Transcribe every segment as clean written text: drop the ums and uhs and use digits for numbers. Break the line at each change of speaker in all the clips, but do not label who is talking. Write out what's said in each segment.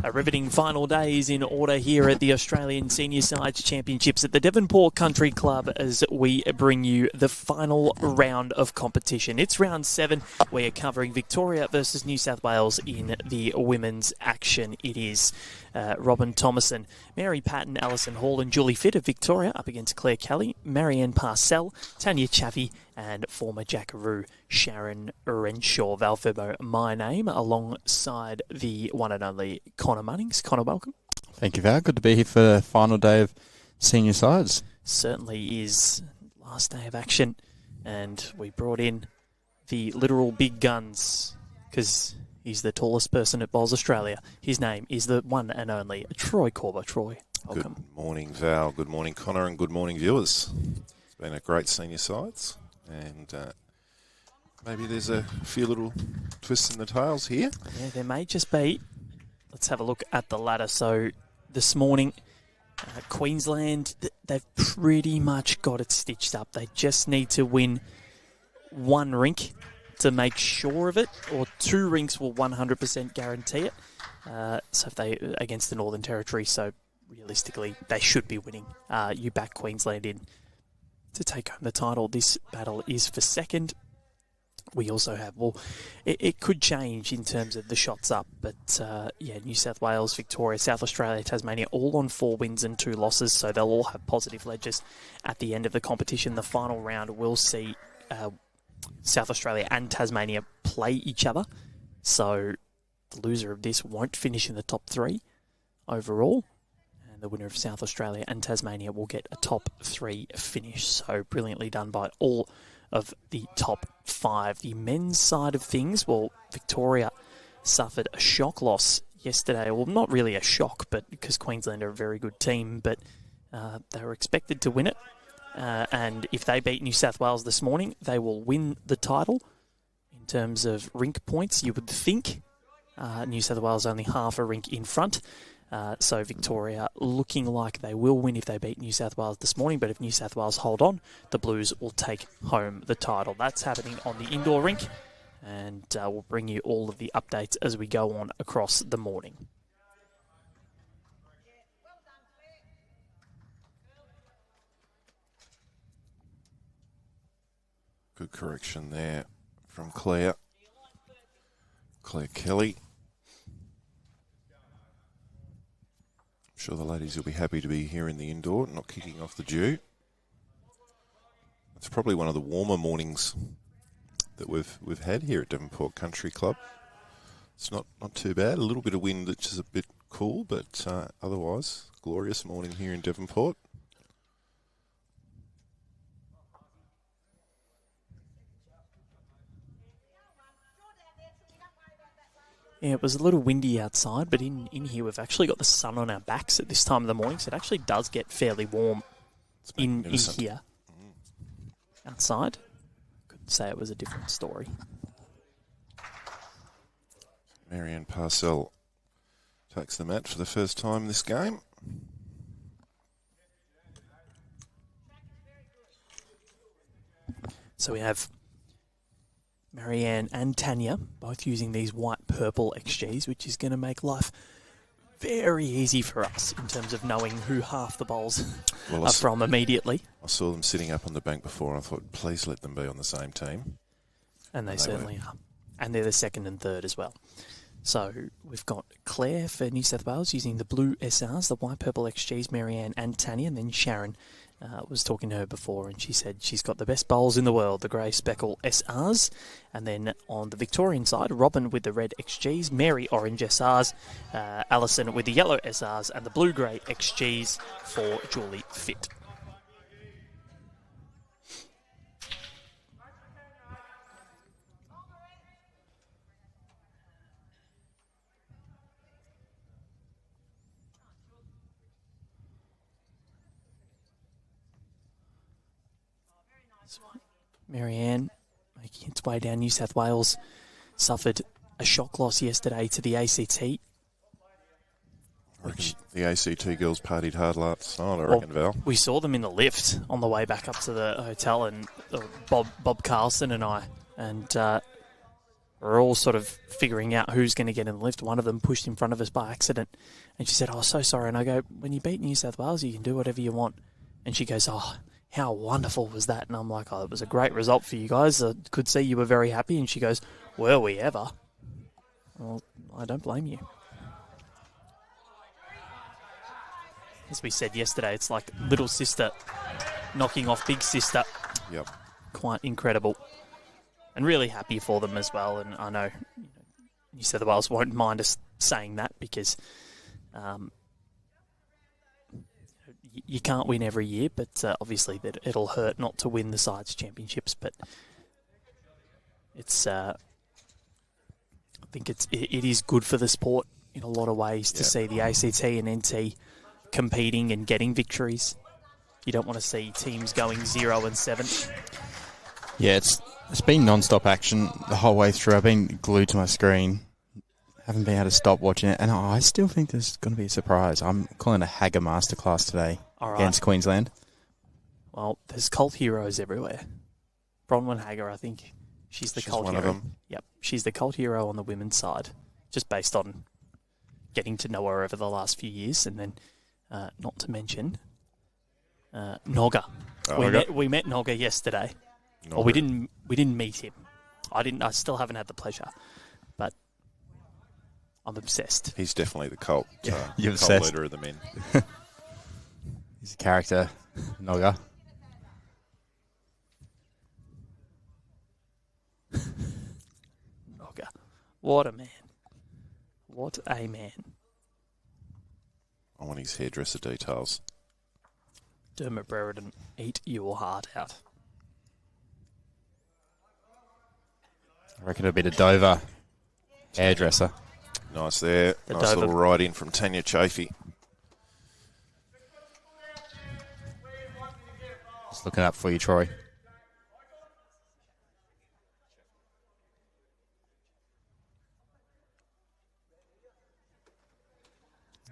A riveting final day is in order here at the Australian Senior Sides Championships at the Devonport Country Club as we bring you the final round of competition. It's round 7. We are covering Victoria versus New South Wales in the women's action. It is Robin Thomason, Mary Patton, Alison Hall and Julie Fitt of Victoria up against Claire Kelly, Marianne Parcell, Tanya Chaffee and former Jackaroo Sharyn Renshaw. Val Furbo, my name, alongside the one and only Connor Munnings. Connor, welcome.
Thank you, Val. Good to be here for the final day of senior sides.
Certainly is last day of action, and we brought in the literal big guns because he's the tallest person at Bowls Australia. His name is the one and only Troy Corber. Troy, welcome.
Good morning, Val. Good morning, Connor, and good morning, viewers. It's been a great senior sides, and maybe there's a few little twists in the tails here.
Yeah, there may just be. Let's have a look at the ladder. So this morning, Queensland, they've pretty much got it stitched up. They just need to win one rink to make sure of it, or 2 rinks will 100% guarantee it. So if they against the Northern Territory, so realistically they should be winning. You back Queensland in to take home the title. This battle is for second. We also have, well, it could change in terms of the shots up, but yeah, New South Wales, Victoria, South Australia, Tasmania, all on 4 wins and 2 losses, so they'll all have positive ledgers at the end of the competition. The final round will see South Australia and Tasmania play each other, so the loser of this won't finish in the top 3 overall, and the winner of South Australia and Tasmania will get a top 3 finish. So brilliantly done by all of the top 5. The men's side of things, well, Victoria suffered a shock loss yesterday. Well, not really a shock, but because Queensland are a very good team, but they were expected to win it. And if they beat New South Wales this morning, they will win the title. In terms of rink points, you would think New South Wales only half a rink in front. So Victoria looking like they will win if they beat New South Wales this morning, but if New South Wales hold on, the Blues will take home the title. That's happening on the indoor rink, and we'll bring you all of the updates as we go on across the morning.
Good correction there from Claire Kelly. I'm sure the ladies will be happy to be here in the indoor, not kicking off the dew. It's probably one of the warmer mornings that we've had here at Devonport Country Club. It's not too bad. A little bit of wind, which is a bit cool, but otherwise, glorious morning here in Devonport.
Yeah, it was a little windy outside, but in here we've actually got the sun on our backs at this time of the morning, so it actually does get fairly warm in here. Outside, couldn't say it was a different story.
Marianne Parcell takes the mat for the first time this game.
So we have Marianne and Tanya both using these white-purple XGs, which is going to make life very easy for us in terms of knowing who half the bowls are from immediately.
I saw them sitting up on the bank before, and I thought, please let them be on the same team.
And they certainly are. And they're the second and third as well. So we've got Claire for New South Wales using the blue SRs, the white-purple XGs, Marianne and Tanya, and then Sharyn. Was talking to her before, and she said she's got the best bowls in the world, the grey speckle SRs. And then on the Victorian side, Robin with the red XGs, Mary orange SRs, Alison with the yellow SRs, and the blue-grey XGs for Julie Fitt. Marianne making its way down. New South Wales suffered a shock loss yesterday to the ACT.
The ACT girls partied hard last night, I reckon, Val.
We saw them in the lift on the way back up to the hotel, and Bob Carlson and I, and we're all sort of figuring out who's going to get in the lift. One of them pushed in front of us by accident. And she said, "Oh, so sorry." And I go, "When you beat New South Wales, you can do whatever you want." And she goes, "Oh, how wonderful was that?" And I'm like, "Oh, it was a great result for you guys. I could see you were very happy." And she goes, "Were we ever?" Well, I don't blame you. As we said yesterday, it's like little sister knocking off big sister.
Yep.
Quite incredible. And really happy for them as well. And I know New South Wales won't mind us saying that because you can't win every year, but obviously that it'll hurt not to win the sides championships. But it's I think it is good for the sport in a lot of ways to see the ACT and NT competing and getting victories. You don't want to see teams going 0-7.
Yeah, it's been non-stop action the whole way through. I've been glued to my screen. Haven't been able to stop watching it. And I still think there's going to be a surprise. I'm calling a Hagger masterclass today against Queensland.
Well, there's cult heroes everywhere. Bronwyn Hagger, I think she's cult
one
hero.
of them.
Yep, she's the cult hero on the women's side, just based on getting to know her over the last few years. And then, not to mention, Nogga. We met Nogga yesterday. Well, we didn't meet him. I still haven't had the pleasure, but I'm obsessed.
He's definitely the cult.
You're
cult
obsessed.
leader of the men.
He's a character, Nogga.
Nogga. What a man. What a man.
I want his hairdresser details.
Dermot Brereton, eat your heart out.
I reckon it'll be the Dover hairdresser.
Nice there.
The
Nice
Dover.
little ride in from Tanya Chafee.
Just looking up for you, Troy.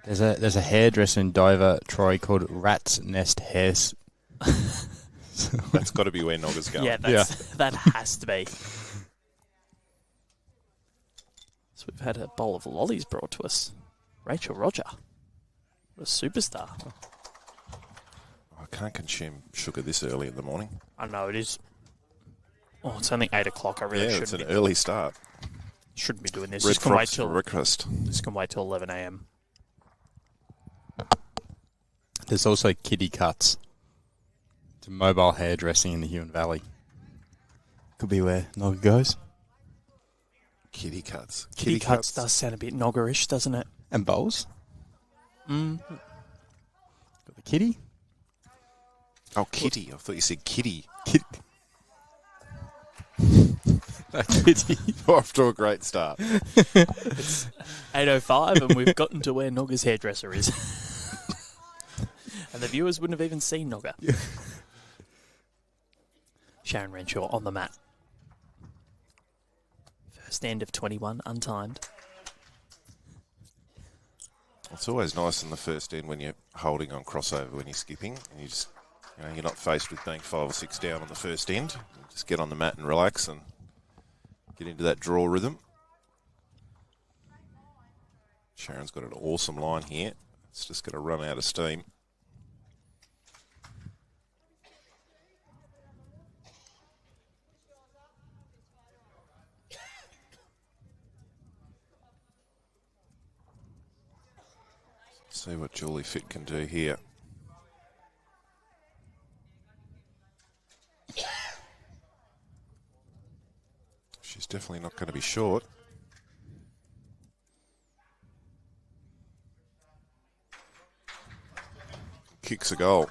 There's a hairdresser in Dover, Troy, called Rat's Nest Hairs.
That's got to be where Nogga's going.
Yeah, that has to be. So we've had a bowl of lollies brought to us. Rachel Roger. What a superstar.
I can't consume sugar this early in the morning.
I know it is. Oh, it's only 8 o'clock. I really
It's
shouldn't
an early start.
be doing this.
Red
Just can wait
frogs for
till
breakfast.
11 a.m.
There's also Kitty Cuts. It's a mobile hairdressing in the Huon Valley. Could be where Nogga goes.
Kitty cuts.
Kitty Cuts does sound a bit noggerish, doesn't it?
And bowls. Got the kitty.
Oh, kitty. I thought you said kitty.
Kitty.
We're off to a great start.
It's 8:05 and we've gotten to where Nogga's hairdresser is. And the viewers wouldn't have even seen Nogga.
Yeah.
Sharyn Renshaw on the mat. First end of 21, untimed.
It's always nice in the first end when you're holding on crossover when you're skipping and you just, you're not faced with being 5 or 6 down on the first end. You just get on the mat and relax and get into that draw rhythm. Sharon's got an awesome line here. It's just going to run out of steam. See what Julie Fitt can do here. She's definitely not going to be short. Kicks a goal.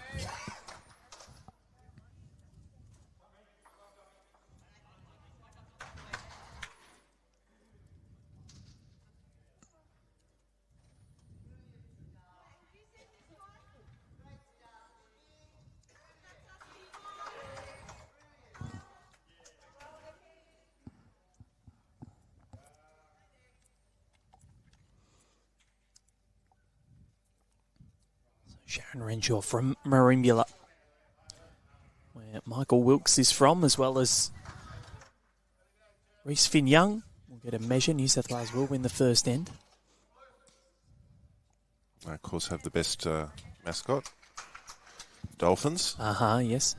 Sharyn Renshaw from Merimbula, where Michael Wilkes is from, as well as Reese Finn Young, We'll get a measure. New South Wales will win the first end.
They, of course, have the best mascot, Dolphins.
Yes.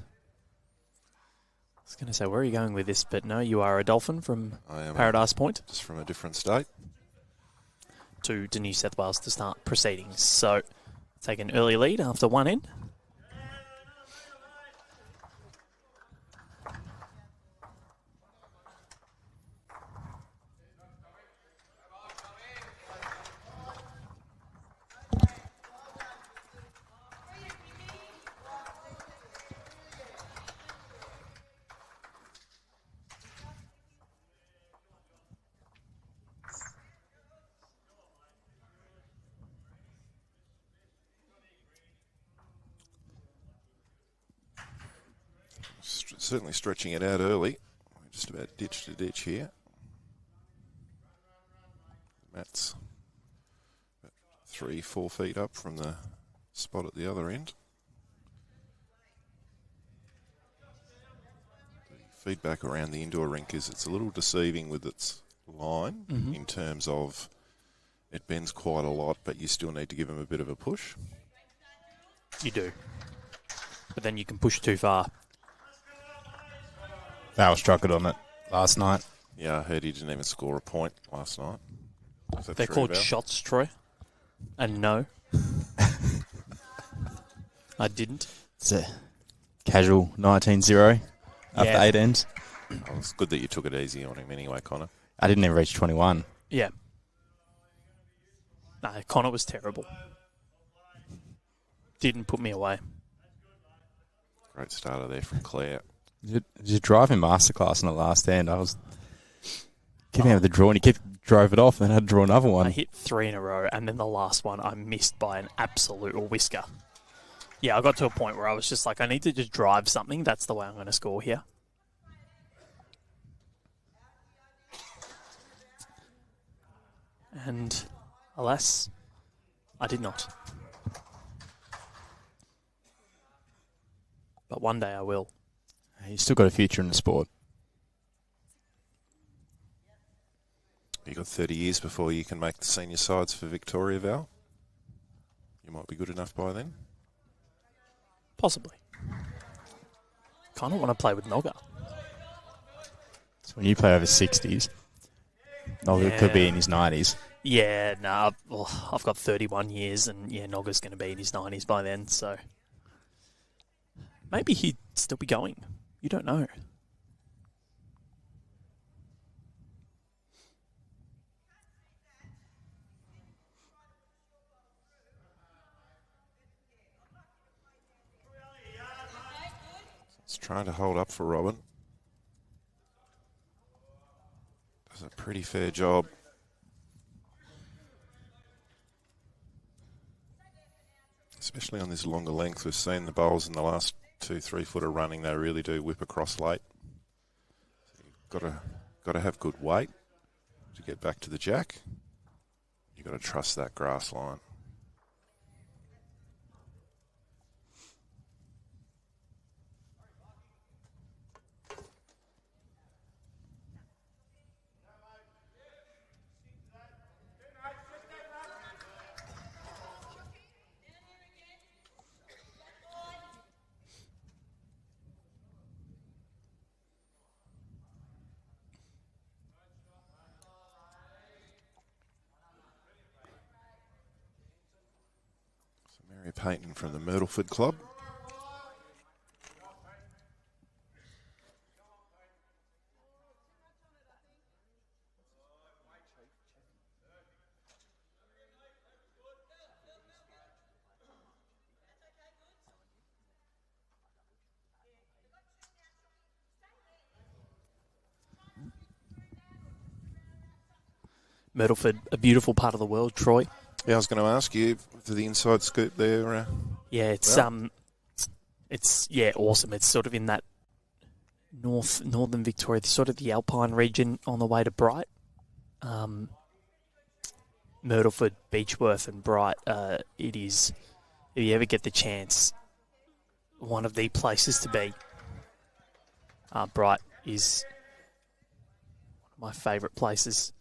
I was going to say, where are you going with this? But no, you are a Dolphin from Paradise Point.
Just from a different state.
To New South Wales to start proceedings. So, take an early lead after one end.
Certainly stretching it out early. Just about ditch to ditch here. Matt's about 3-4 feet up from the spot at the other end. The feedback around the indoor rink is it's a little deceiving with its line in terms of it bends quite a lot, but you still need to give him a bit of a push.
You do. But then you can push too far.
Val struck it on it last night.
Yeah, I heard he didn't even score a point last night. Is that
They're
true,
called
Val?
shots, Troy. And no. I didn't.
It's a casual 19-0 after 8 ends.
Oh, it's good that you took it easy on him anyway, Connor.
I didn't even reach 21.
Yeah. No, Connor was terrible. Didn't put me away.
Great starter there from Claire.
Did you drive in masterclass in the last end? I was keeping out the draw, and he drove it off, and then I had to draw another one.
I hit 3 in a row, and then the last one I missed by an absolute whisker. Yeah, I got to a point where I was just like, I need to just drive something. That's the way I'm going to score here. And alas, I did not. But one day I will.
He's still got a future in the sport.
You got 30 years before you can make the senior sides for Victoria, Val. You might be good enough by then.
Possibly. Kind of want to play with Nogga.
So when you play over 60s, Nogga could be in his 90s.
Yeah, no, I've got 31 years, and yeah, Nogga's going to be in his 90s by then, so maybe he'd still be going. You don't know.
It's trying to hold up for Robin. Does a pretty fair job. Especially on this longer length. We've seen the bowls in the last 2-3 footer running, they really do whip across late. So you've got to have good weight to get back to the jack. You've got to trust that grass line. Mary Payton from the Myrtleford Club.
Myrtleford, a beautiful part of the world, Troy.
Yeah, I was going to ask you for the inside scoop there.
Yeah, it's awesome. It's sort of in that northern Victoria, sort of the Alpine region on the way to Bright. Myrtleford, Beechworth and Bright, it is, if you ever get the chance, one of the places to be. Bright is my favourite places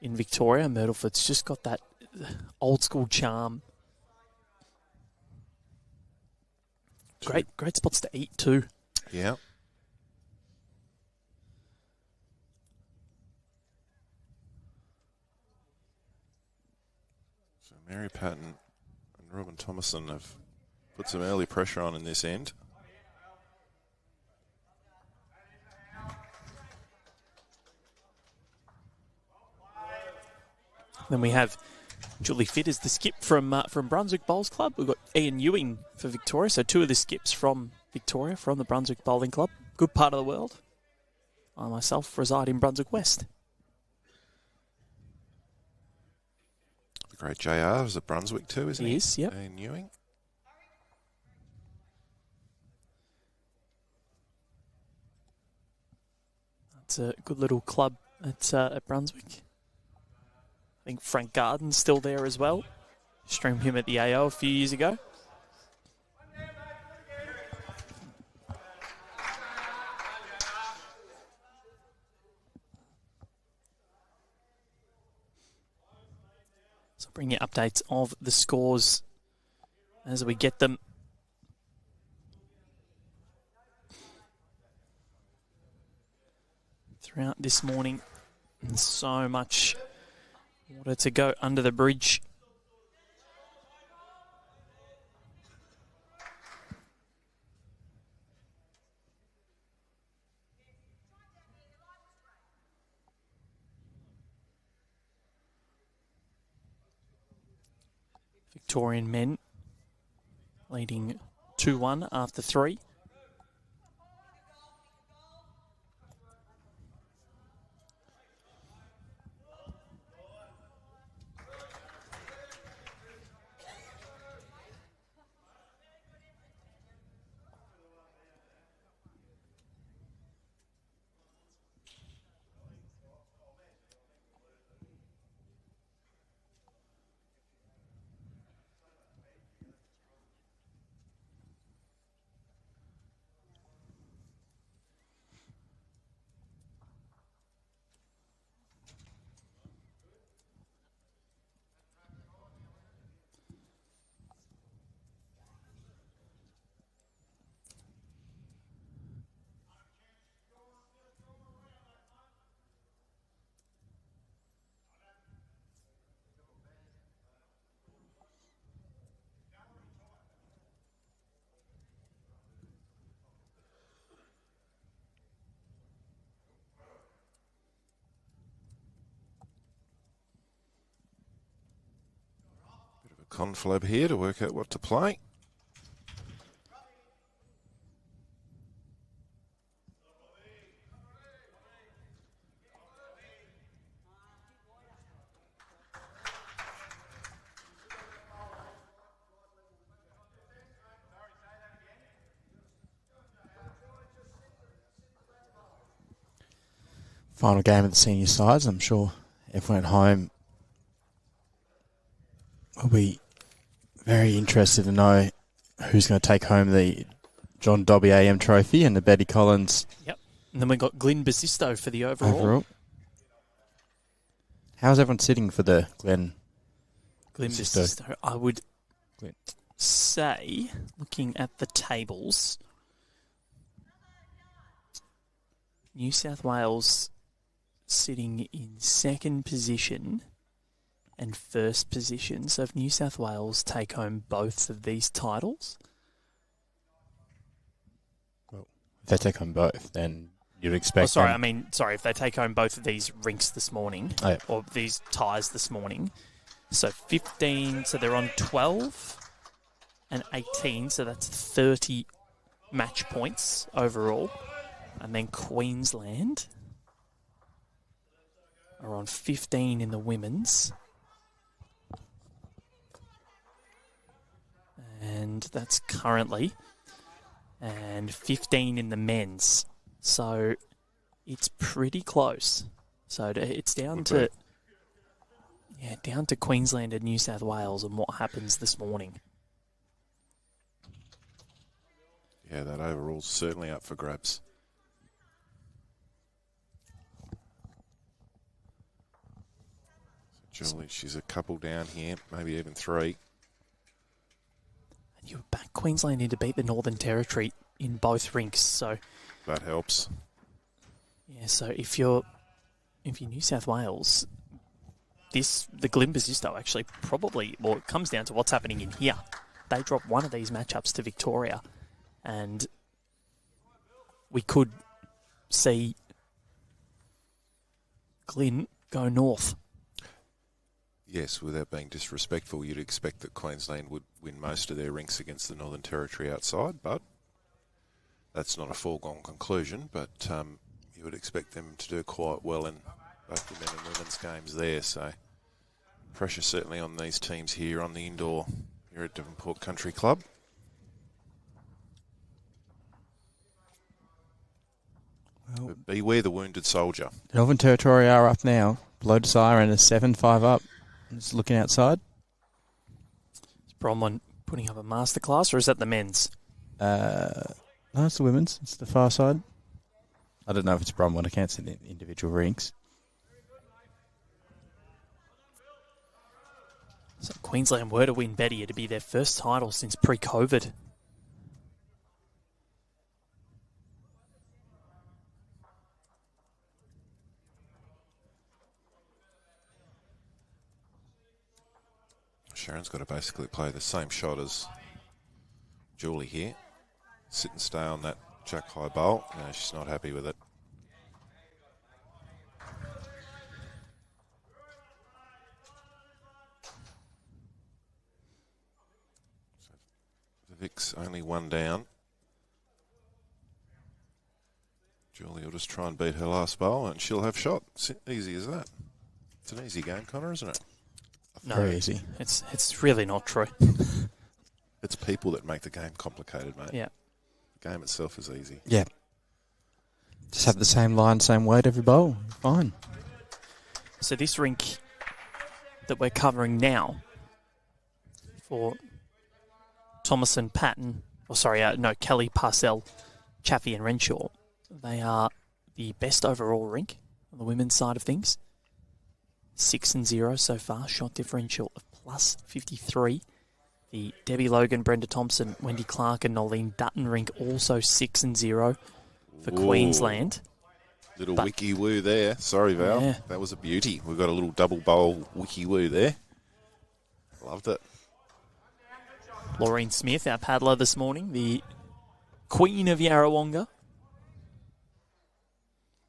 in Victoria. Myrtlefort's just got that old school charm. Great spots to eat too.
Yeah. So Mary Patton and Robin Thomason have put some early pressure on in this end.
Then we have Julie Fitt as the skip from Brunswick Bowls Club. We've got Ian Ewing for Victoria, so two of the skips from Victoria, from the Brunswick Bowling Club. Good part of the world. I myself reside in Brunswick West.
The great JR is at Brunswick too, isn't he?
He is, yep.
Ian Ewing.
It's a good little club at Brunswick. I think Frank Garden's still there as well. Streamed him at the AO a few years ago. So bring you updates of the scores as we get them. Throughout this morning, and so much water to go under the bridge. Victorian men leading 2-1 after 3.
Conflab here to work out what to play.
Final game of the senior sides. I'm sure everyone at home will be very interested to know who's going to take home the John Dobby AM trophy and the Betty Collins.
Yep. And then we got Glenn Basisto for the overall.
How's everyone sitting for the Glenn
Basisto? I would say, looking at the tables, New South Wales sitting in second position and first position. So if New South Wales take home both of these titles,
well, if they take home both, then you'd expect.
If they take home both of these rinks this morning, or these ties this morning, so 15. So they're on 12 and 18. So that's 30 match points overall, and then Queensland are on 15 in the women's. And that's currently, and 15 in the men's. So it's pretty close. So it's down to Queensland and New South Wales and what happens this morning.
Yeah, that overall's certainly up for grabs. Julie, she's a couple down here, maybe even 3.
And you back Queensland in to beat the Northern Territory in both rinks. So
That helps.
yeah, so if you're New South Wales, the glimpse is though actually probably, well, it comes down to what's happening in here. They drop one of these matchups to Victoria, and we could see Glyn go north.
Yes, without being disrespectful, you'd expect that Queensland would win most of their rinks against the Northern Territory outside, but that's not a foregone conclusion. But you would expect them to do quite well in both the men and women's games there. So pressure certainly on these teams here on the indoor here at Devonport Country Club.
Well,
But beware the wounded soldier.
Northern Territory are up now. Below desire and a 7-5 up. Just looking outside.
Is Bronwyn putting up a masterclass, or is that the men's?
No, it's the women's. It's the far side. I don't know if it's Bromwell. I can't see the individual rinks.
So Queensland were to win Betty, it'd be their first title since pre-COVID.
Sharon's got to basically play the same shot as Julie here. Sit and stay on that jack high bowl. No, she's not happy with it. So the Vic's only one down. Julie will just try and beat her last bowl and she'll have shot. It's easy as that. It's an easy game, Connor, isn't it?
No,
Very easy.
It's really not true.
It's people that make the game complicated, mate.
Yeah.
The game itself is easy.
Yeah. Just have the same line, same weight every bowl. Fine.
So this rink that we're covering now for Thomason, Patton, Kelly, Parcell, Chaffey and Renshaw, they are the best overall rink on the women's side of things. 6-0 so far, shot differential of plus 53. The Debbie Logan, Brenda Thompson, Wendy Clark and Nolene Dutton rink also 6-0 for
Ooh.
Queensland.
Little wiki woo there. Sorry, Val.
Yeah.
That was a beauty. We've got a little double bowl wiki woo there. Loved it.
Laureen Smith, our paddler this morning, the Queen of Yarrawonga.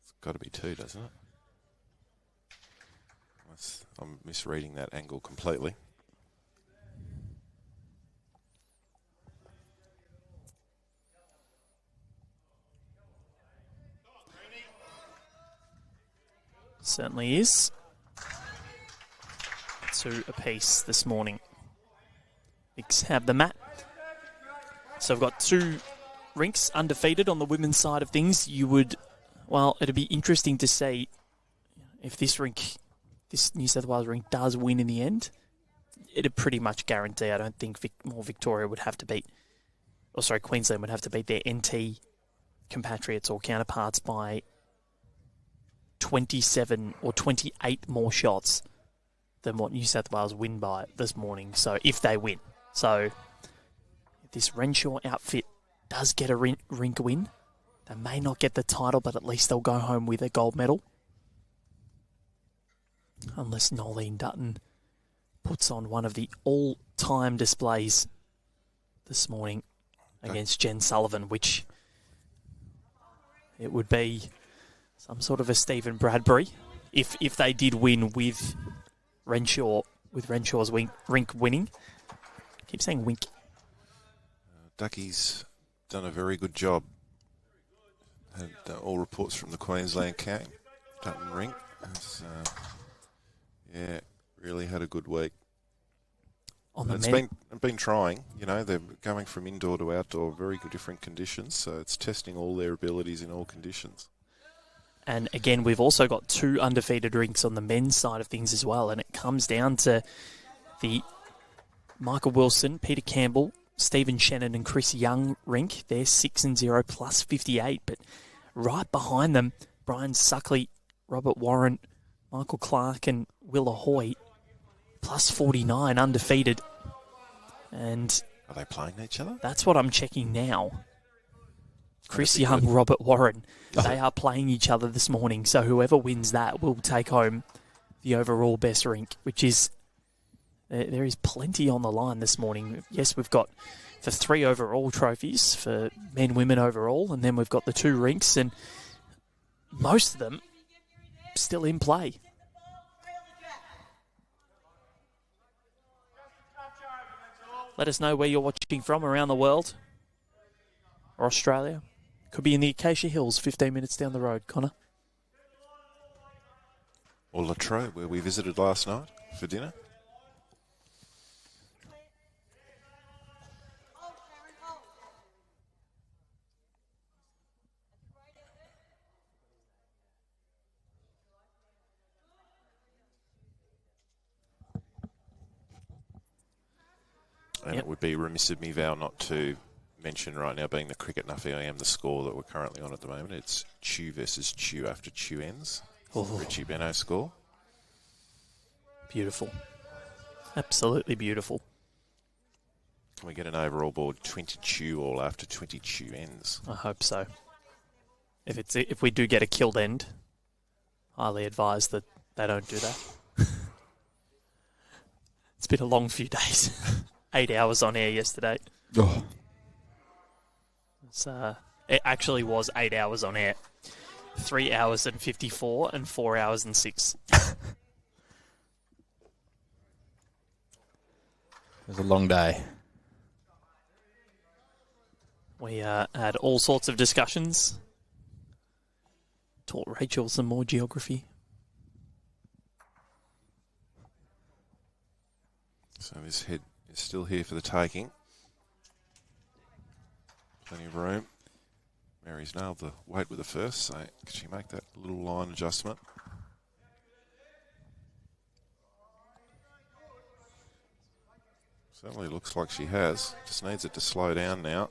It's got to be 2, doesn't it? I'm misreading that angle completely.
Certainly is. 2 apiece this morning. Vicks have the mat. So we've got 2 rinks undefeated on the women's side of things. It'd be interesting to see if this New South Wales rink does win in the end. It'd pretty much guarantee. I don't think Queensland would have to beat their NT compatriots or counterparts by 27 or 28 more shots than what New South Wales win by this morning. So if they win. So if this Renshaw outfit does get a rink win, they may not get the title, but at least they'll go home with a gold medal. Unless Nolene Dutton puts on one of the all-time displays this morning against Jen Sullivan, which it would be some sort of a Stephen Bradbury if they did win with Renshaw, with Renshaw's rink winning. Keep saying wink.
Ducky's done a very good job. Had all reports from the Queensland camp. Dutton rink. Really had a good week. It's been trying. They're going from indoor to outdoor, very good different conditions. So it's testing all their abilities in all conditions.
And again, we've also got 2 undefeated rinks on the men's side of things as well. And it comes down to the Michael Wilson, Peter Campbell, Stephen Shannon and Chris Young rink. They're 6-0 plus 58. But right behind them, Brian Suckley, Robert Warren, Michael Clark and Will Ahoy plus 49, undefeated. And
Are they playing each other?
that's what I'm checking now. Chris
be
Young,
good.
Robert Warren.
Oh.
They are playing each other this morning, so whoever wins that will take home the overall best rink, which is... There is plenty on the line this morning. Yes, we've got the 3 overall trophies for men, women overall, and then we've got the 2 rinks, and most of them still in play. Let us know where you're watching from around the world or Australia. Could be in the Acacia Hills, 15 minutes down the road, Connor.
Or Latrobe, where we visited last night for dinner. And
Yep.
it would be remiss of me, Val, not to mention right now, being the Cricket Nuffy I am, the score that we're currently on at the moment. It's Chew versus Chew after Chew ends.
Oh.
Richie Benno score.
Beautiful. Absolutely beautiful.
Can we get an overall board 20 Chew all after 20 Chew ends?
I hope so. If we do get a killed end, highly advised that they don't do that. It's been a long few days. 8 hours on air yesterday.
Oh.
It actually was 8 hours on air. 3 hours and 54 and 4 hours and 6.
It was a long day.
We had all sorts of discussions. Taught Rachel some more geography.
So this head is still here for the taking. Plenty of room. Mary's nailed the weight with the first, so can she make that little line adjustment? Certainly looks like she has. Just needs it to slow down now.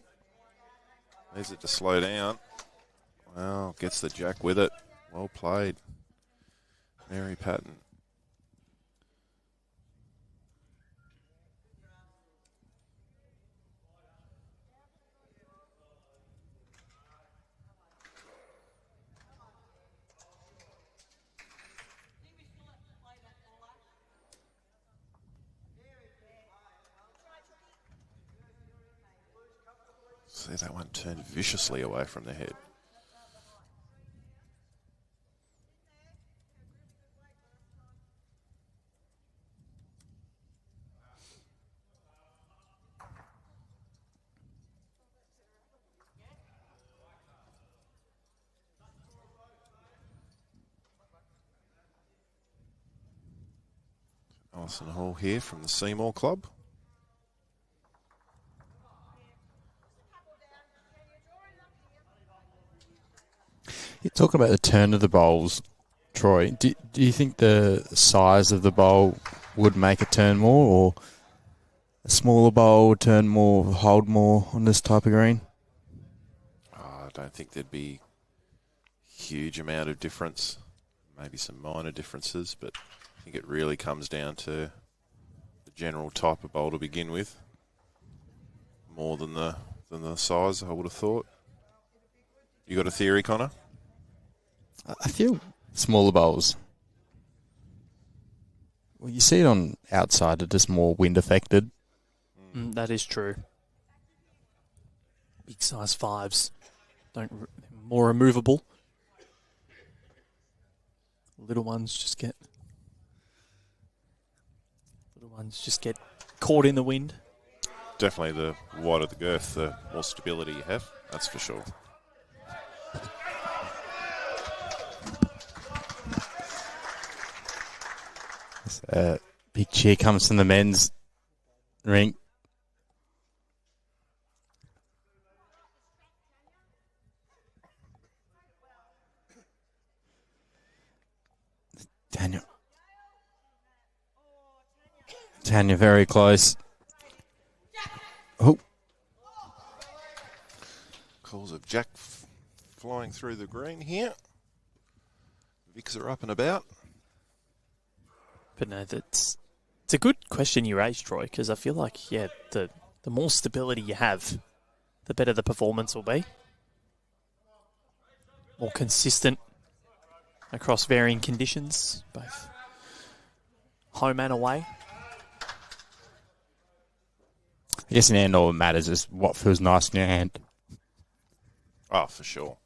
Needs it to slow down. Well, gets the jack with it. Well played. Mary Patton. See that one turned viciously away from the head. Alison Hall here from the Seymour Club.
You talk about the turn of the bowls, Troy. Do you think the size of the bowl would make it turn more, or a smaller bowl would turn more, hold more on this type of green?
I don't think there'd be a huge amount of difference. Maybe some minor differences, but I think it really comes down to the general type of bowl to begin with, more than the size, I would have thought. You got a theory, Connor?
I feel smaller bowls. Well, you see it on outside, they're just more wind affected.
That is true. Big size fives, more removable. Little ones just get caught in the wind.
Definitely the wider the girth, the more stability you have. That's for sure.
Big cheer comes from the men's rink. Tanya very close. Oh.
Calls of Jack flying through the green here. Vicks are up and about.
But no, that's It's a good question you raised, Troy, because I feel like, the more stability you have, the better the performance will be. More consistent across varying conditions, both home and away.
I guess in the end, all that matters is what feels nice in your hand.
Oh, for sure.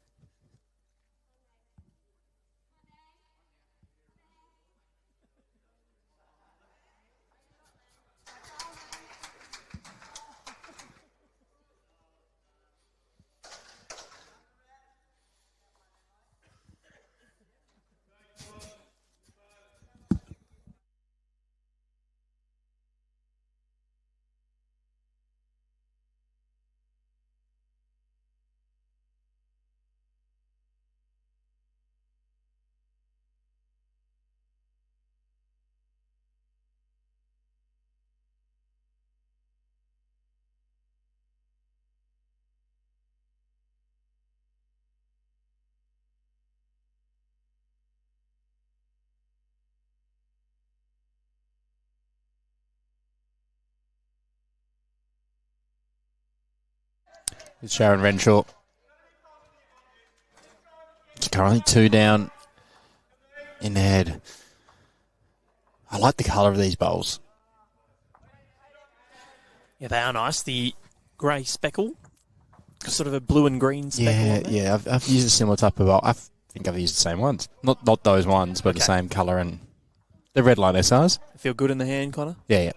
It's Sharyn Renshaw. It's currently 2 down in the head. I like the colour of these bowls.
Yeah, they are nice. The grey speckle, sort of a blue and green speckle.
Yeah. I've used a similar type of bowl. I think I've used the same ones. Not those ones, but the same colour and the red line SRs.
They feel good in the hand, Connor?
Yeah.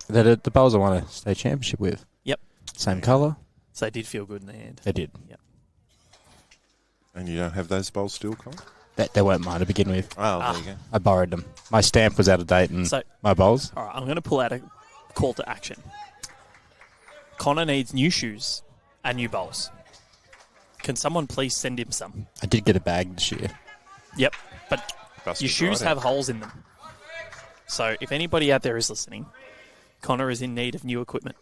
The bowls I won a state championship with.
Yep.
Same colour.
So they did feel good in the hand.
They did.
Yep.
And you don't have those bowls still, Colin?
They weren't mine to begin with.
Oh, there you go.
I borrowed them. My stamp was out of date and my bowls.
All right, I'm going to pull out a call to action. Connor needs new shoes and new bowls. Can someone please send him some?
I did get a bag this year.
Yep, but your shoes have holes in them. So if anybody out there is listening, Connor is in need of new equipment.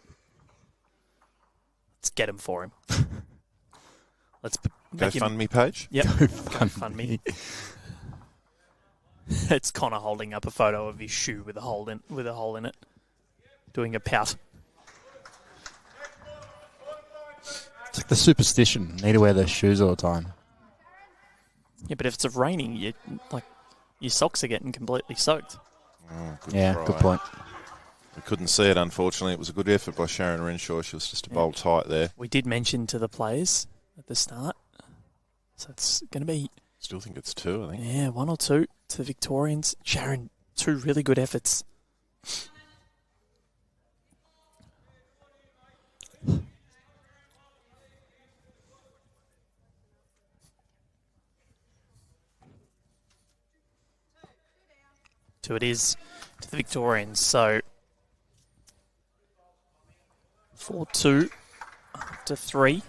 Let's get them for him. Let's make him...
GoFundMe page?
Yep, GoFundMe. It's Connor holding up a photo of his shoe with a hole in it, doing a pout.
It's like the superstition. Need to wear those shoes all the time.
Yeah, but if it's raining, your socks are getting completely soaked.
Oh,
good point.
We couldn't see it, unfortunately. It was a good effort by Sharyn Renshaw. She was just a bowl tight there.
We did mention to the players at the start. So it's going to be...
Still think it's 2, I think.
Yeah, 1 or 2 to the Victorians. Sharyn, 2 really good efforts. Two it is to the Victorians. So 4-2 to 3.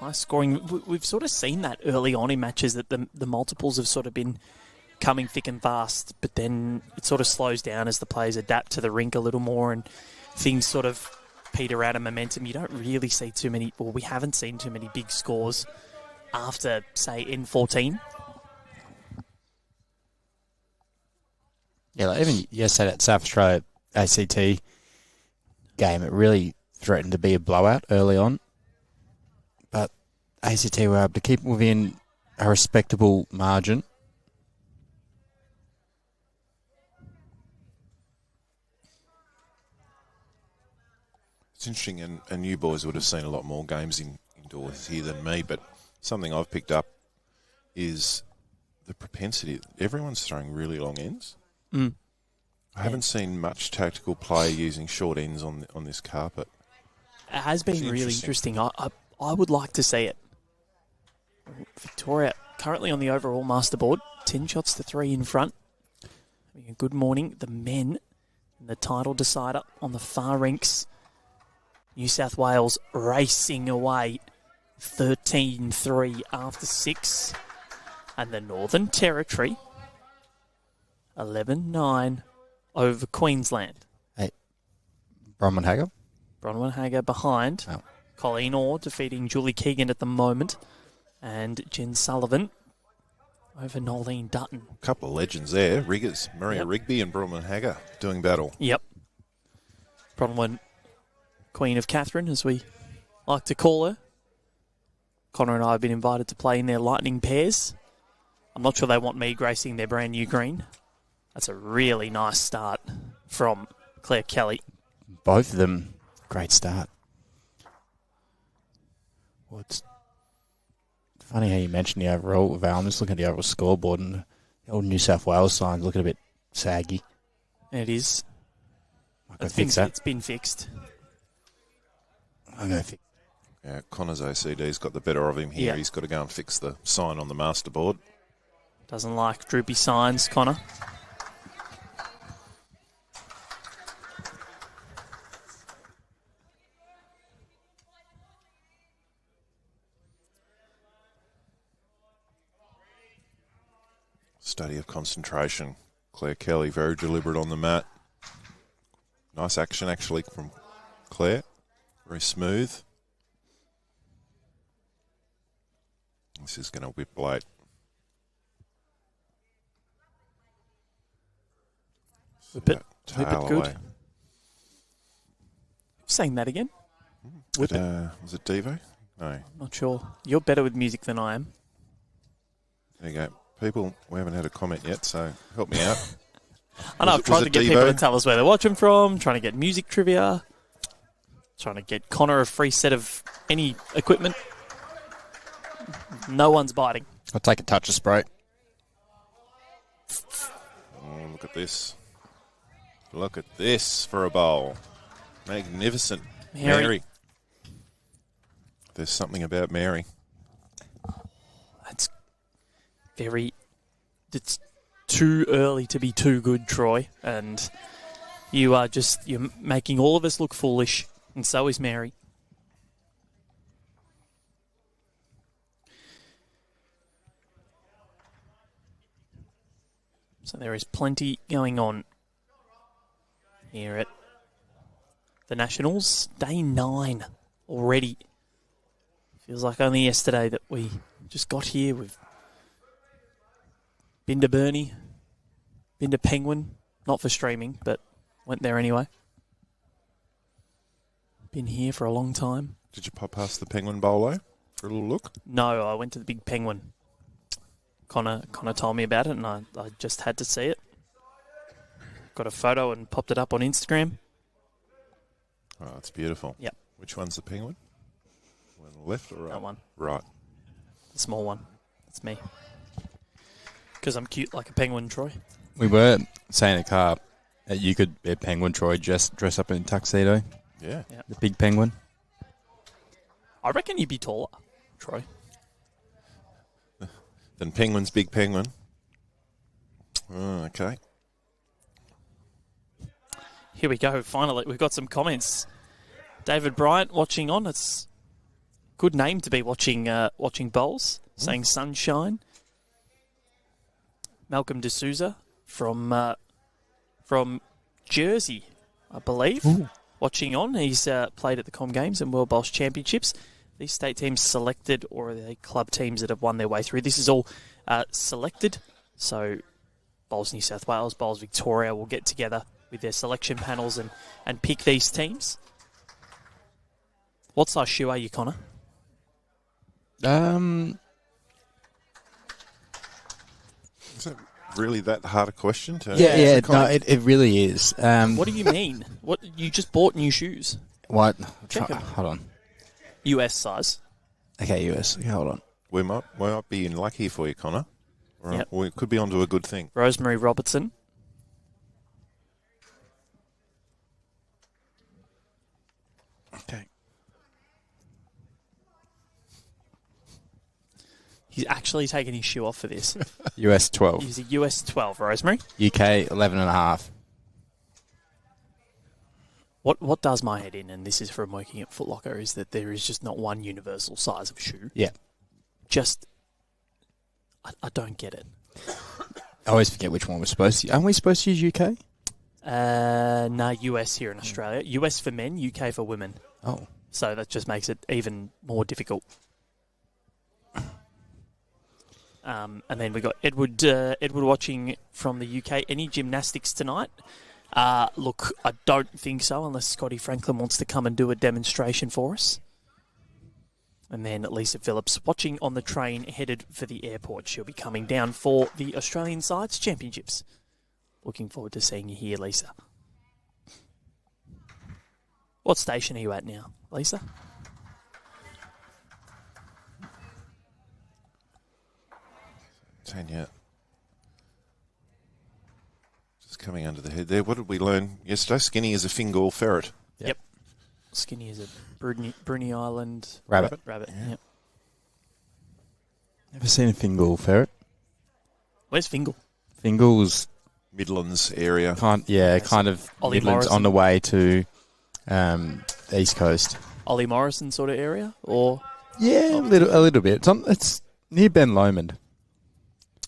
High scoring. We've sort of seen that early on in matches that the multiples have sort of been coming thick and fast, but then it sort of slows down as the players adapt to the rink a little more and things sort of peter out of momentum. You don't really see too many, well, we haven't seen too many big scores after, say, N14.
Yeah, like even yesterday that South Australia ACT game, it really threatened to be a blowout early on. But ACT were able to keep within a respectable margin.
It's interesting, and you boys would have seen a lot more games indoors here than me, but something I've picked up is the propensity. Everyone's throwing really long ends.
Mm.
I haven't seen much tactical play using short ends on this carpet.
It has been really interesting. I would like to see it. Victoria currently on the overall master board, 10 shots to 3 in front. Having a good morning. The men in the title decider on the far rinks. New South Wales racing away 13-3 after 6. And the Northern Territory 11-9 over Queensland.
Hey, Bronwyn Hager?
Bronwyn Hager behind.
Oh.
Colleen Orr defeating Julie Keegan at the moment. And Jen Sullivan over Nolene Dutton.
A couple of legends there. Riggers, Maria
Yep.
Rigby and Bronwyn Hagger doing battle.
Yep. Bronwyn, Queen of Catherine, as we like to call her. Connor and I have been invited to play in their lightning pairs. I'm not sure they want me gracing their brand new green. That's a really nice start from Claire Kelly.
Both of them, great start. Well, it's funny how you mentioned the overall, Val. I'm just looking at the overall scoreboard, and the old New South Wales sign's looking a bit saggy.
It is.
I can fix that.
It's been fixed.
I'm going to fix.
Yeah, Connor's OCD's got the better of him here.
Yeah.
He's got to go and fix the sign on the masterboard.
Doesn't like droopy signs, Connor.
Study of concentration. Claire Kelly, very deliberate on the mat. Nice action, actually, from Claire. Very smooth. This is going to whip late.
Whip it.
Tail
Whip it good.
away.
Saying that again? Whip it.
Was it Devo? No.
Not sure. You're better with music than I am.
There you go. People, we haven't had a comment yet, so help me out.
I know,
Was
I've tried
it
to get
Devo?
people to tell us where they're watching from, trying to get music trivia, trying to get Connor a free set of any equipment. No one's biting.
I'll take a touch of spray.
Oh, look at this. Look at this for a bowl. Magnificent.
Mary.
There's something about Mary.
That's very... It's too early to be too good, Troy. And you're making all of us look foolish. And so is Mary. So there is plenty going on here at the Nationals. Day 9 already. Feels like only yesterday that we just got here. We've been to Burnie, been to Penguin, not for streaming, but went there anyway. Been here for a long time.
Did you pop past the Penguin Bolo for a little look?
No, I went to the Big Penguin. Connor told me about it, and I just had to see it. Got a photo and popped it up on Instagram.
Oh, it's beautiful.
Yep.
Which one's the Penguin? One left or right?
That one.
Right.
The small one. That's me. Because I'm cute like a penguin, Troy.
We were saying in the car that you could be a penguin, Troy, just dress up in a tuxedo.
Yeah.
The big penguin.
I reckon you'd be taller, Troy.
Then Penguin's Big Penguin. Oh, okay.
Here we go. Finally, we've got some comments. David Bryant watching on. It's a good name to be watching bowls. Saying sunshine. Malcolm D'Souza from Jersey, I believe.
Ooh.
Watching on. He's played at the Com Games and World Bowls Championships. These state teams selected, or are they club teams that have won their way through? This is all selected. So Bowls New South Wales, Bowls Victoria will get together with their selection panels and pick these teams. What size shoe are you, Connor?
Is that really that hard a question?
Yeah, no, it really is.
What do you mean? What you just bought new shoes?
What?
Check 'em.
Hold on.
US size.
Okay, US. Okay, hold on.
We might be in luck here for you, Connor. Or
Yep.
we could be onto a good thing.
Rosemary Robertson.
Okay.
He's actually taking his shoe off for this.
US 12.
He's a US 12, Rosemary.
UK 11.5.
What does my head in, and this is from working at Foot Locker, is that there is just not one universal size of shoe.
Yeah.
Just, I don't get it.
I always forget which one we're supposed to. Aren't we supposed to use UK?
No, US here in Australia. US for men, UK for women.
Oh.
So that just makes it even more difficult. And then we got Edward watching from the UK. Any gymnastics tonight? Look, I don't think so, unless Scotty Franklin wants to come and do a demonstration for us. And then Lisa Phillips watching on the train headed for the airport. She'll be coming down for the Australian Sides Championships. Looking forward to seeing you here, Lisa. What station are you at now, Lisa?
Tanya. Just coming under the head there. What did we learn yesterday? Skinny as a Fingal ferret.
Yep. Skinny as a Brunei Island
Rabbit.
Yeah. Yep.
Never seen a Fingal ferret.
Where's Fingal?
Fingal's
Midlands area.
kind of
Ollie
Midlands
Morrison.
on the way to the East Coast.
Ollie Morrison sort of area? Or
Yeah, a little bit. It's near Ben Lomond.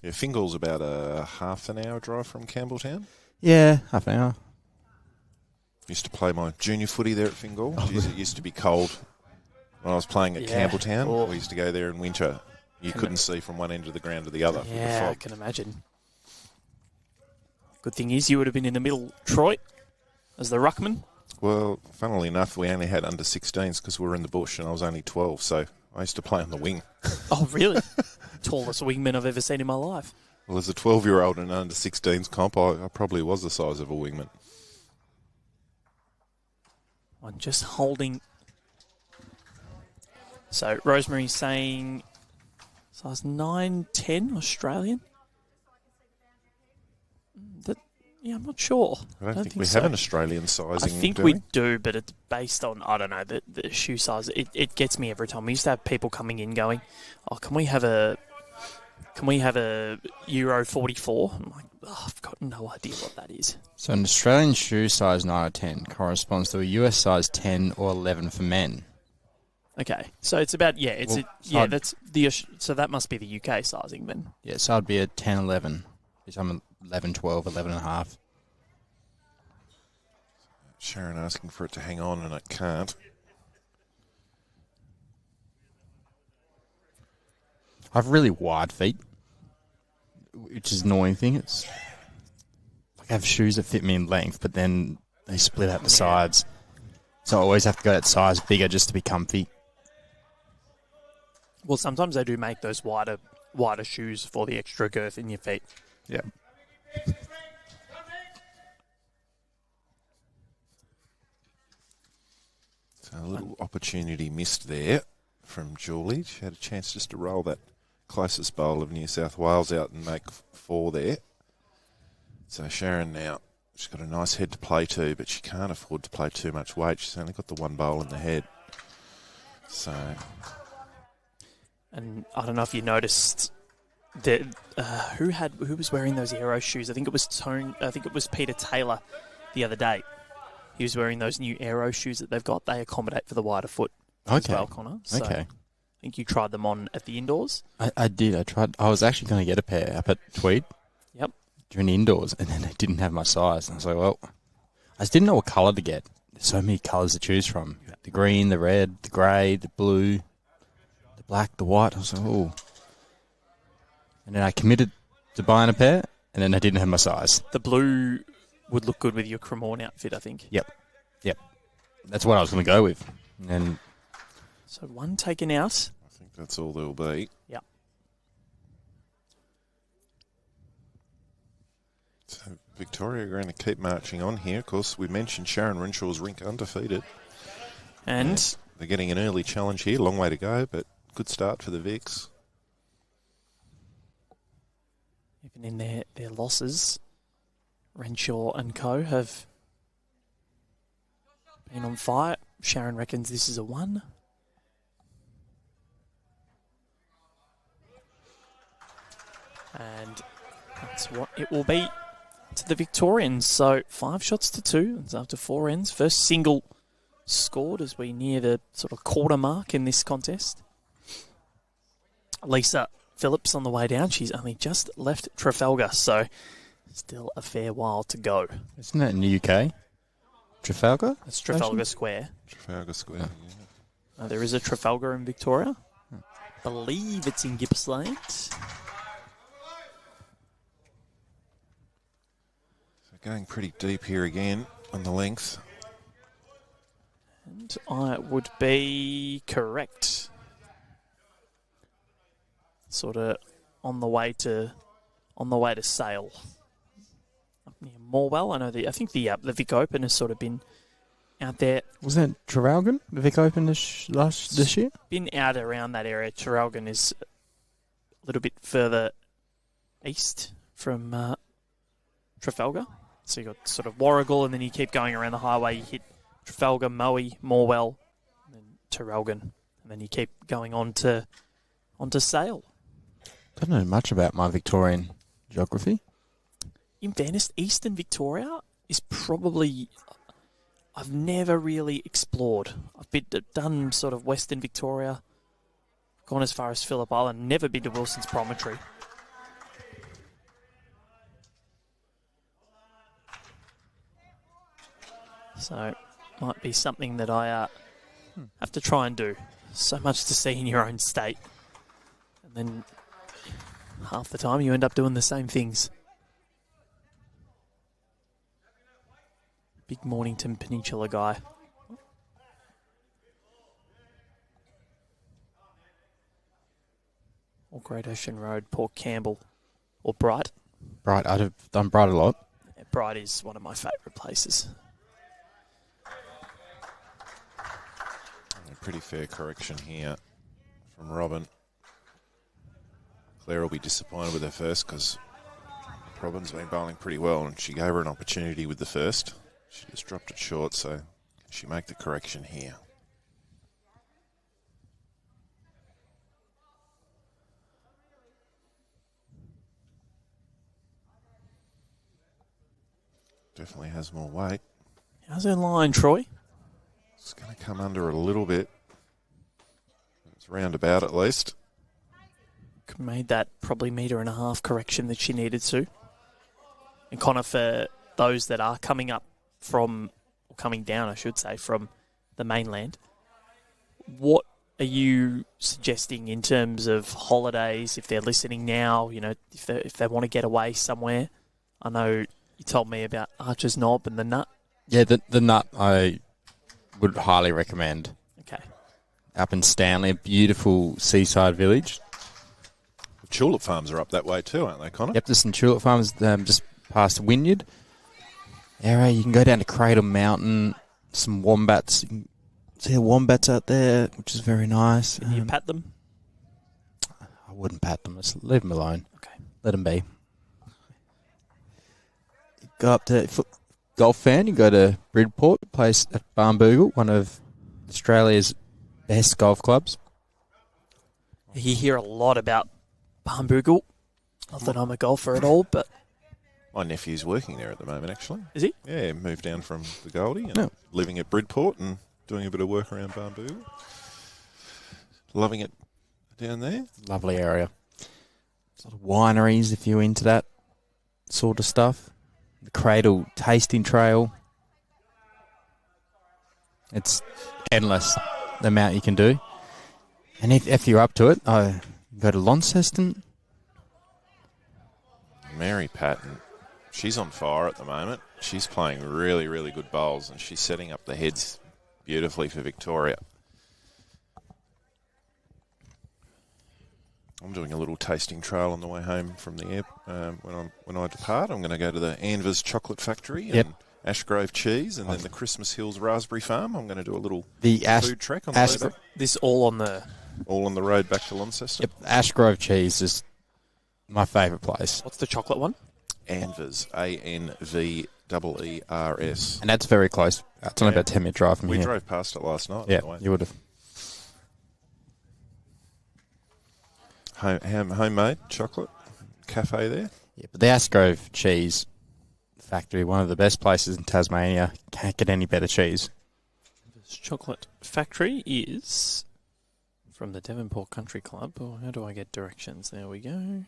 Yeah, Fingal's about a half an hour drive from Campbelltown.
Yeah, half an hour.
Used to play my junior footy there at Fingal. Jeez, it used to be cold when I was playing at Campbelltown.
Oh.
We used to go there in winter. You couldn't see from one end of the ground to the other.
Yeah,
with
I
the fog.
can imagine. Good thing is you would have been in the middle, Troy, as the ruckman.
Well, funnily enough, we only had under 16s because we were in the bush and I was only 12, so I used to play on the wing.
Oh, really? Tallest wingman I've ever seen in my life.
Well, as a 12-year-old in under 16s comp, I probably was the size of a wingman.
I'm just holding. So Rosemary's saying size 9, 10 Australian. I'm not sure.
I don't think we
so.
have an Australian sizing.
I think we do, but it's based on, I don't know, the shoe size. It gets me every time. We used to have people coming in going, oh, can we have a Euro 44? I'm like, oh, I've got no idea what that is.
So an Australian shoe size 9 or 10 corresponds to a US size 10 or 11 for men.
Okay, so it's about, so that must be the UK sizing then.
Yeah, so I'd be a 10, 11. Because I'm 11, 12, 11 and a half.
Sharyn asking for it to hang on and it can't.
I have really wide feet, which is an annoying thing. It's like I have shoes that fit me in length, but then they split out the sides. So I always have to go that size bigger just to be comfy.
Well, sometimes they do make those wider shoes for the extra girth in your feet.
Yeah.
So a little opportunity missed there from Julie. She had a chance just to roll that closest bowl of New South Wales out and make 4 there. So Sharyn now, she's got a nice head to play to, but she can't afford to play too much weight. She's only got the one bowl in the head. So...
And I don't know if you noticed that who was wearing those Aero shoes? I think it was Peter Taylor the other day. He was wearing those new Aero shoes that they've got. They accommodate for the wider foot as well, Connor. So
Okay.
I think you tried them on at the indoors.
I did. I tried. I was actually going to get a pair up at Tweed.
Yep.
During the indoors, and then they didn't have my size. And I was like, well, I just didn't know what colour to get. There's so many colours to choose from. The green, the red, the grey, the blue, the black, the white. I was like, oh. And then I committed to buying a pair, and then I didn't have my size.
The blue would look good with your Cremorne outfit, I think.
Yep. That's what I was going to go with. And
So one taken out.
I think that's all there'll be.
Yeah.
So Victoria are going to keep marching on here. Of course, we mentioned Sharyn Renshaw's rink undefeated.
And
They're getting an early challenge here. Long way to go, but good start for the Vics.
even in their losses, Renshaw and co have been on fire. Sharyn reckons this is a 1. And that's what it will be to the Victorians. So 5 shots to 2. It's after 4 ends. First single scored as we near the sort of quarter mark in this contest. Lisa Phillips on the way down. She's only just left Trafalgar, so still a fair while to go.
Isn't that in the UK? Trafalgar?
That's Trafalgar Square.
Trafalgar Square.
There is a Trafalgar in Victoria. Believe it's in Gippsland.
Going pretty deep here again on the length.
And I would be correct. Sort of on the way to Sale. Up near Morwell. I think the Vic Open has sort of been out there.
Was that Traralgon, the Vic Open this year?
Been out around that area. Traralgon is a little bit further east from Trafalgar. So you got sort of Warrigal, and then you keep going around the highway. You hit Trafalgar, Moe, Morwell, and then Traralgon, and then you keep going on to Sale.
Don't know much about my Victorian geography.
In fairness, Eastern Victoria is probably I've never really explored. I've done sort of Western Victoria, gone as far as Phillip Island, never been to Wilson's Promontory. So, might be something that I have to try and do. So much to see in your own state. And then half the time you end up doing the same things. Big Mornington Peninsula guy. Or Great Ocean Road, Port Campbell, or Bright.
Bright, I've done Bright a lot.
Yeah, Bright is one of my favourite places.
A pretty fair correction here from Robin. Claire will be disappointed with her first because Robin's been bowling pretty well and she gave her an opportunity with the first. She just dropped it short, so can she make the correction here? Definitely has more weight.
How's her line, Troy?
It's going to come under a little bit. It's roundabout at least.
Made that probably metre and a half correction that she needed to. And Connor, for those that are coming up from, or coming down, I should say, from the mainland, what are you suggesting in terms of holidays, if they're listening now, you know, if they want to get away somewhere? I know you told me about Archer's Knob and the Nut.
Yeah, the Nut I would highly recommend.
Okay.
Up in Stanley, a beautiful seaside village.
Tulip farms are up that way too, aren't they, Connor?
Yep, there's some tulip farms just past Wynyard area. You can go down to Cradle Mountain, some wombats. You can see the wombats out there, which is very nice.
Can you pat them?
I wouldn't pat them. Just leave them alone.
Okay.
Let them be. Go up to golf fan. You go to Bridport, place at Barnbougle, one of Australia's best golf clubs.
You hear a lot about Barnbougle. Not that I'm a golfer at all, but...
My nephew's working there at the moment, actually.
Is he?
Yeah, moved down from the Goldie and living at Bridport and doing a bit of work around Barnbougle. Loving it down there.
Lovely area. Sort of wineries, if you're into that sort of stuff. The Cradle Tasting Trail. It's endless, the amount you can do. And if you're up to it, go to Launceston.
Mary Patton, she's on fire at the moment. She's playing really, really good bowls and she's setting up the heads beautifully for Victoria. I'm doing a little tasting trail on the way home from the air. When I depart, I'm going to go to the Anvers Chocolate Factory and Ashgrove Cheese and then the Christmas Hills Raspberry Farm. I'm going to do a little food trek on the way back.
This all on the
road back to Launceston.
Yep, Ashgrove Cheese is my favourite place.
What's the chocolate one?
Anvers, Anvers.
And that's very close. It's only about a 10-minute drive from here.
We drove past it last night.
Yeah, you would have.
Homemade chocolate cafe there.
Yeah, but the Ashgrove Cheese Factory, one of the best places in Tasmania. Can't get any better cheese.
This chocolate factory is from the Devonport Country Club. Oh, how do I get directions? There we go.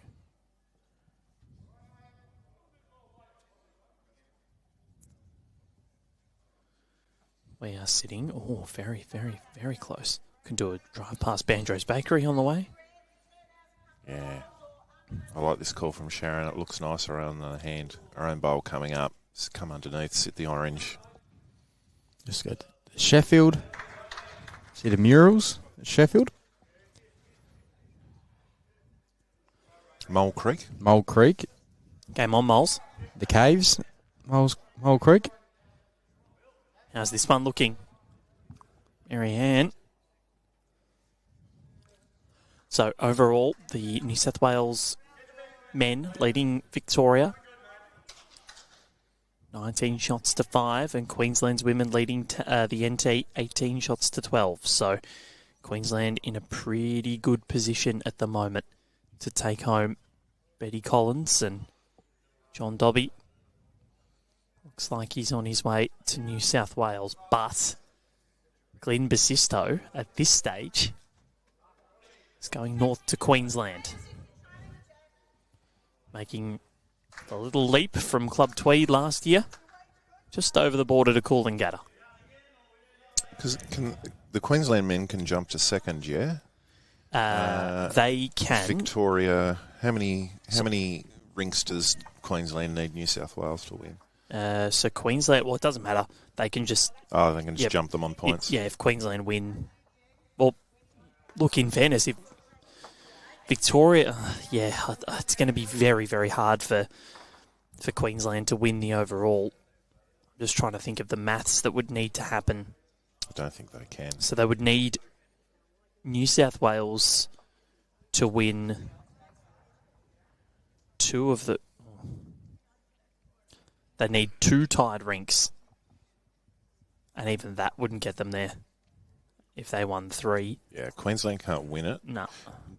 We are sitting, very, very, very close. Can do a drive past Banjo's Bakery on the way.
Yeah. I like this call from Sharyn. It looks nicer on the hand. Our own bowl coming up. Just come underneath, sit the orange.
Just go to Sheffield. See the murals at Sheffield.
Mole Creek.
Mole Creek.
Game on, Moles.
The Caves. Mole Creek.
How's this one looking? Marianne. So overall, the New South Wales men leading Victoria 19 shots to 5, and Queensland's women leading the NT 18 shots to 12. So Queensland in a pretty good position at the moment to take home Betty Collins and John Dobby. Looks like he's on his way to New South Wales, but Glenn Basisto at this stage is going north to Queensland, making a little leap from Club Tweed last year, just over the border to Coolangatta.
Because the Queensland men can jump to second, yeah?
They can.
Victoria, how many rinks does Queensland need New South Wales to win?
So Queensland, well, it doesn't matter. They can just...
Oh, they can just jump them on points.
If Queensland win... Well, look, in fairness, if Victoria... it's going to be very, very hard for Queensland to win the overall. I'm just trying to think of the maths that would need to happen.
I don't think they can.
So they would need New South Wales to win 2 of the... They need 2 tied rinks. And even that wouldn't get them there if they won 3.
Yeah, Queensland can't win it.
No.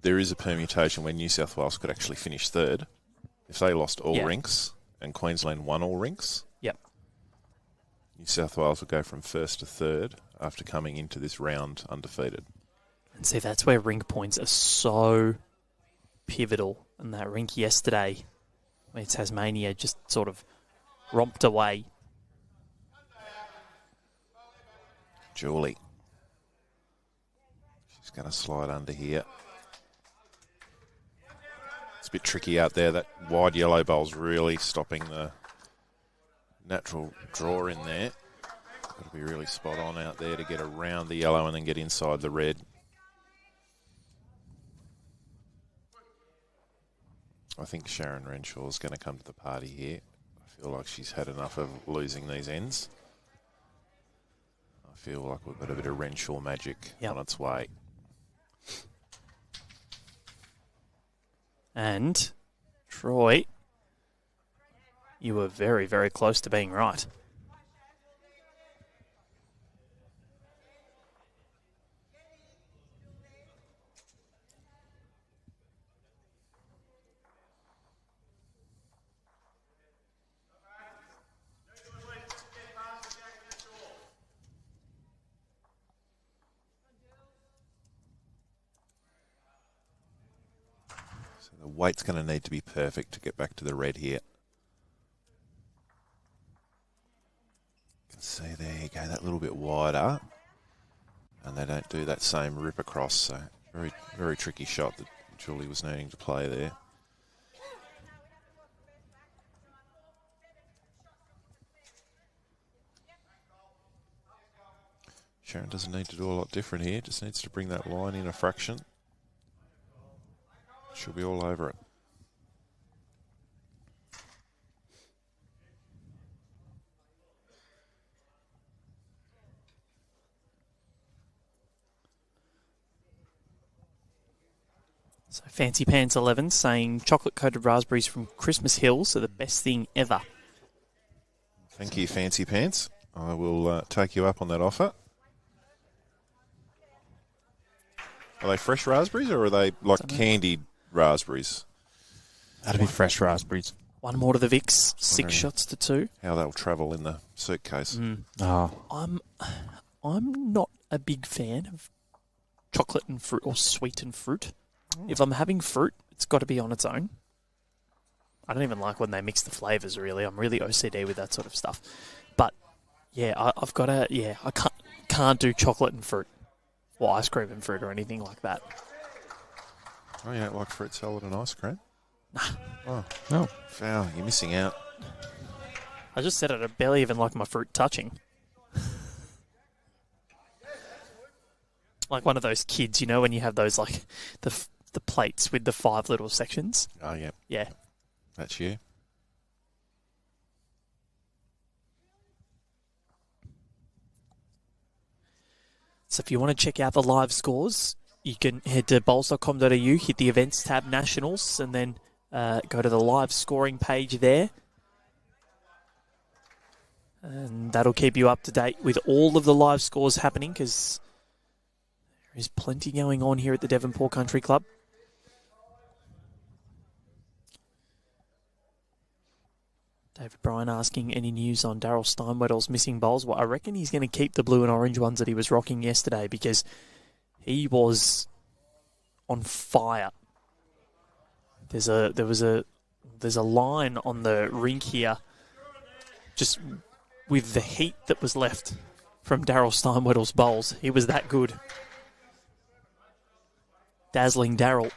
There is a permutation where New South Wales could actually finish third. If they lost all rinks and Queensland won all rinks, New South Wales will go from first to third after coming into this round undefeated.
And see, that's where rink points are so pivotal. And that rink yesterday, where Tasmania just sort of romped away.
Julie. She's going to slide under here. It's a bit tricky out there. That wide yellow bowl's really stopping the natural draw in there. Got to be really spot on out there to get around the yellow and then get inside the red. I think Sharyn Renshaw is going to come to the party here. I feel like she's had enough of losing these ends. I feel like we've got a bit of Renshaw magic on its way.
And Troy, you were very, very close to being right.
The weight's going to need to be perfect to get back to the red here. You can see there you go, that little bit wider. And they don't do that same rip across. So very, very tricky shot that Julie was needing to play there. Sharyn doesn't need to do a lot different here. Just needs to bring that line in a fraction. She'll be all over it.
So Fancy Pants 11 saying chocolate-coated raspberries from Christmas Hills are the best thing ever.
Thank you, Fancy Pants. I will take you up on that offer. Are they fresh raspberries or are they like candied raspberries?
That'd be fresh raspberries.
One more to the Vicks, 6 shots to 2.
How they'll travel in the suitcase.
I'm not a big fan of chocolate and fruit or sweetened fruit. If I'm having fruit, it's got to be on its own. I don't even like when they mix the flavours, really. I'm really OCD with that sort of stuff. But, I've got to, I can't do chocolate and fruit or ice cream and fruit or anything like that.
Oh, you don't like fruit salad and ice cream?
Nah.
Oh,
no.
Foul, you're missing out.
I just said it. I barely even like my fruit touching. Like one of those kids, you know, when you have those like the plates with the 5 little sections.
Oh, yeah.
Yeah.
That's you.
So if you want to check out the live scores, you can head to bowls.com.au, hit the events tab, Nationals, and then go to the live scoring page there. And that'll keep you up to date with all of the live scores happening, because there is plenty going on here at the Devonport Country Club. David Bryan asking any news on Daryl Steinweddle's missing bowls. Well, I reckon he's going to keep the blue and orange ones that he was rocking yesterday, because he was on fire. There's a line on the rink here, just with the heat that was left from Daryl Steinweddle's bowls. He was that good. Dazzling Daryl.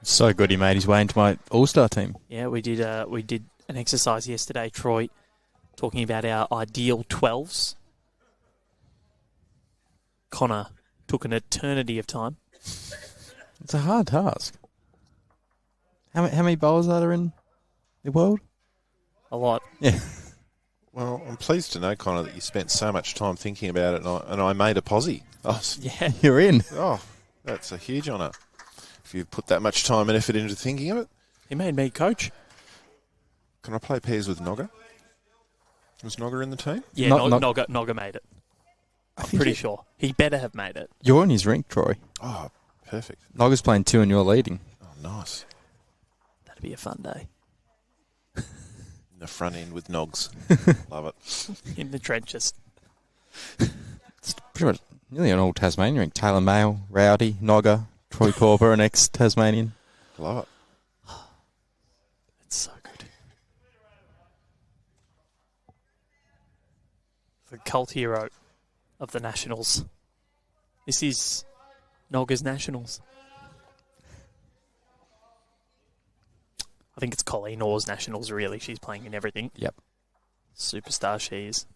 So good he made his way into my All-Star team.
Yeah, we did an exercise yesterday, Troy, talking about our ideal 12s. Connor took an eternity of time.
It's a hard task. How many bowlers are there in the world?
A lot.
Yeah.
Well, I'm pleased to know, Connor, that you spent so much time thinking about it, and I made a posse. Oh,
Yeah.
You're in.
oh, that's a huge honour. If you put that much time and effort into thinking of it.
He made me coach.
Can I play pairs with Nogga? Was Nogga in the team?
Yeah, Nogga made it. I'm pretty sure. He better have made it.
You're on his rink, Troy.
Oh, perfect.
Nogga's playing 2 and you're leading.
Oh, nice.
That'd be a fun day.
In the front end with Nogs. Love it.
In the trenches.
It's pretty much nearly an all Tasmanian rink. Taylor Mail, Rowdy, Nogga, Troy Corber, an ex-Tasmanian.
Love it.
It's so good. The cult hero of the Nationals. This is Nogga's Nationals. I think it's Colleen Orr's Nationals, really. She's playing in everything.
Yep.
Superstar she is.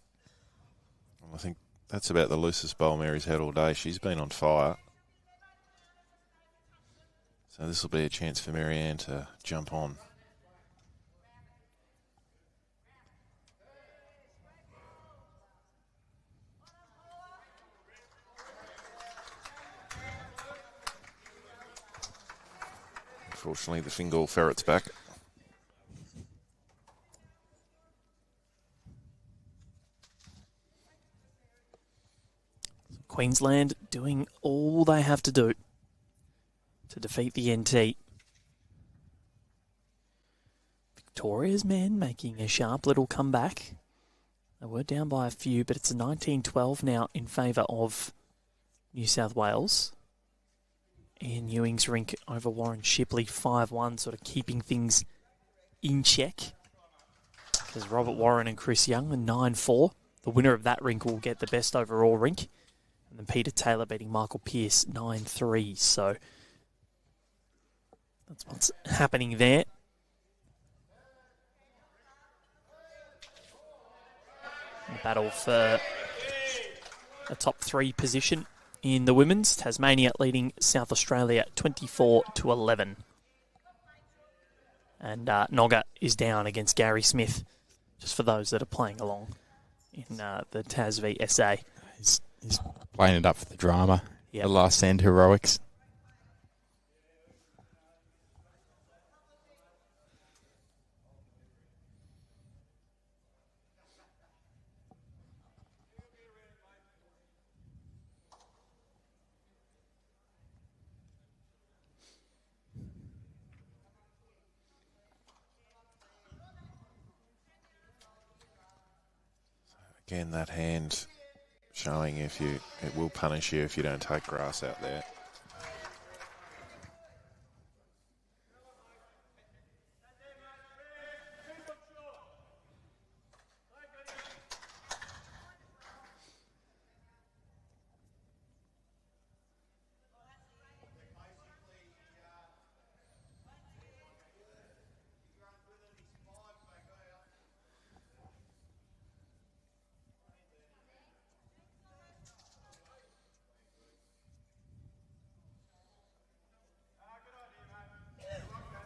Well, I think that's about the loosest bowl Mary's had all day. She's been on fire. So this will be a chance for Marianne to jump on. Unfortunately, the Fingal ferret's back.
Queensland doing all they have to do to defeat the NT. Victoria's men making a sharp little comeback. They were down by a few, but it's a 19-12 now in favour of New South Wales. Ian Ewing's rink over Warren Shipley, 5-1, sort of keeping things in check. Because Robert Warren and Chris Young are 9-4. The winner of that rink will get the best overall rink. And then Peter Taylor beating Michael Pearce 9-3. So that's what's happening there. The battle for a top 3 position in the women's. Tasmania leading South Australia 24-11. And Nogga is down against Gary Smith, just for those that are playing along in the Tas v SA.
He's playing it up for the drama.
Yep.
The last stand heroics.
Again, that hand showing it will punish you if you don't take grass out there.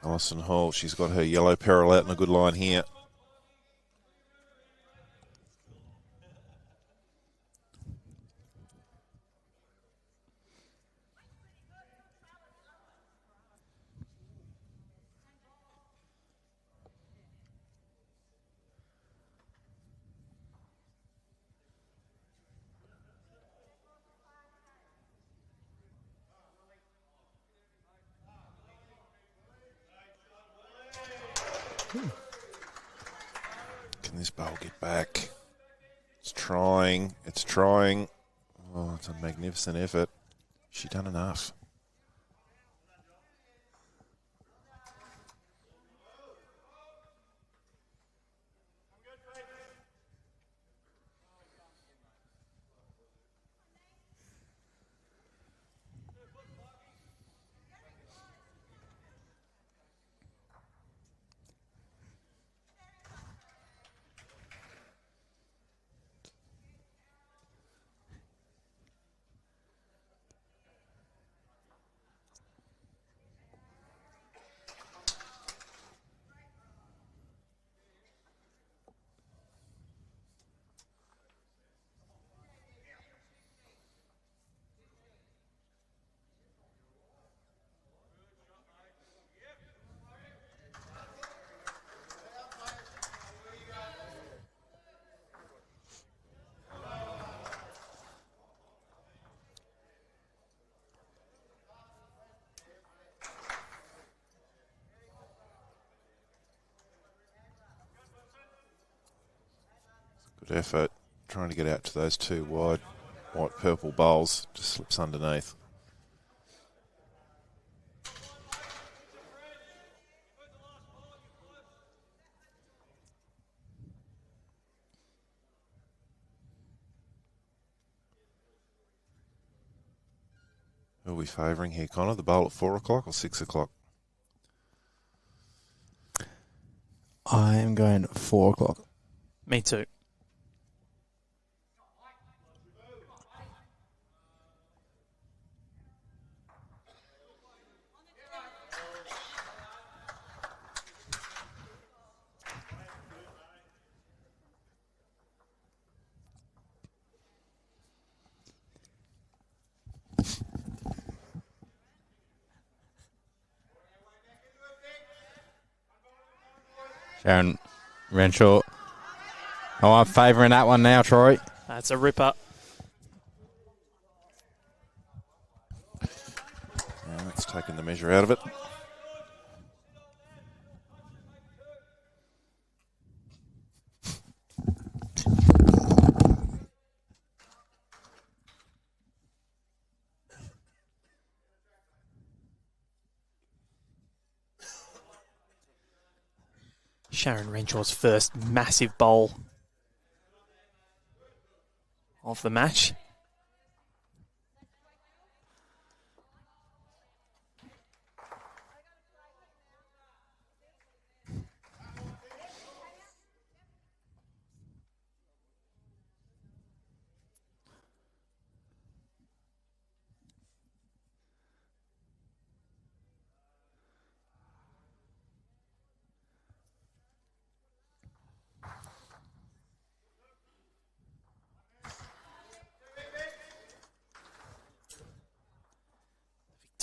Alison Hall, she's got her yellow peril out in a good line here. Can this bowl get back? It's trying. It's trying. Oh, it's a magnificent effort. She done enough. Good effort. Trying to get out to those two wide white purple bowls. Just slips underneath. Who are we favouring here, Connor? The bowl at 4 o'clock or 6 o'clock?
I am going 4 o'clock.
Me too.
Sharyn, Renshaw. Oh, I'm favouring that one now, Troy.
That's a ripper.
That's taken the measure out of it.
Sharyn Renshaw's first massive bowl of the match.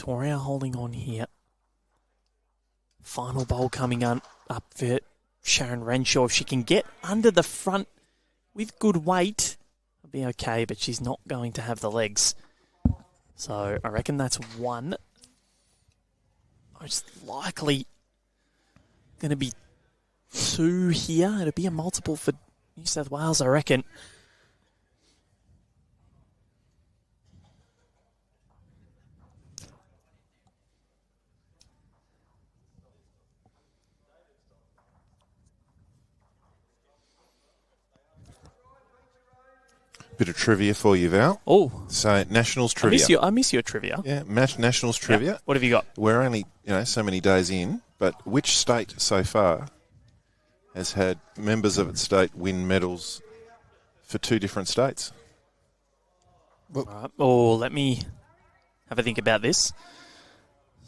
Victoria holding on here. Final bowl coming up for Sharyn Renshaw. If she can get under the front with good weight, it'll be okay, but she's not going to have the legs. So I reckon that's one. Most likely going to be two here. It'll be a multiple for New South Wales, I reckon.
Bit of trivia for you, Val.
Oh,
So Nationals trivia.
I miss your trivia.
Yeah, Nationals trivia.
Yep. What have you got?
We're only so many days in, but which state so far has had members of its state win medals for two different states?
All right. Oh, let me have a think about this.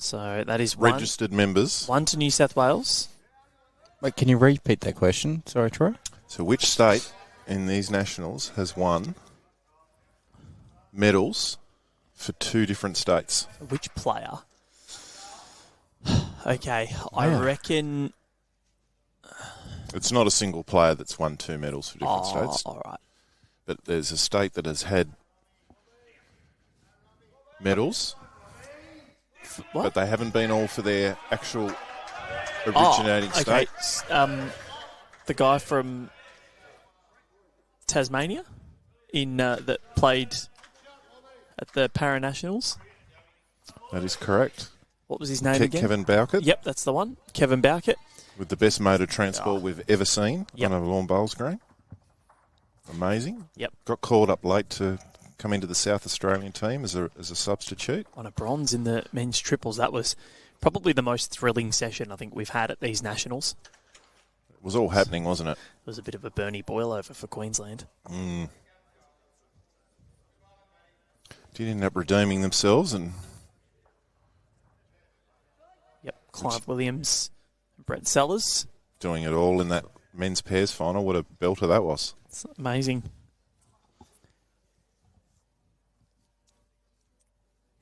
So that is one.
Registered members.
One to New South Wales.
Wait, can you repeat that question? Sorry, Troy.
So which state in these nationals has won medals for 2 different states?
Which player? Okay, I reckon...
It's not a single player that's won 2 medals for different states.
All right.
But there's a state that has had medals,
What?
but they haven't been all for their actual originating state.
The guy from Tasmania that played at the Paranationals.
That is correct.
What was his name again?
Kevin Bowkett.
Yep, that's the one. Kevin Bowkett.
With the best motor transport we've ever seen
Yep.
on a lawn bowls green. Amazing.
Yep.
Got called up late to come into the South Australian team as a substitute.
Won a bronze in the men's triples. That was probably the most thrilling session I think we've had at these nationals.
It was all happening, wasn't it?
It was a bit of a Bernie boil over for Queensland.
Did end up redeeming themselves, and
Yep, Clive Williams, Brett Sellers.
doing it all in that men's pairs final. What a belter that was.
It's amazing.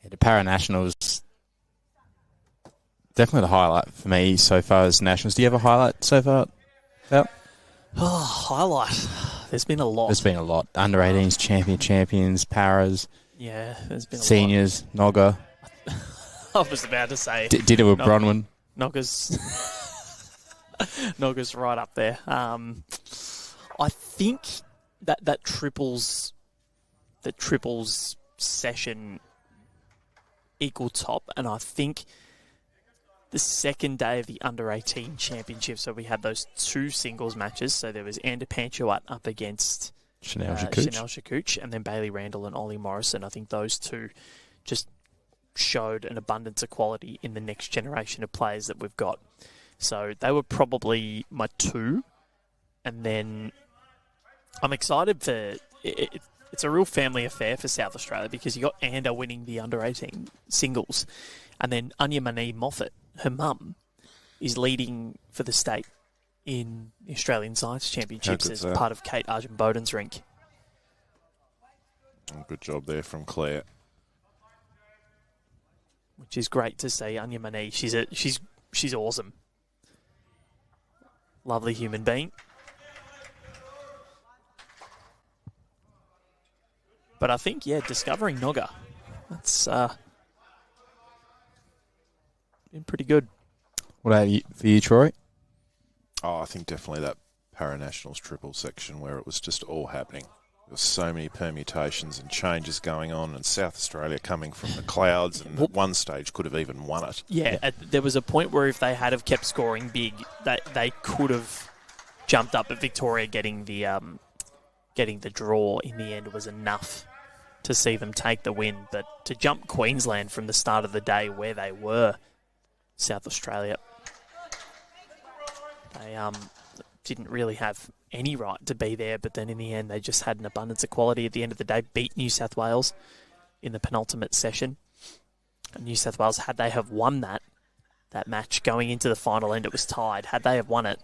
Yeah, the Paranationals, definitely the highlight for me so far as nationals. Do you have a highlight so far? Yep.
Oh, highlight. There's been a lot.
There's been a lot. Under 18s, champions, paras,
Yeah, there's been a
seniors, Nogga.
lot. I was about to say.
Did it with Bronwyn.
Nogga's Nogga's right up there. I think that triples session equal top, and I think the second day of the under-18 championship, so we had those 2 singles matches. So there was Ander Panchuat up against
Chanel
Shakuch, and then Bailey Randall and Ollie Morrison. I think those 2 just showed an abundance of quality in the next generation of players that we've got. So they were probably my 2. And then I'm excited for... It's a real family affair for South Australia because you got Ander winning the under-18 singles. And then Anya Mani Moffat, her mum, is leading for the state in the Australian Science Championships as part of Kate Arjun-Bowden's rink.
Oh, good job there from Claire.
Which is great to see. Anya Mani, she's awesome. Lovely human being. But I think, discovering Nogga, that's been pretty good.
What about for you, Troy?
Oh, I think definitely that Paranationals triple section where it was just all happening. There were so many permutations and changes going on, and South Australia coming from the clouds, and at one stage could have even won it.
Yeah, there was a point where if they had have kept scoring big, they could have jumped up, but Victoria getting the draw in the end was enough to see them take the win. But to jump Queensland from the start of the day where they were, South Australia, they didn't really have any right to be there, but then in the end they just had an abundance of quality at the end of the day, beat New South Wales in the penultimate session. And New South Wales, had they have won that match going into the final end, it was tied. Had they have won it,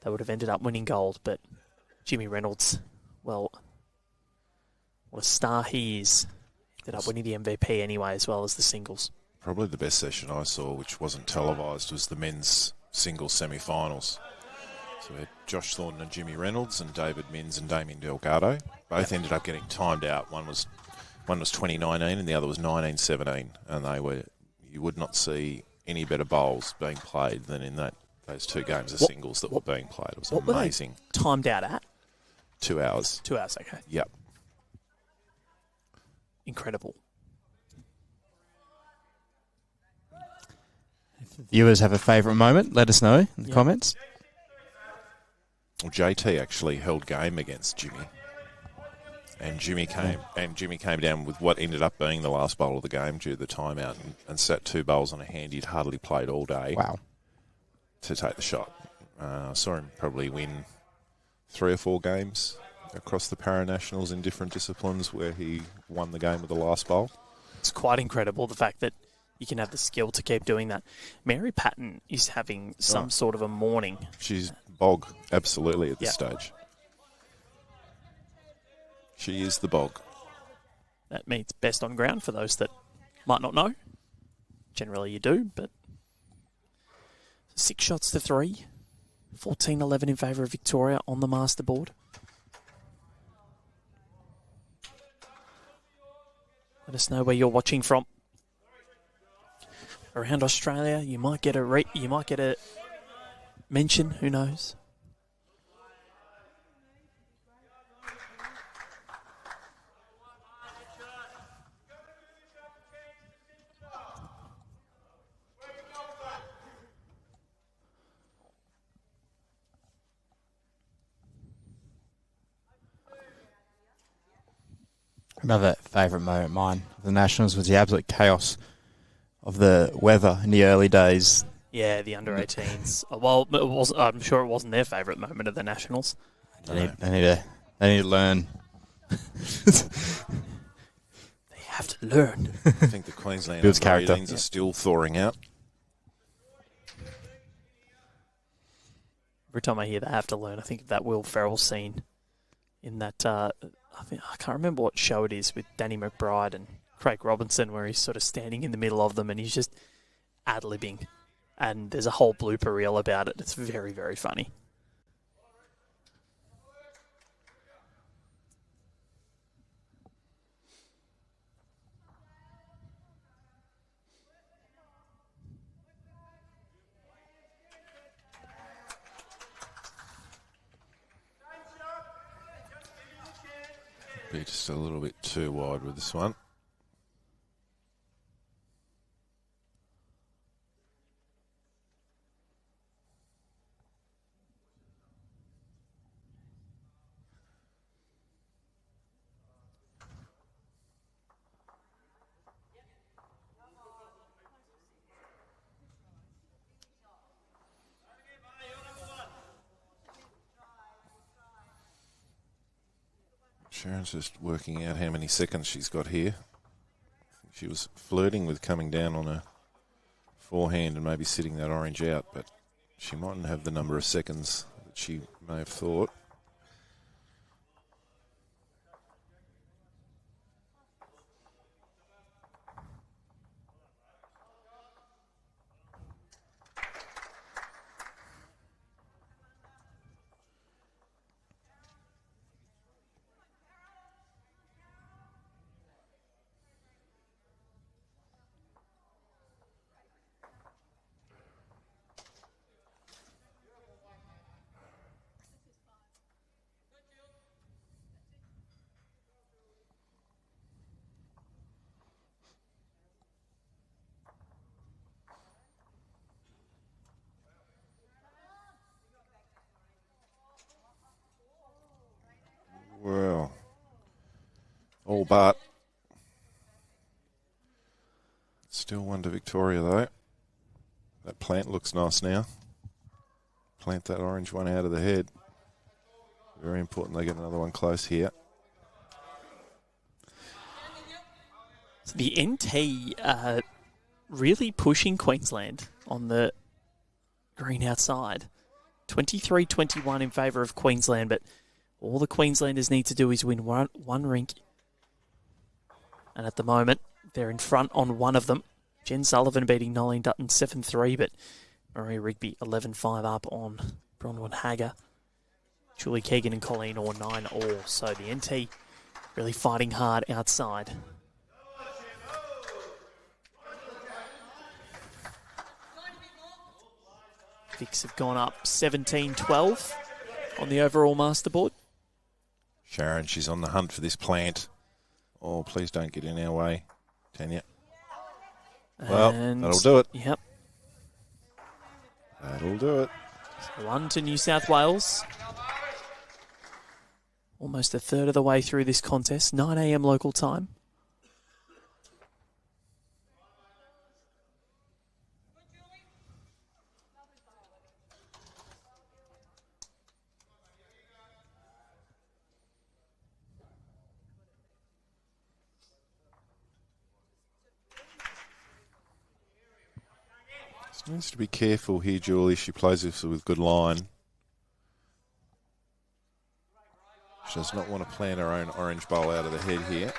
they would have ended up winning gold. But Jimmy Reynolds, well, what a star he is. Ended up winning the MVP anyway, as well as the singles.
Probably the best session I saw, which wasn't televised, was the men's singles semi-finals. So we had Josh Thornton and Jimmy Reynolds and David Minns and Damien Delgado. Both ended up getting timed out. One was 2019 and the other was 1917. And you would not see any better bowls being played than in those 2 games of singles that were being played. It was amazing.
Were they timed out at?
2 hours.
2 hours, okay.
Yep.
Incredible.
If the viewers have a favourite moment, let us know in the comments.
Well, JT actually held game against Jimmy. And Jimmy came down with what ended up being the last bowl of the game due to the timeout and sat 2 bowls on a hand he'd hardly played all day.
Wow.
To take the shot. I saw him probably win 3 or 4 games across the Paranationals in different disciplines where he won the game with the last bowl.
It's quite incredible, the fact that you can have the skill to keep doing that. Mary Patton is having some sort of a morning.
She's bog, absolutely, at this stage. She is the bog.
That means best on ground for those that might not know. Generally you do, but 6 shots to 3. 14-11 in favour of Victoria on the master board. Let us know where you're watching from. Around Australia, you might get a mention. Who knows?
Another favourite moment of mine of the Nationals was the absolute chaos of the weather in the early days.
Yeah, the under-18s. Well, it was, I'm sure it wasn't their favourite moment of the Nationals.
They need to learn.
They have to learn.
I think the Queensland
Builds character.
under-18s are still thawing out.
Every time I hear they have to learn, I think of that Will Ferrell scene in that, I can't remember what show it is, with Danny McBride and Craig Robinson, where he's sort of standing in the middle of them and he's just ad-libbing. And there's a whole blooper reel about it. It's very, very funny.
Be just a little bit too wide with this one. Sharon's just working out how many seconds she's got here. I think she was flirting with coming down on a forehand and maybe sitting that orange out, but she mightn't have the number of seconds that she may have thought. Well, all but. Still one to Victoria, though. That plant looks nice now. Plant that orange one out of the head. Very important they get another one close here.
So the NT really pushing Queensland on the green outside. 23-21 in favour of Queensland, but all the Queenslanders need to do is win one rink. And at the moment, they're in front on one of them. Jen Sullivan beating Nolene Dutton 7-3, but Marie Rigby 11-5 up on Bronwyn Hagger. Julie Keegan and Colleen Orr 9-all. So the NT really fighting hard outside. Vicks have gone up 17-12 on the overall masterboard.
Sharyn, she's on the hunt for this plant. Oh, please don't get in our way, Tanya. Well, that'll do it.
Yep.
That'll do it.
So 1 to New South Wales. Almost a third of the way through this contest. 9 a.m. local time.
Needs to be careful here, Julie. She plays this with good line. She does not want to plan her own orange bowl out of the head here.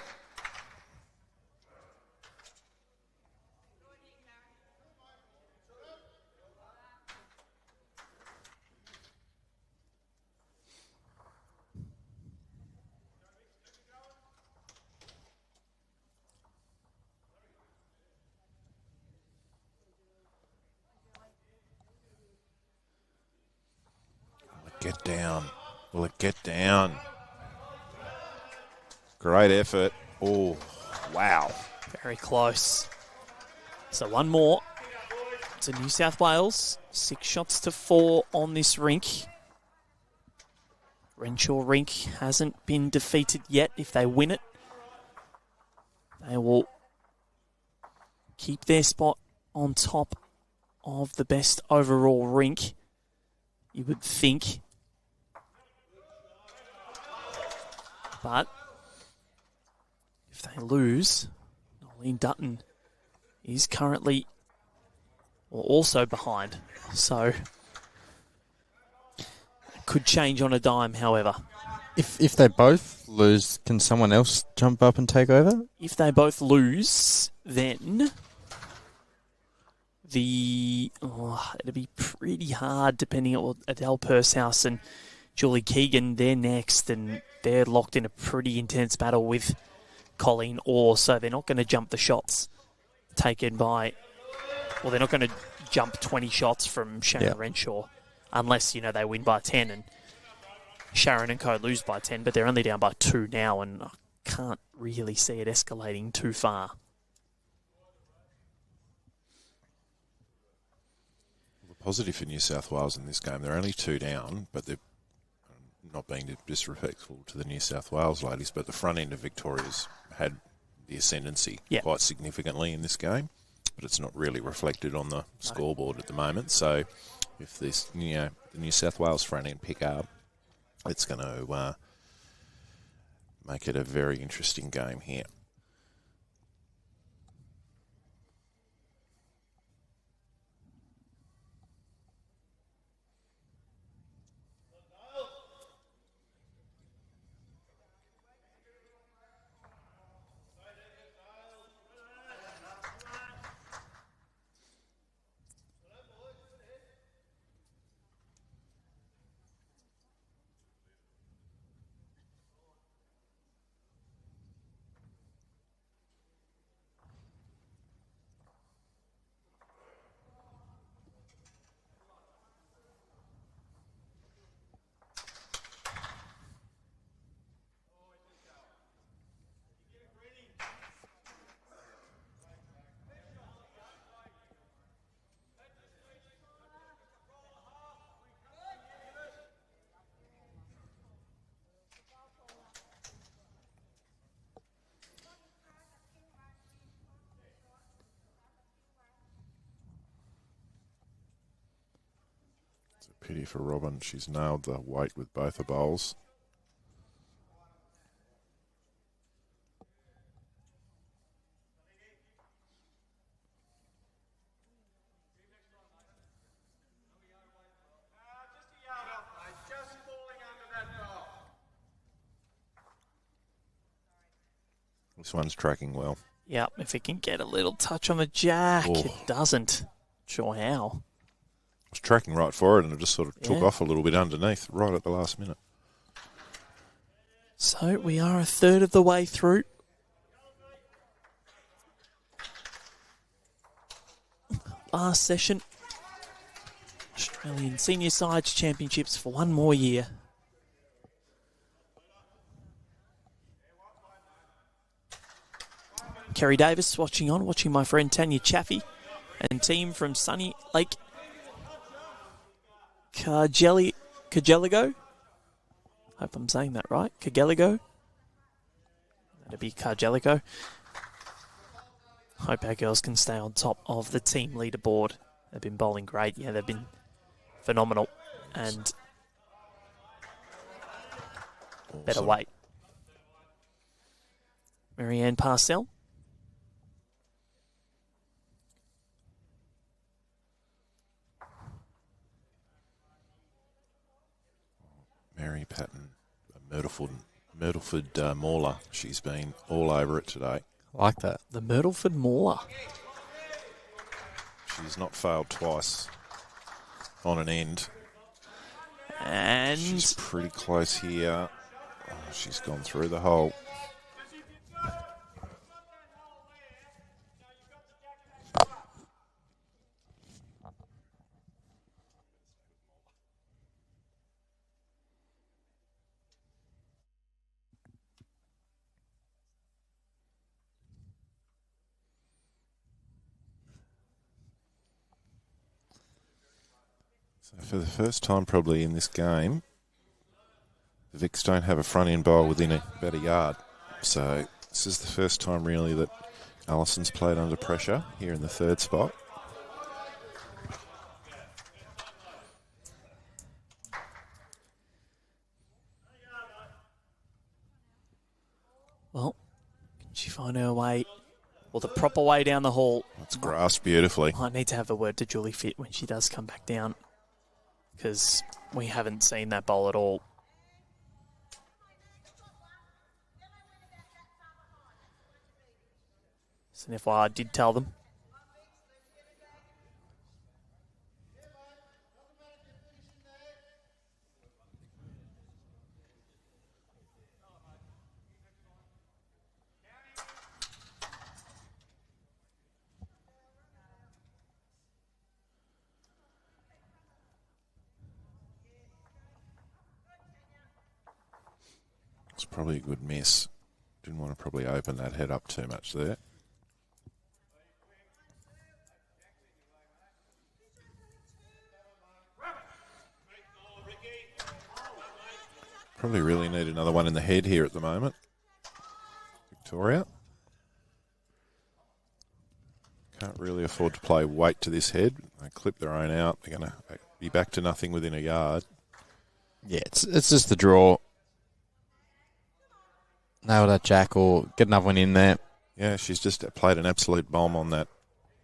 Get down. Will it get down? Great effort. Oh, wow.
Very close. So one more to New South Wales. 6 shots to 4 on this rink. Renshaw rink hasn't been defeated yet. If they win it, they will keep their spot on top of the best overall rink, you would think. But if they lose, Nolene Dutton is currently also behind. So it could change on a dime, however.
If they both lose, can someone else jump up and take over?
If they both lose, then it'll be pretty hard depending on Adele Pursehouse and Julie Keegan. They're next, and they're locked in a pretty intense battle with Colleen Orr, so they're not going to jump the shots taken by... Well, they're not going to jump 20 shots from Sharyn Renshaw unless, they win by 10 and Sharyn and co lose by 10, but they're only down by 2 now, and I can't really see it escalating too far.
The positive for New South Wales in this game, they're only 2 down, but they're not being disrespectful to the New South Wales ladies, but the front end of Victoria's had the ascendancy quite significantly in this game, but it's not really reflected on the scoreboard at the moment. So if this, the New South Wales front end pick up, it's going to make it a very interesting game here. Pity for Robin. She's nailed the weight with both her bowls. This one's tracking well.
Yep, if it can get a little touch on the jack, it doesn't. Sure how.
I was tracking right for it, and it just sort of took off a little bit underneath, right at the last minute.
So we are a third of the way through. Last session. Australian Senior Sides Championships for one more year. Kerry Davis watching my friend Tanya Chaffee and team from Sunny Lake Cargeligo. Hope I'm saying that right. Cargeligo. That'd be Cargeligo. Hope our girls can stay on top of the team leaderboard. They've been bowling great. Yeah, they've been phenomenal. And better weight. Marianne Parcell.
Mary Patton, Myrtleford Mauler. She's been all over it today.
I like that.
The Myrtleford Mauler.
She's not failed twice on an end.
And
She's pretty close here. Oh, she's gone through the hole. So for the first time probably in this game, the Vicks don't have a front end bowl within about a yard. So this is the first time really that Allison's played under pressure here in the third spot.
well, can she find her way, or the proper way down the hall?
It's grasped beautifully.
I need to have a word to Julie Fitt when she does come back down, because we haven't seen that bowl at all. So if I did tell them.
It's probably a good miss. Didn't want to probably open that head up too much there. Probably really need another one in the head here at the moment. Victoria. Can't really afford to play weight to this head. They clip their own out. They're going to be back to nothing within a yard.
Yeah, it's just the draw. Nail that jack or get another one in there.
Yeah, she's just played an absolute bomb on that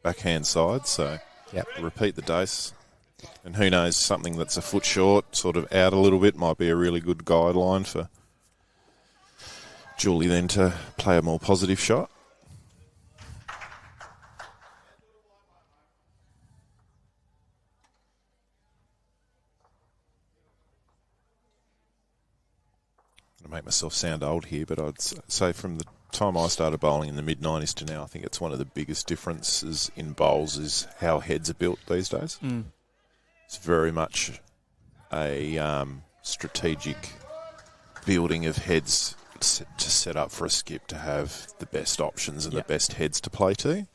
backhand side. So
Yep.
repeat the dose. And who knows, something that's a foot short, sort of out a little bit, might be a really good guideline for Julie then to play a more positive shot. I'm going to make myself sound old here, but I'd say from the time I started bowling in the mid-90s to now, I think it's one of the biggest differences in bowls is how heads are built these days.
Mm.
It's very much a strategic building of heads to set up for a skip to have the best options and
Yep.
the best heads to play to.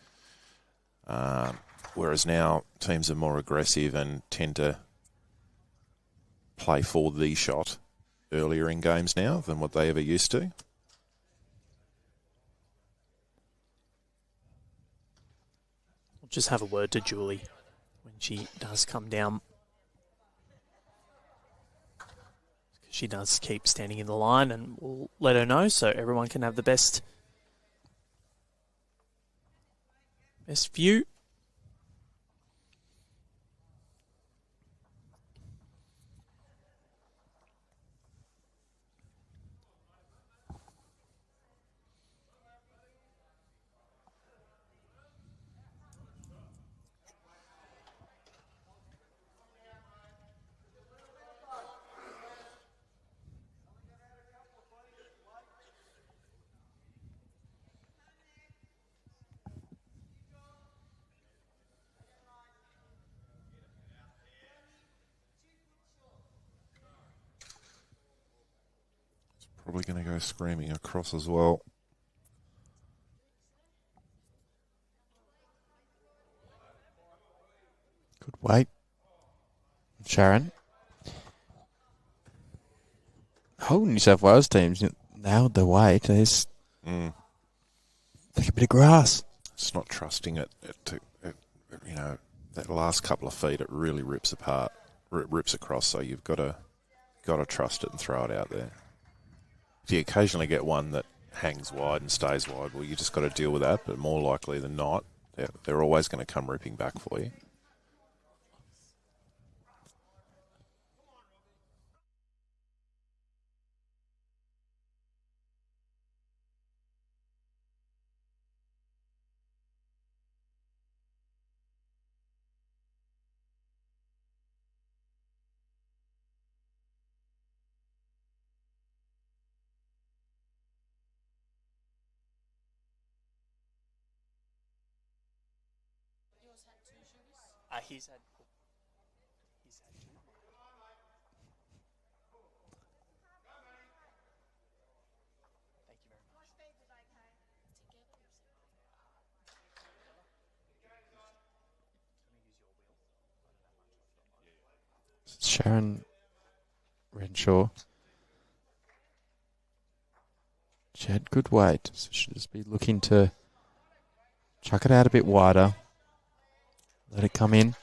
Whereas now teams are more aggressive and tend to play for the shot earlier in games now than what they ever used to.
We'll just have a word to Julie when she does come down. She does keep standing in the line, and we'll let her know so everyone can have the best view.
Probably going to go screaming across as well.
Good weight. Sharyn. Whole New South Wales teams nailed the weight. They just take a bit of grass.
It's not trusting it you know, that last couple of feet, it really rips apart, rips across. So you've got to trust it and throw it out there. If you occasionally get one that hangs wide and stays wide, well, you just got to deal with that. But more likely than not, they're always going to come ripping back for you.
He's had 2. Thank you very much.
Sharyn Renshaw. She had good weight, so she'll just be looking to chuck it out a bit wider. Let it come in.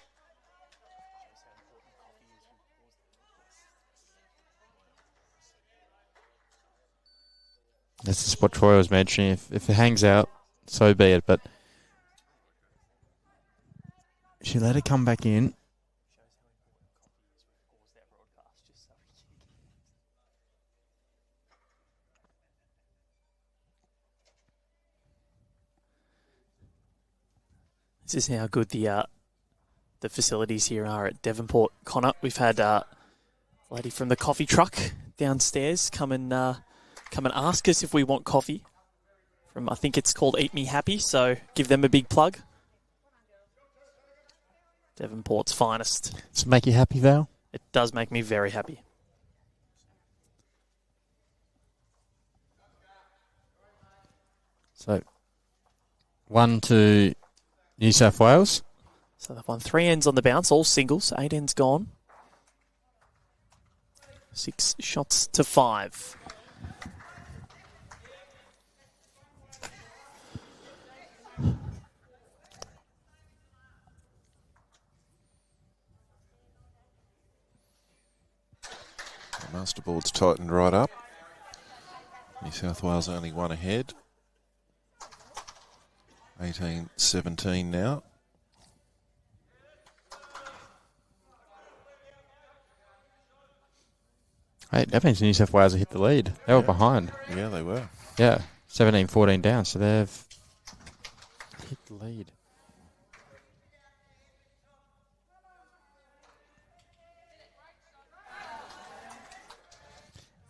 This is what Troy was mentioning. If it hangs out, so be it. But she let it come back in.
This is how good the facilities here are at Devonport. Connor, we've had a lady from the coffee truck downstairs come and ask us if we want coffee. From I think it's called Eat Me Happy, so give them a big plug. Devonport's finest.
Does it make you happy, Val?
It does make me very happy.
So, 1 to New South Wales.
So they've won 3 ends on the bounce, all singles. 8 ends gone. 6 shots to 5.
The masterboard's tightened right up. New South Wales only 1 ahead. 18-17 now.
Hey, that means New South Wales have hit the lead. They were behind.
Yeah, they were.
Yeah, 17-14 down, so they've hit the lead.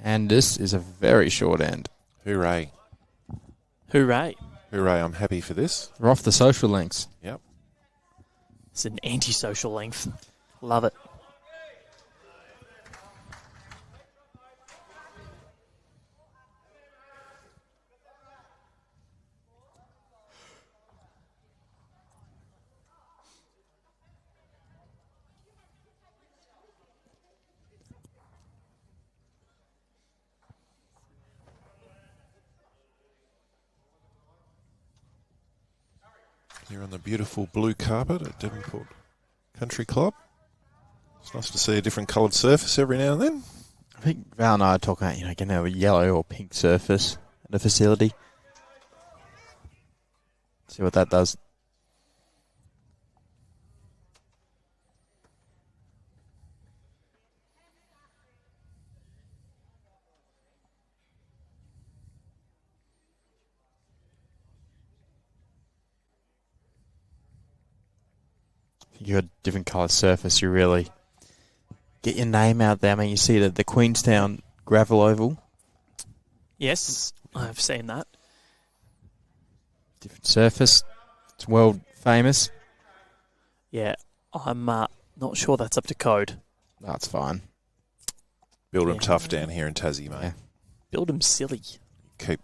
And this is a very short end.
Hooray.
Hooray.
Hooray, I'm happy for this.
We're off the social links.
Yep.
It's an anti-social length. Love it.
Here on the beautiful blue carpet at Devonport Country Club. It's nice to see a different coloured surface every now and then.
I think Val and I are talking about, getting a yellow or pink surface at the facility. See what that does. You got a different coloured surface, you really get your name out there. I mean, you see the Queenstown gravel oval.
Yes, I've seen that.
Different surface. It's world famous.
Yeah, I'm not sure that's up to code.
That's fine.
Build them tough down here in Tassie, mate.
Yeah.
Build them silly.
Keep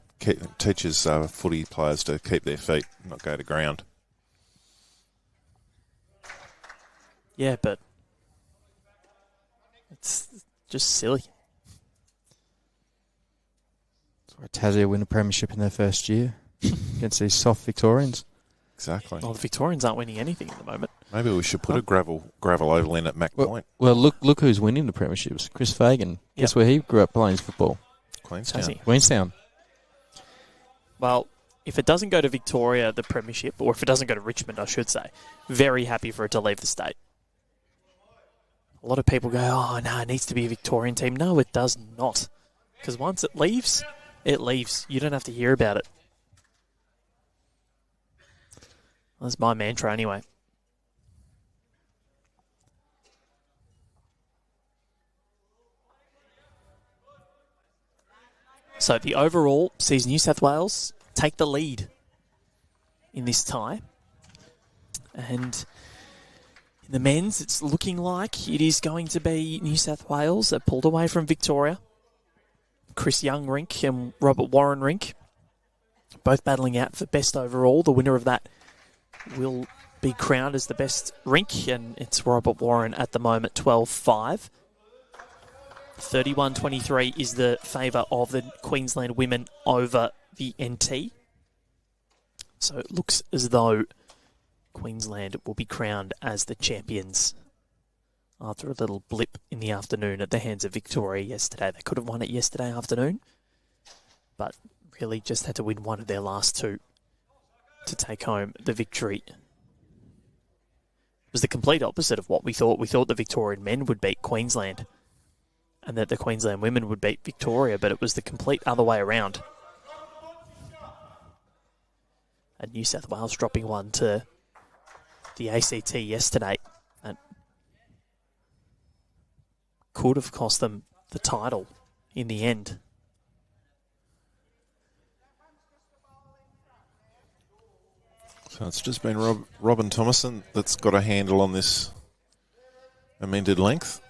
teaches footy players to keep their feet, not go to ground.
Yeah, but it's just silly.
That's why Tassie win a premiership in their first year against these soft Victorians.
Exactly.
Well, the Victorians aren't winning anything at the moment.
Maybe we should put a gravel oval in at Mac Point.
Well, look who's winning the premierships. Chris Fagan. Guess where he grew up playing football?
Queenstown.
Queenstown.
Well, if it doesn't go to Victoria, the premiership, or if it doesn't go to Richmond, I should say, very happy for it to leave the state. A lot of people go, oh, no, it needs to be a Victorian team. No, it does not. Because once it leaves, it leaves. You don't have to hear about it. That's my mantra anyway. So the overall sees New South Wales take the lead in this tie. And In the men's, it's looking like it is going to be New South Wales that pulled away from Victoria. Chris Young rink and Robert Warren rink, both battling out for best overall. The winner of that will be crowned as the best rink, and it's Robert Warren at the moment, 12-5. 31-23 is the favour of the Queensland women over the NT. So it looks as though Queensland will be crowned as the champions after a little blip in the afternoon at the hands of Victoria yesterday. They could have won it yesterday afternoon, but really just had to win one of their last two to take home the victory. It was the complete opposite of what we thought. We thought the Victorian men would beat Queensland and that the Queensland women would beat Victoria, but it was the complete other way around. And New South Wales dropping one to the ACT yesterday. That could have cost them the title in the end.
So it's just been Robin Thomason that's got a handle on this amended length.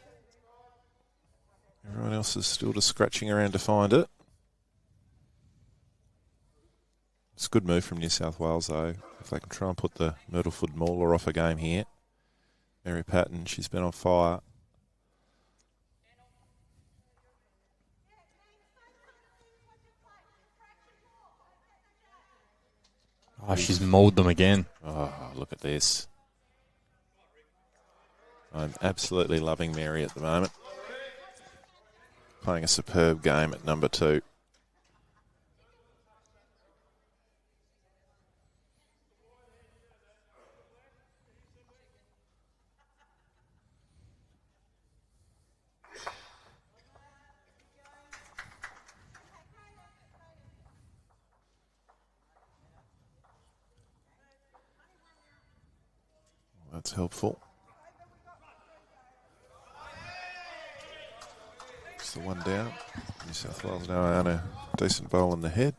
Everyone else is still just scratching around to find it. It's a good move from New South Wales, though, if they can try and put the Myrtleford Mauler off a game here. Mary Patton, she's been on fire.
Oh, she's mauled them again.
Oh, look at this. I'm absolutely loving Mary at the moment. Playing a superb game at number 2. That's helpful. It's the one down. New South Wales now on a decent bowl in the head.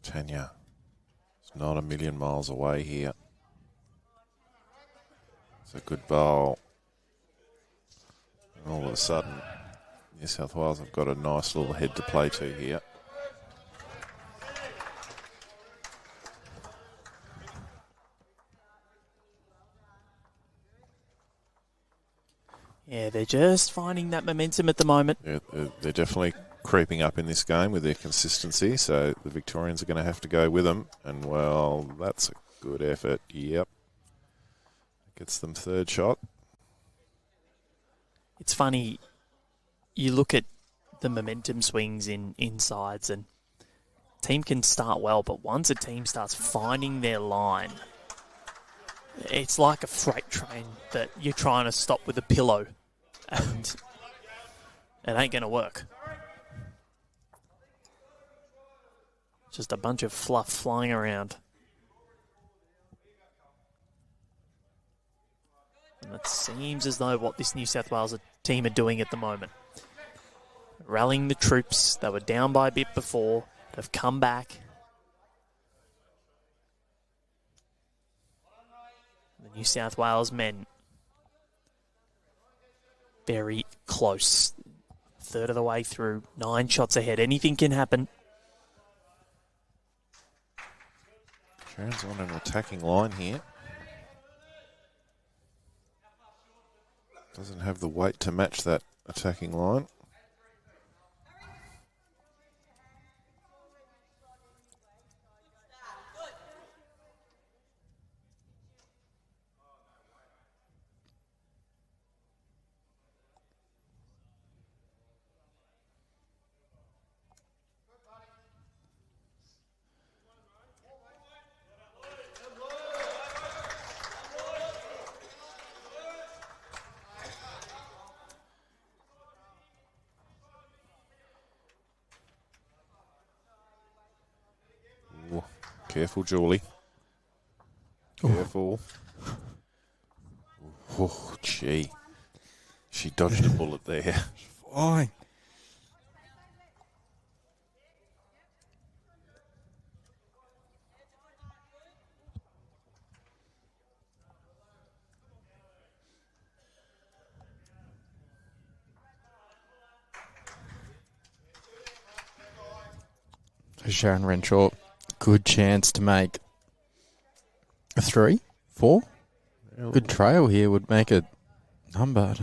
Tanya, it's not a million miles away here. It's a good bowl. And all of a sudden, New South Wales have got a nice little head to play to here.
Yeah, they're just finding that momentum at the moment.
Yeah, they're definitely creeping up in this game with their consistency, so the Victorians are going to have to go with them. And, well, that's a good effort. Yep. Gets them third shot.
It's funny, you look at the momentum swings in insides and team can start well, but once a team starts finding their line, it's like a freight train that you're trying to stop with a pillow and it ain't going to work. Just a bunch of fluff flying around. And it seems as though what this New South Wales team are doing at the moment. Rallying the troops. They were down by a bit before. They've come back. The New South Wales men very close. Third of the way through. 9 shots ahead. Anything can happen.
Sharon's on an attacking line here. Doesn't have the weight to match that attacking line. Careful, Julie. Careful. Oh, gee. She dodged a bullet there.
Flying. Sharyn Renshaw, good chance to make a 3, 4. Good trail here would make a number.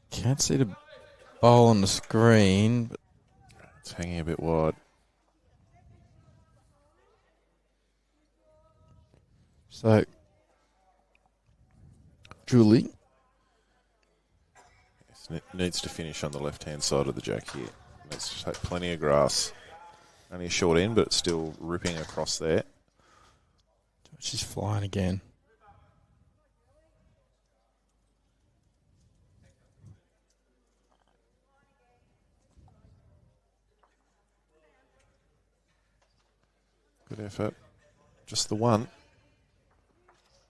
Can't see the bowl on the screen. But
It's hanging a bit wide.
so, Julie.
Yes, needs to finish on the left-hand side of the jack here. Needs to take plenty of grass. Only a short end, but it's still ripping across there.
She's flying again.
Good effort. Just the one.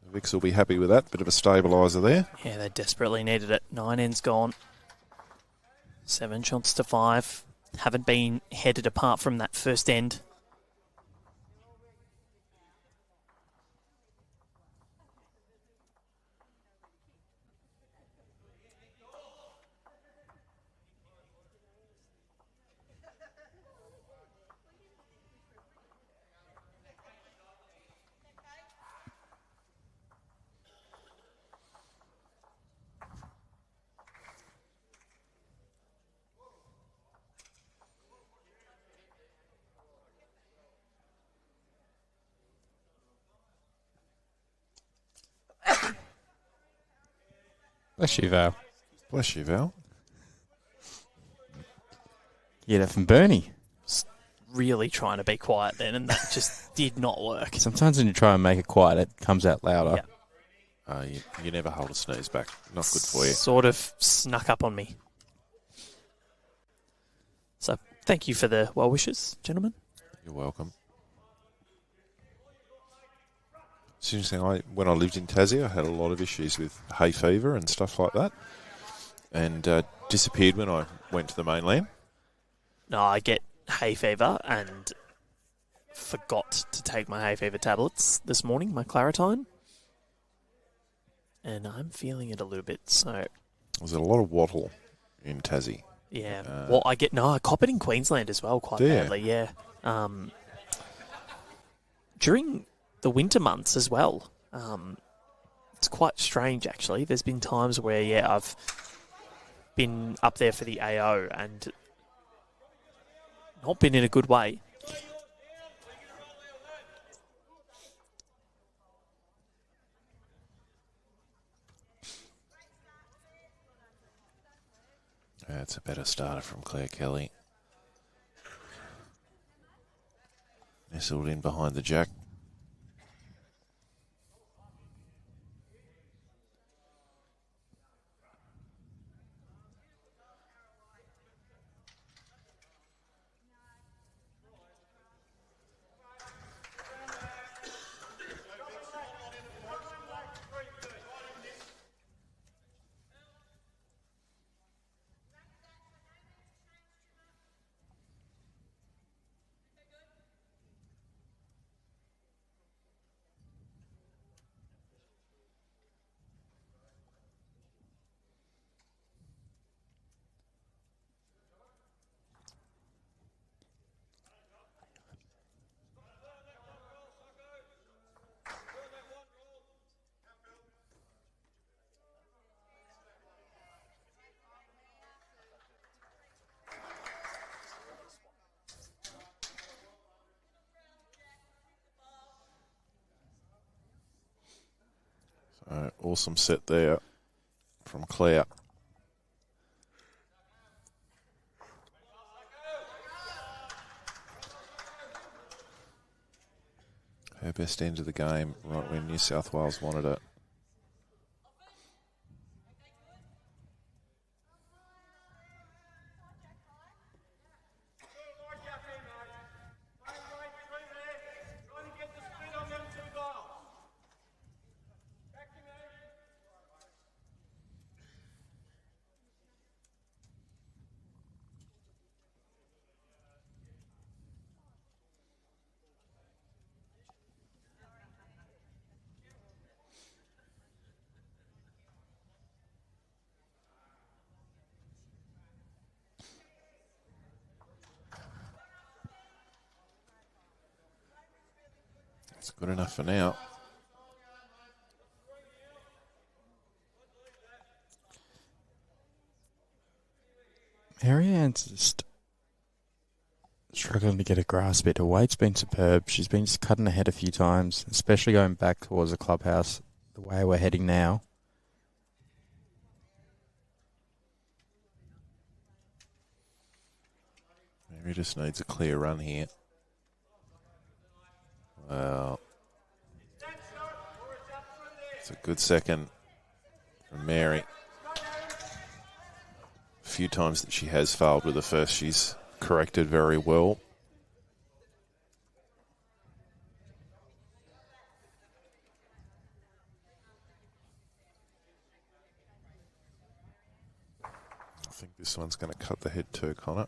The Vicks will be happy with that. Bit of a stabiliser there.
Yeah, they desperately needed it. 9 ends gone. 7 shots to 5. Haven't been headed apart from that first end.
Bless you, Val.
Bless you, Val.
Yeah, that from Bernie.
Really trying to be quiet then, and that just did not work.
Sometimes when you try and make it quiet, it comes out louder.
Yeah.
You never hold a sneeze back. Not good for you.
Sort of snuck up on me. So thank you for the well wishes, gentlemen.
You're welcome. It's interesting. When I lived in Tassie, I had a lot of issues with hay fever and stuff like that, and disappeared when I went to the mainland.
No, I get hay fever and forgot to take my hay fever tablets this morning, my Claritine, and I'm feeling it a little bit. So
There's a lot of wattle in Tassie.
yeah, well, I cop it in Queensland as well quite badly. Yeah, during the winter months as well. It's quite strange, actually. There's been times where, I've been up there for the AO and not been in a good way.
That's a better starter from Claire Kelly. Nestled in behind the jack. Awesome set there from Claire. Her best end of the game right when New South Wales wanted it. It's good enough for now.
Marianne's just struggling to get a grasp of it. Her weight's been superb. She's been just cutting ahead a few times, especially going back towards the clubhouse, the way we're heading now.
Mary just needs a clear run here. Well, it's a good second from Mary. A few times that she has failed with the first, she's corrected very well. I think this one's going to cut the head too, Connor.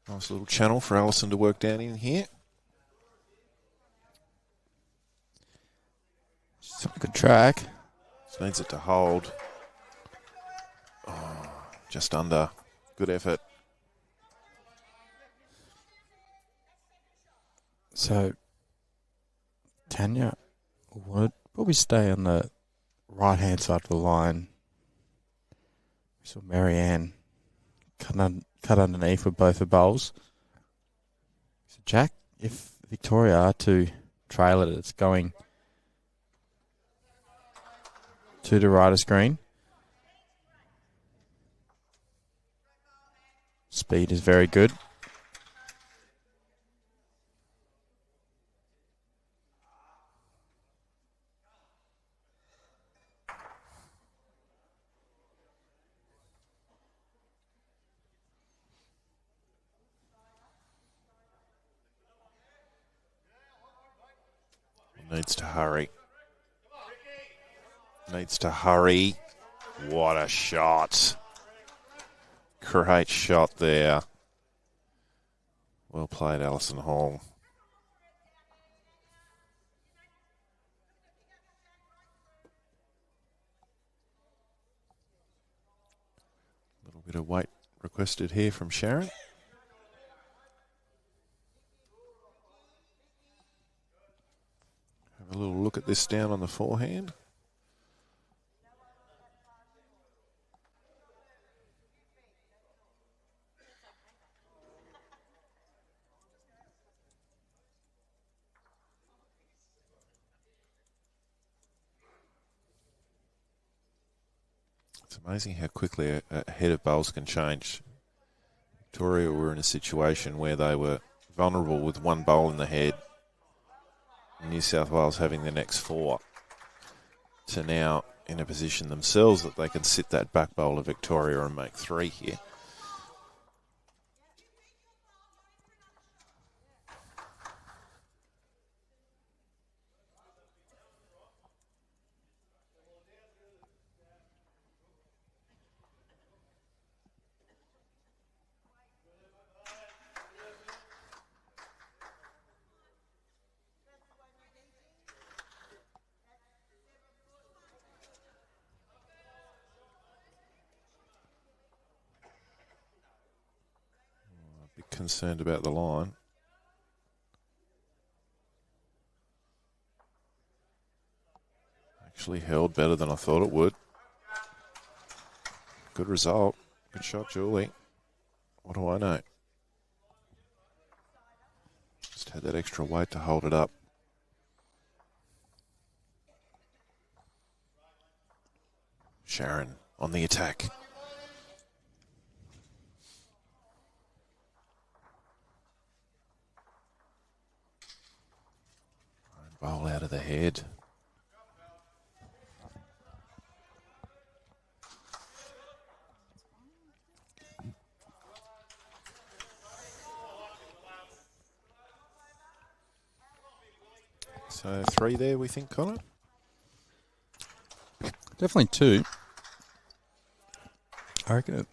Nice little channel for Allison to work down in here.
She's on a good track.
Just needs it to hold. Oh, just under. Good effort.
So, Tanya would probably stay on the right-hand side of the line. We saw Marianne cut underneath with both her bowls. So, Jack, if Victoria are to trail it, it's going to the right of screen. Speed is very good.
Needs to hurry. Needs to hurry. What a shot. Great shot there. Well played, Alison Hall. A little bit of weight requested here from Sharyn. Have a little look at this down on the forehand. It's amazing how quickly a head of bowls can change. Victoria were in a situation where they were vulnerable with one bowl in the head. New South Wales having the next four, to now in a position themselves that they can sit that back bowl of Victoria and make three here. Concerned about the line. Actually held better than I thought it would. Good result. Good shot, Julie. What do I know? Just had that extra weight to hold it up. Sharyn on the attack. Bowl out of the head. So 3 there, we think, Connor?
Definitely 2. I reckon it.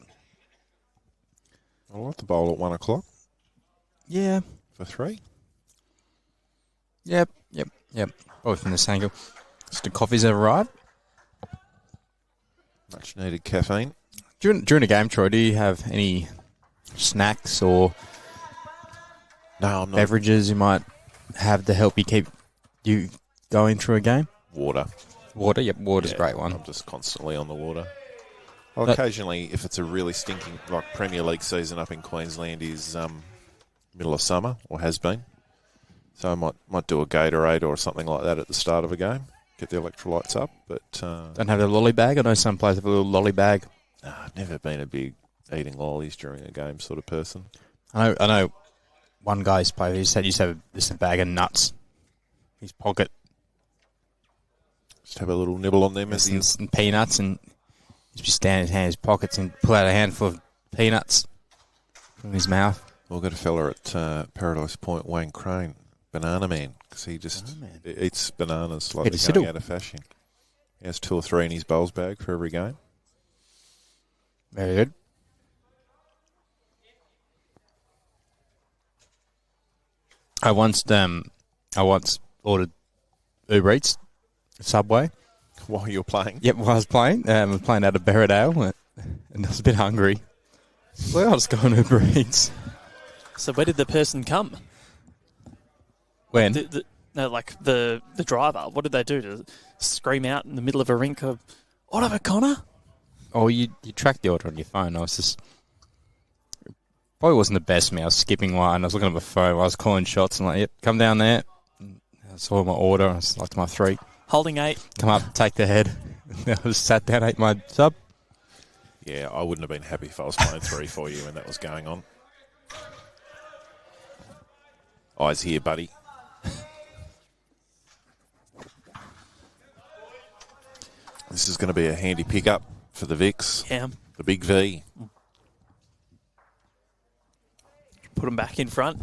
I like the bowl at 1 o'clock
Yeah.
for 3.
Yep. Both from this angle. So the coffee's arrived.
Much needed caffeine.
During a game, Troy, do you have any snacks or
No, I'm not.
beverages you might have to help you keep you going through a game?
Water.
Water, yep, water's
Yeah,
a great one.
I'm just constantly on the water. I'll
But-
occasionally, if it's a really stinking, like Premier League season up in Queensland is middle of summer, or has been. So I might do a Gatorade or something like that at the start of a game, get the electrolytes up. But
Don't have a lolly bag? I know some players have a little lolly bag.
I've never been a big eating lollies during a game sort of person.
I know one guy's player, he said he used to have this bag of nuts in his pocket.
Just have a little nibble on them as you...
Some peanuts, and he'd be standing his hand in his pockets and pull out a handful of peanuts from his mouth.
We've got a fella at Paradise Point, Wayne Crane, Banana Man, because he just eats bananas like
Peter
they're going
Siddle.
out of fashion. He has 2 or 3 in his bowls bag for every game.
Very good. I once ordered Uber Eats, Subway.
While you're playing?
Yep, while I was playing. I was playing out of Berridale, and I was a bit hungry. Well, I'll just go on Uber Eats.
So where did the person come?
When?
The driver. What did they do? To scream out in the middle of a rink of, Oliver Connor?
Oh, you tracked the order on your phone. I was just... Probably wasn't the best me. I was skipping line. I was looking at my phone. I was calling shots and like, yep, come down there. I saw my order. I was like to my 3.
Holding 8.
Come up, take the head. I was sat down, ate my sub.
Yeah, I wouldn't have been happy if I was playing 3 for you when that was going on. Eyes here, buddy. This is going to be a handy pickup for the Vicks.
Yeah.
The big V.
Put them back in front.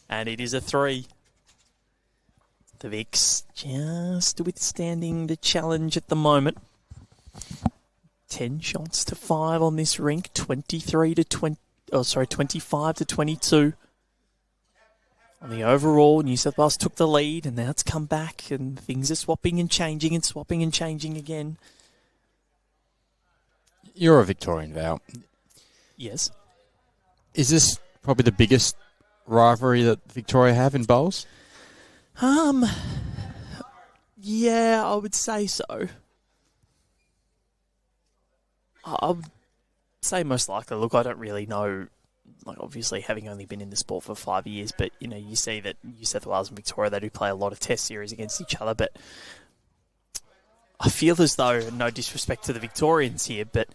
And it is a 3. The Vicks just withstanding the challenge at the moment. 10 shots to 5 on this rink. 25 to 22. On the overall, New South Wales took the lead, and now it's come back, and things are swapping and changing again.
You're a Victorian, Val.
Yes.
Is this probably the biggest rivalry that Victoria have in bowls?
Yeah, I would say so. I would say most likely. Look, I don't really know. Like, obviously, having only been in the sport for 5 years, but, you know, you see that New South Wales and Victoria, they do play a lot of test series against each other, but I feel as though, no disrespect to the Victorians here, but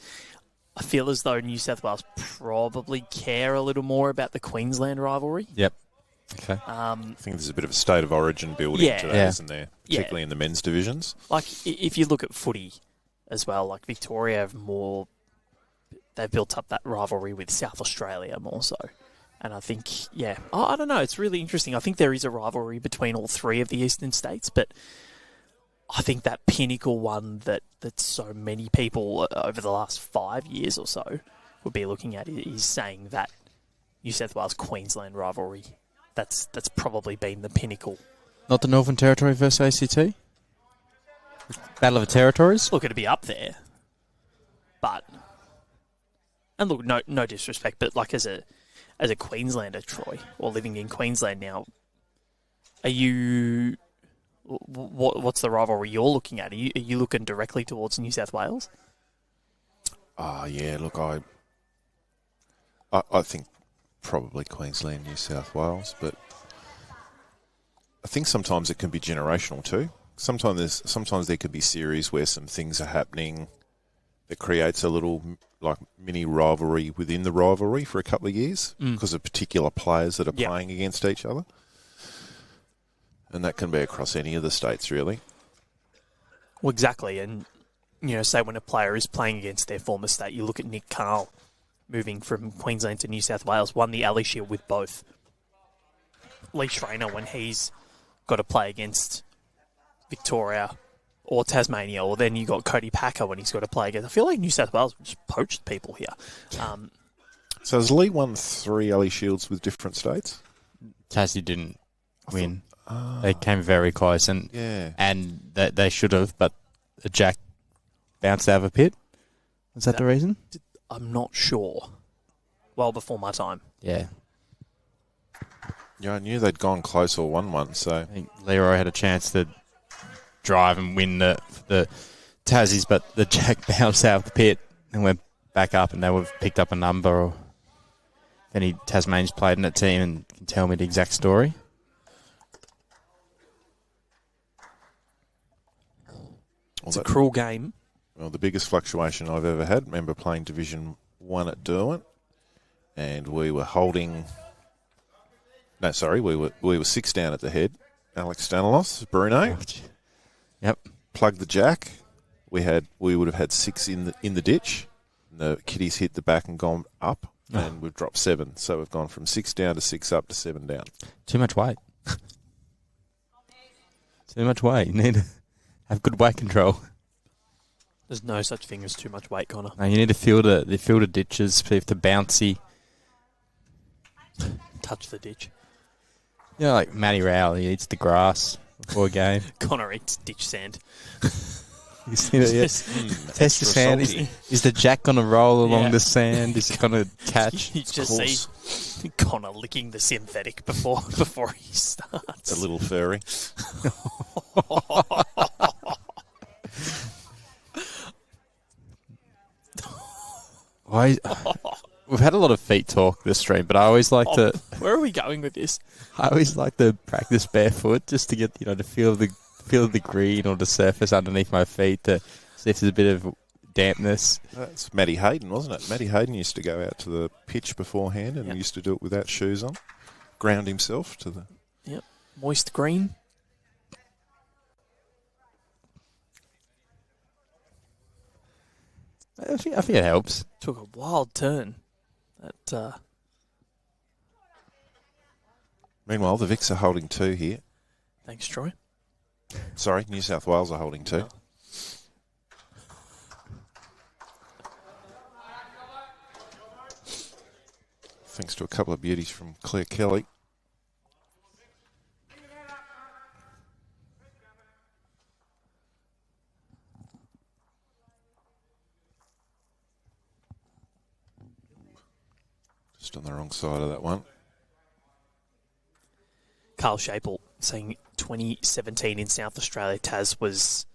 I feel as though New South Wales probably care a little more about the Queensland rivalry.
Yep. Okay.
I think there's a bit of a state of origin building to that,
Yeah.
isn't there? Particularly in the men's divisions.
Like, if you look at footy as well, like Victoria have more... They've built up that rivalry with South Australia more so. And I think, yeah, I don't know, it's really interesting. I think there is a rivalry between all 3 of the eastern states, but I think that pinnacle one that so many people over the last 5 years or so would be looking at is saying that New South Wales-Queensland rivalry, that's probably been the pinnacle.
Not the Northern Territory versus ACT? Battle of the Territories?
Look, it'd be up there. But... And look, no disrespect, but like as a Queenslander, Troy, or living in Queensland now, are you? What's the rivalry you're looking at? Are you looking directly towards New South Wales?
Yeah, look, I think probably Queensland, New South Wales, but I think sometimes it can be generational too. Sometimes there could be series where some things are happening that creates a little like mini rivalry within the rivalry for a couple of years because of particular players that are playing against each other. And that can be across any of the states, really.
Well, exactly. And, say when a player is playing against their former state, you look at Nick Carl moving from Queensland to New South Wales, won the Alley Shield with both. Lee Schreiner, when he's got to play against Victoria or Tasmania, or then you got Cody Packer when he's got to play against. I feel like New South Wales just poached people here.
So has Lee won 3 Alley Shields with different states?
Tassie didn't win. They came very close, and they should have, but Jack bounced out of a pit. Is that the reason?
I'm not sure. Well before my time.
Yeah.
Yeah, I knew they'd gone close or won one, so...
I think Leroy had a chance to drive and win the Tassies, but the Jack bounced out of the pit and went back up, and they would have picked up a number, or if any Tasmanians played in that team and can tell me the exact story.
It's a cruel game.
Well, the biggest fluctuation I've ever had, remember playing Division 1 at Derwent, and we were holding... No, sorry, we were 6 down at the head. Alex Stanilos, Bruno.
Yep.
Plugged the jack. We would have had 6 in the ditch. And the kiddies hit the back and gone up, and we've dropped 7. So we've gone from 6 down to 6 up to 7 down.
Too much weight. Too much weight. You need to have good weight control.
There's no such thing as too much weight, Connor.
No, you need to feel the ditches, see if they're bouncy.
Touch the ditch.
Like Matty Rowell, he eats the grass before a game.
Connor eats ditch sand.
You see that yet? Test the sand. Is the jack going to roll along the sand? Is it going to catch?
You just see Connor licking the synthetic before he starts.
A little furry.
We've had a lot of feet talk this stream, but I always like to.
Where are we going with this?
I always like to practice barefoot just to get to feel the green or the surface underneath my feet to see if there's a bit of dampness.
That's Matty Hayden, wasn't it? Matty Hayden used to go out to the pitch beforehand and used to do it without shoes on, ground himself to the.
Yep, moist green.
I think it helps.
Took a wild turn.
Meanwhile, the Vics are holding 2 here.
Thanks, Troy.
Sorry, New South Wales are holding 2. Thanks to a couple of beauties from Claire Kelly. Just on the wrong side of that one.
Carl Shapel saying 2017 in South Australia, Taz was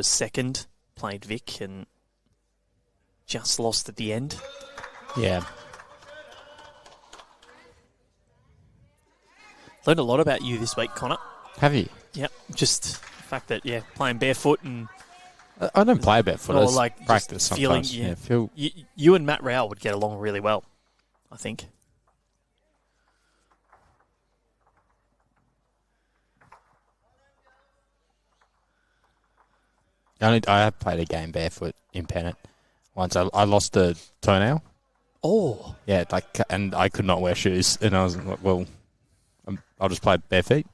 second, played Vic and just lost at the end.
Yeah.
Learned a lot about you this week, Connor.
Have you?
Yep. Just the fact that, playing barefoot and...
I don't play barefoot.
Or
I practice sometimes.
You and Matt Rowell would get along really well, I think.
I have played a game barefoot in Pennant. Once I lost a toenail.
Oh.
Yeah, and I could not wear shoes. And I was like, well, I'll just play bare feet.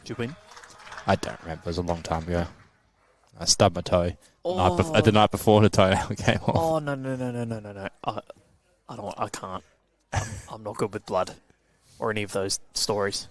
Did you win?
I don't remember. It was a long time ago. I stubbed my toe the night before the toenail came off.
Oh, no. I can't. I'm not good with blood or any of those stories.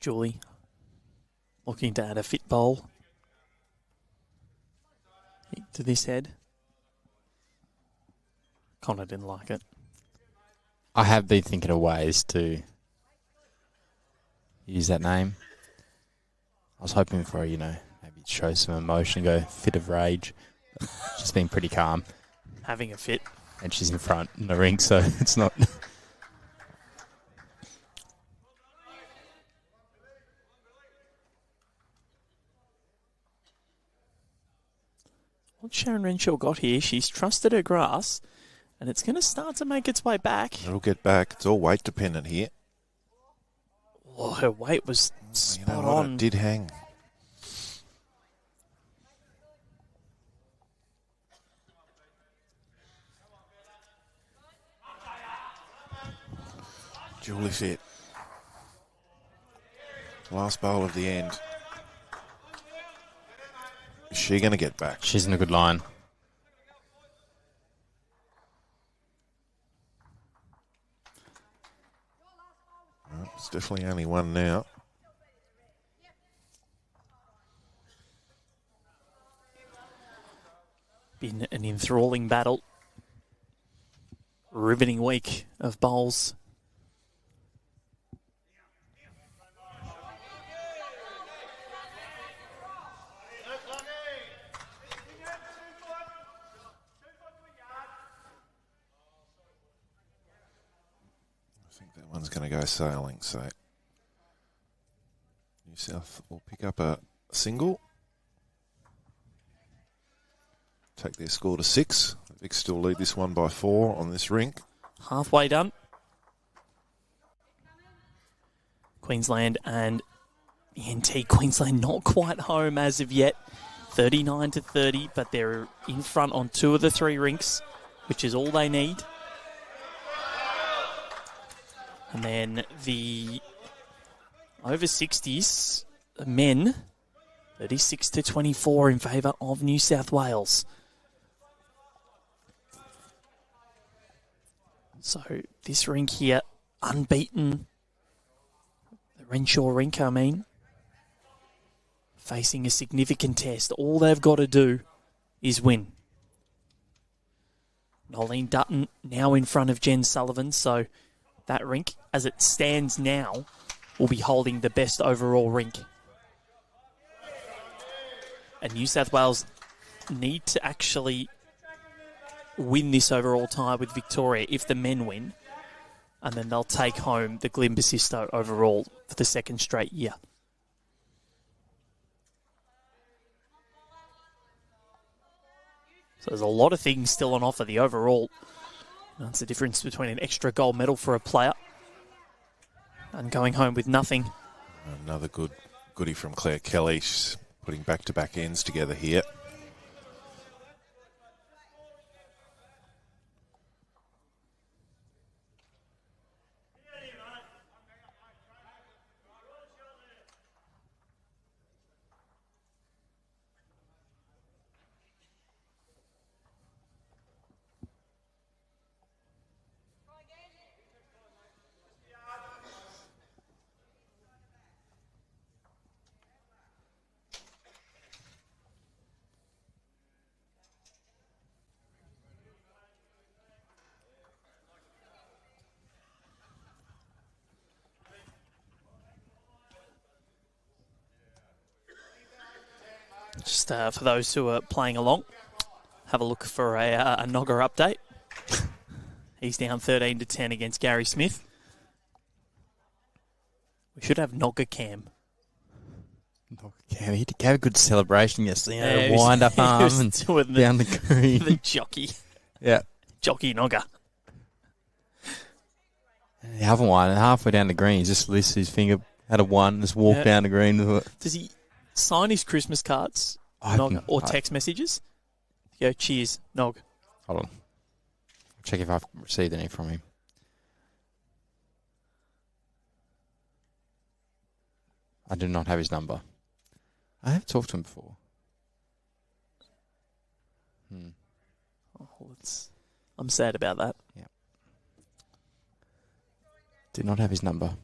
Julie looking to add a fit bowl to this head. Connor didn't like it.
I have been thinking of ways to use that name. I was hoping for, maybe show some emotion, go fit of rage. She's been pretty calm.
Having a fit.
And she's in front in the rink, so it's not...
What Sharyn Renshaw got here, she's trusted her grass, and it's going to start to make its way back.
It'll get back. It's all weight dependent here.
Oh, her weight was spot on.
It did hang. Julie Fitt. Last bowl of the end. Is she going to get back?
She's in a good line.
Well, it's definitely only one now.
Been an enthralling battle. Riveting week of bowls.
I think that one's going to go sailing, so New South will pick up a single. Take their score to 6. The Vics still lead this one by 4 on this rink.
Halfway done. Queensland and ENT. Queensland not quite home as of yet. 39-30, but they're in front on 2 of the 3 rinks, which is all they need. And then the over 60s men, 36-24 in favour of New South Wales. So this rink here, unbeaten. The Renshaw rink, I mean. Facing a significant test. All they've got to do is win. Nolene Dutton now in front of Jen Sullivan, so that rink, as it stands now, will be holding the best overall rink. And New South Wales need to actually win this overall tie with Victoria if the men win, and then they'll take home the Glen Basisto overall for the 2nd straight year. So there's a lot of things still on offer. The overall, that's the difference between an extra gold medal for a player and going home with nothing.
Another goodie from Claire Kelly. She's putting back-to-back ends together here.
Just for those who are playing along, have a look for a Nogger update. He's down 13-10 against Gary Smith. We should have Nogger Cam.
He had a good celebration yesterday.
Yeah,
Wind up arm and down the green.
The jockey.
Yeah.
Jockey Nogger.
The other one, halfway down the green, he just lifts his finger, had a 1, just walked down the green.
Does he sign his Christmas cards or text messages? Go, cheers, Nog.
Hold on. Check if I've received any from him. I do not have his number. I have talked to him before.
I'm sad about that.
Yeah. Did not have his number.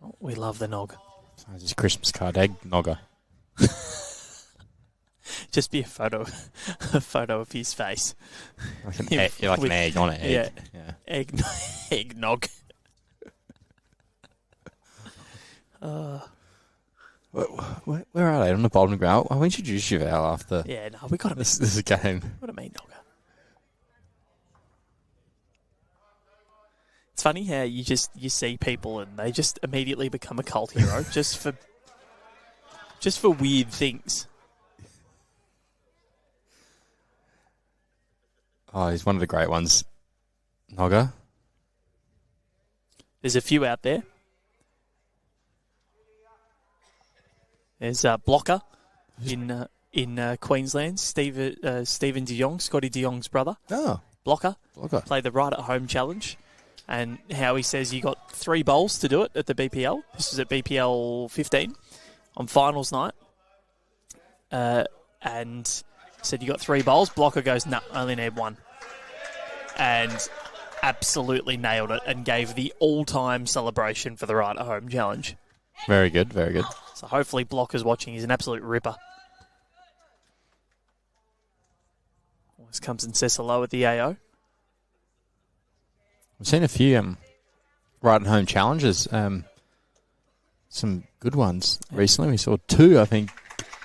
Oh, we love the Nog.
Signs his Christmas card, egg nogger.
Just be a photo of his face.
Like an egg on an egg.
Yeah. Eggnog.
Where are they? On the bottom ground? I'll introduce you, Val, after
Yeah, no, we got to
this game.
What do I mean, Nogger? It's funny how you see people and they just immediately become a cult hero just for weird things.
Oh, he's one of the great ones. Nogger.
There's a few out there. There's Blocker in Queensland. Stephen De Jong, Scotty De Jong's brother.
Oh.
Blocker.
Blocker.
Played the right at home challenge. And how he says you got 3 bowls to do it at the BPL. This was at BPL 15 on finals night. And said you got 3 bowls. Blocker goes, no, only need 1. And absolutely nailed it and gave the all-time celebration for the right at home challenge.
Very good, very good.
So hopefully Blocker's watching. He's an absolute ripper. Always comes and says hello at the AO.
I've seen a few right at home challenges. Some good ones recently. We saw 2, I think,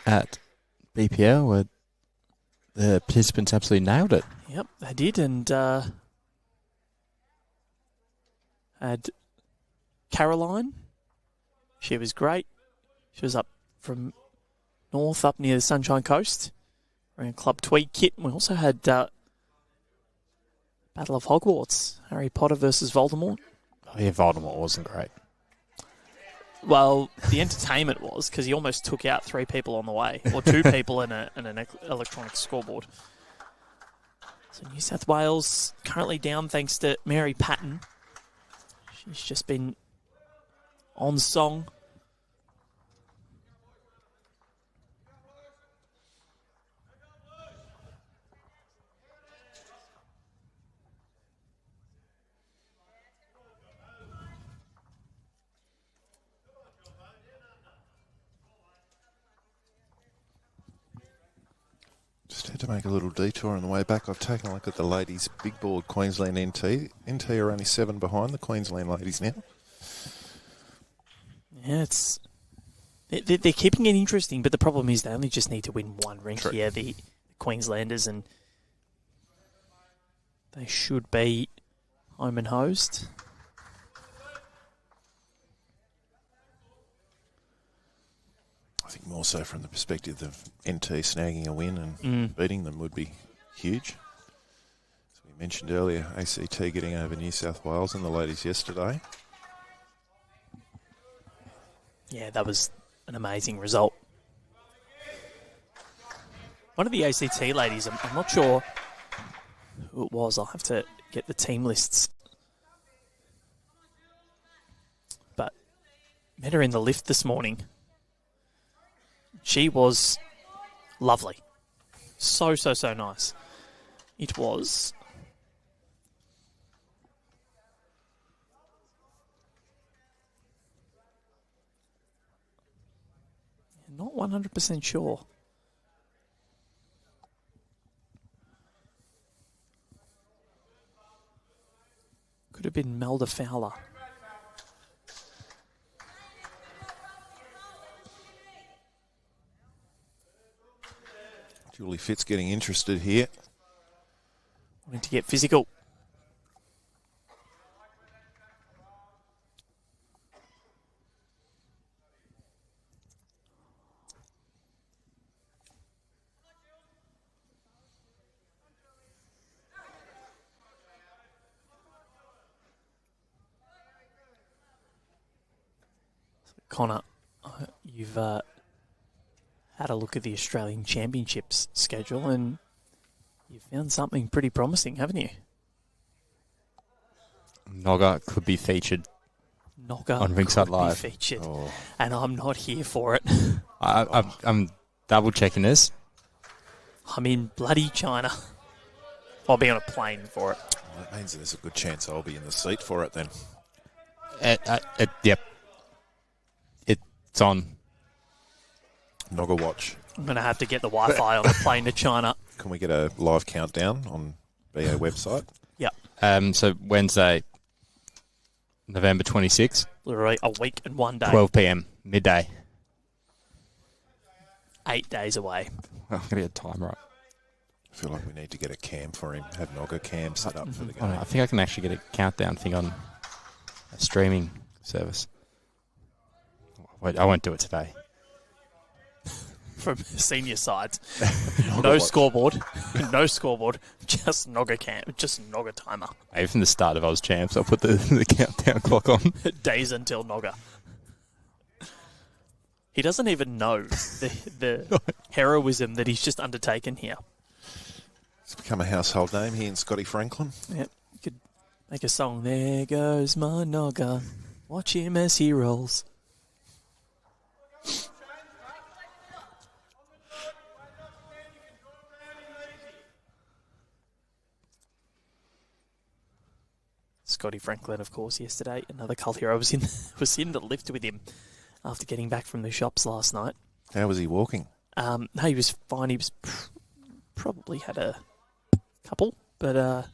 at BPL where the participants absolutely nailed it.
Yep, they did. And had Caroline. She was great. She was up from north, up near the Sunshine Coast, wearing a Club Tweed kit. And we also had Battle of Hogwarts, Harry Potter versus Voldemort.
Oh, yeah, Voldemort wasn't great.
Well, the entertainment was, because he almost took out 3 people on the way, or 2 people in an electronic scoreboard. So New South Wales currently down thanks to Mary Patton. She's just been on song.
Just had to make a little detour on the way back. I've taken a look at the ladies' big board Queensland NT. NT are only 7 behind the Queensland ladies now.
Yeah, they're keeping it interesting, but the problem is they only just need to win 1 rink here, the Queenslanders, and they should be home and hosed.
I think more so from the perspective of NT snagging a win and beating them would be huge. As we mentioned earlier, ACT getting over New South Wales and the ladies yesterday.
Yeah, that was an amazing result. One of the ACT ladies, I'm not sure who it was. I'll have to get the team lists. But met her in the lift this morning. She was lovely. So nice. It was. Not 100% sure. Could have been Melda Fowler.
Julie Fitt's getting interested here.
Wanting to get physical. Connor, you've had a look at the Australian Championships schedule and you've found something pretty promising, haven't you?
Nogger could be featured
Nogger
on Rinkside Live.
Featured, and I'm not here for it.
I'm double checking this.
I'm in bloody China. I'll be on a plane for it.
Well, that means there's a good chance I'll be in the seat for it then.
Yep. It's on.
Nogger watch.
I'm going to have to get the Wi-Fi on the plane to China.
Can we get a live countdown on BA website?
Yep.
So Wednesday, November 26th,
Literally a week and 1 day.
12 p.m, midday.
8 days away.
I'm going to get time right.
I feel like we need to get a cam for him. Have Nogga cam set up for the
I don't know,
game.
I think I can actually get a countdown thing on a streaming service. Wait, I won't do it today.
From senior sides.
Nogga
No
watch.
scoreboard. No scoreboard. Just Nogga Just Nogga timer.
Maybe from the start of Oz Champs, I'll put the countdown clock on.
Days until Nogga. He doesn't even know the heroism that he's just undertaken here.
It's become a household name here in Scotty Franklin.
Yep. You could make a song. There goes my Nogga. Watch him as he rolls. Scotty Franklin, of course, yesterday. Another cult hero. was in the lift with him after getting back from the shops last night.
How was he walking?
No, he was fine. He was probably had a couple, but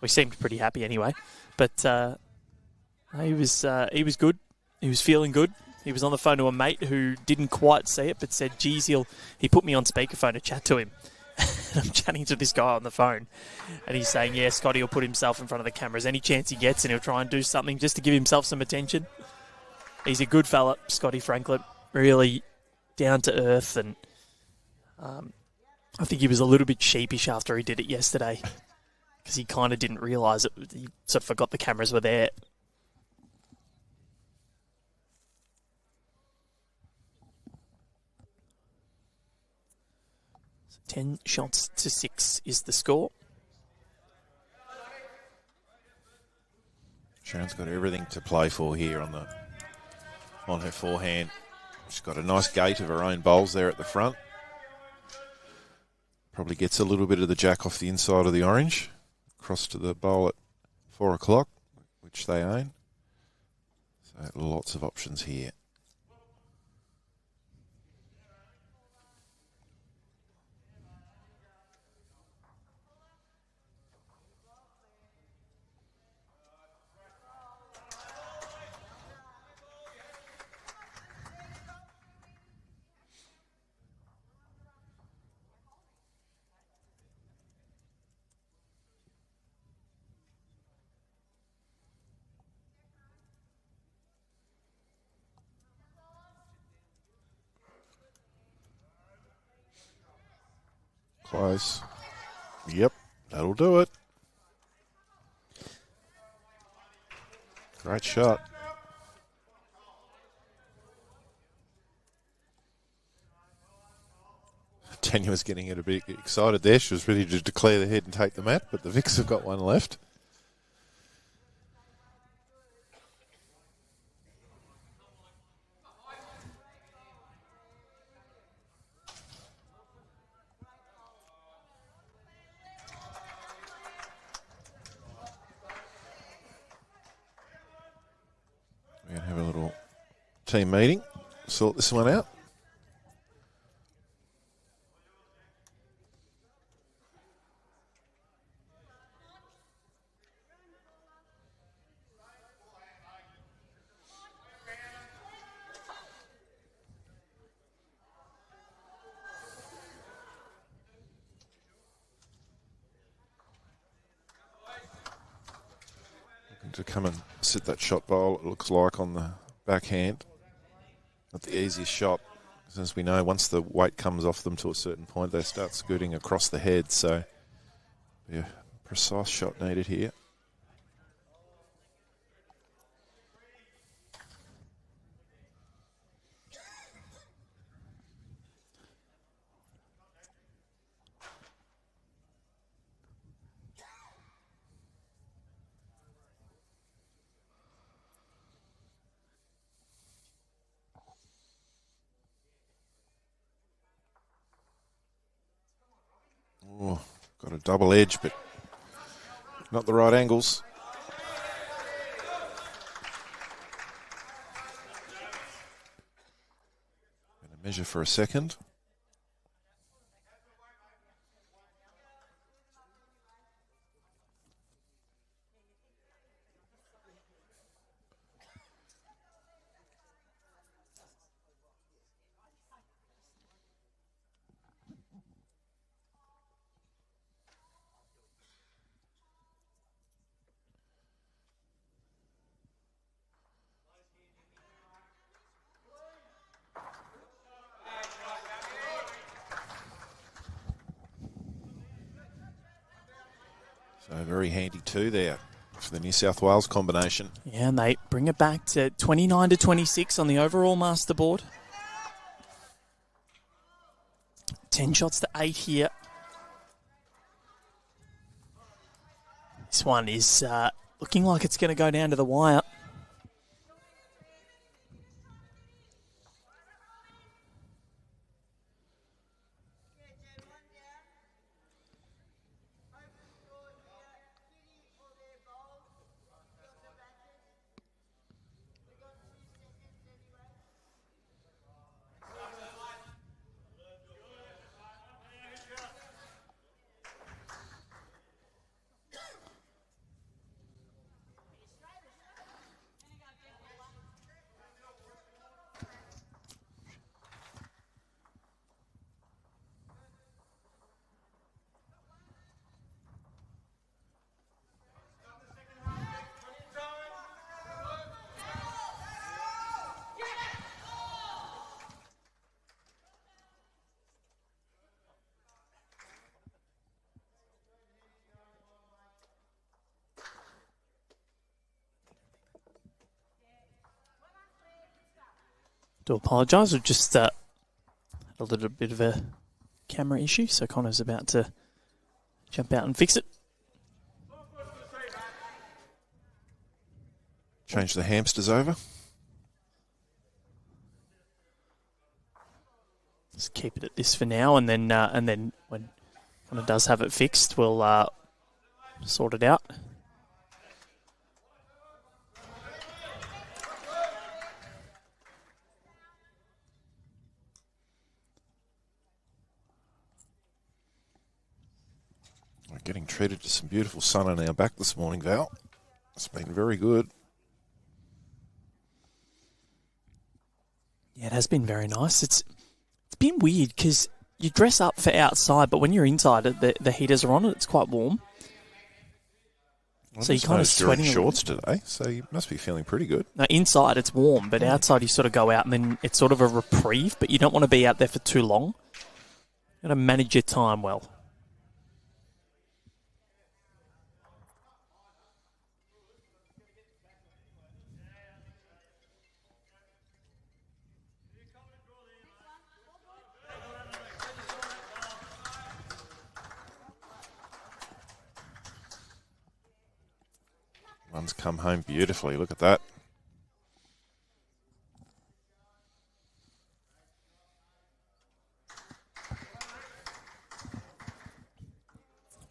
we seemed pretty happy anyway. But he was good. He was feeling good. He was on the phone to a mate who didn't quite see it, but said, "Geez, he put me on speakerphone to chat to him." And I'm chatting to this guy on the phone, and he's saying, "Yeah, Scotty will put himself in front of the cameras any chance he gets, and he'll try and do something just to give himself some attention." He's a good fella, Scotty Franklin, really down to earth, and I think he was a little bit sheepish after he did it yesterday because he kind of didn't realise it. He sort of forgot the cameras were there. So 10 shots to 6 is the score.
Sharon's got everything to play for here on her forehand. She's got a nice gate of her own bowls there at the front. Probably gets a little bit of the jack off the inside of the orange. Across to the bowl at 4 o'clock, which they own. So lots of options here. Close. Yep, that'll do it. Great shot. Tanya was getting a bit excited there. She was ready to declare the head and take the mat, but the Vicks have got one left. We're going to have a little team meeting, sort this one out. To come and sit that shot bowl, it looks like, on the backhand. Not the easiest shot, as we know, once the weight comes off them to a certain point, they start scooting across the head. So, yeah, precise shot needed here. Oh, got a double edge, but not the right angles. Going to measure for a second. So very handy too there for the New South Wales combination.
Yeah, and they bring it back to 29-26 on the overall master board. 10 shots to 8 here. This one is looking like it's going to go down to the wire. Do apologise, we've just had a little bit of a camera issue, so Connor's about to jump out and fix it.
Change the hamsters over.
Just keep it at this for now, and then when Connor does have it fixed, we'll sort it out.
We're getting treated to some beautiful sun on our back this morning, Val. It's been very good.
Yeah, it has been very nice. It's been weird because you dress up for outside, but when you're inside, the heaters are on and it's quite warm.
Well,
so you're kind of sweating.
Shorts today, so you must be feeling pretty good.
Now, inside it's warm, but outside you sort of go out and then it's sort of a reprieve, but you don't want to be out there for too long. You've got to manage your time well.
One's come home beautifully. Look at that.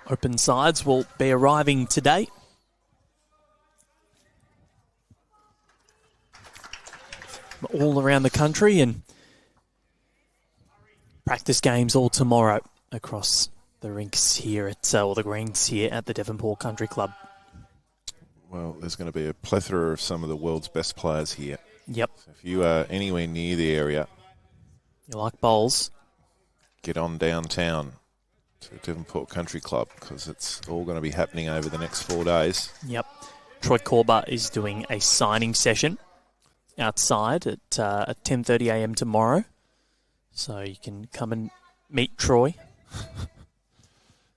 Open sides will be arriving today. All around the country, and practice games all tomorrow across the rinks here at, or the greens here at the Devonport Country Club.
Well, there's going to be a plethora of some of the world's best players here.
Yep.
So if you are anywhere near the area,
you like bowls,
get on downtown to Devonport Country Club because it's all going to be happening over the next 4 days.
Yep. Troy Corber is doing a signing session outside at 10:30 a.m. tomorrow. So you can come and meet Troy.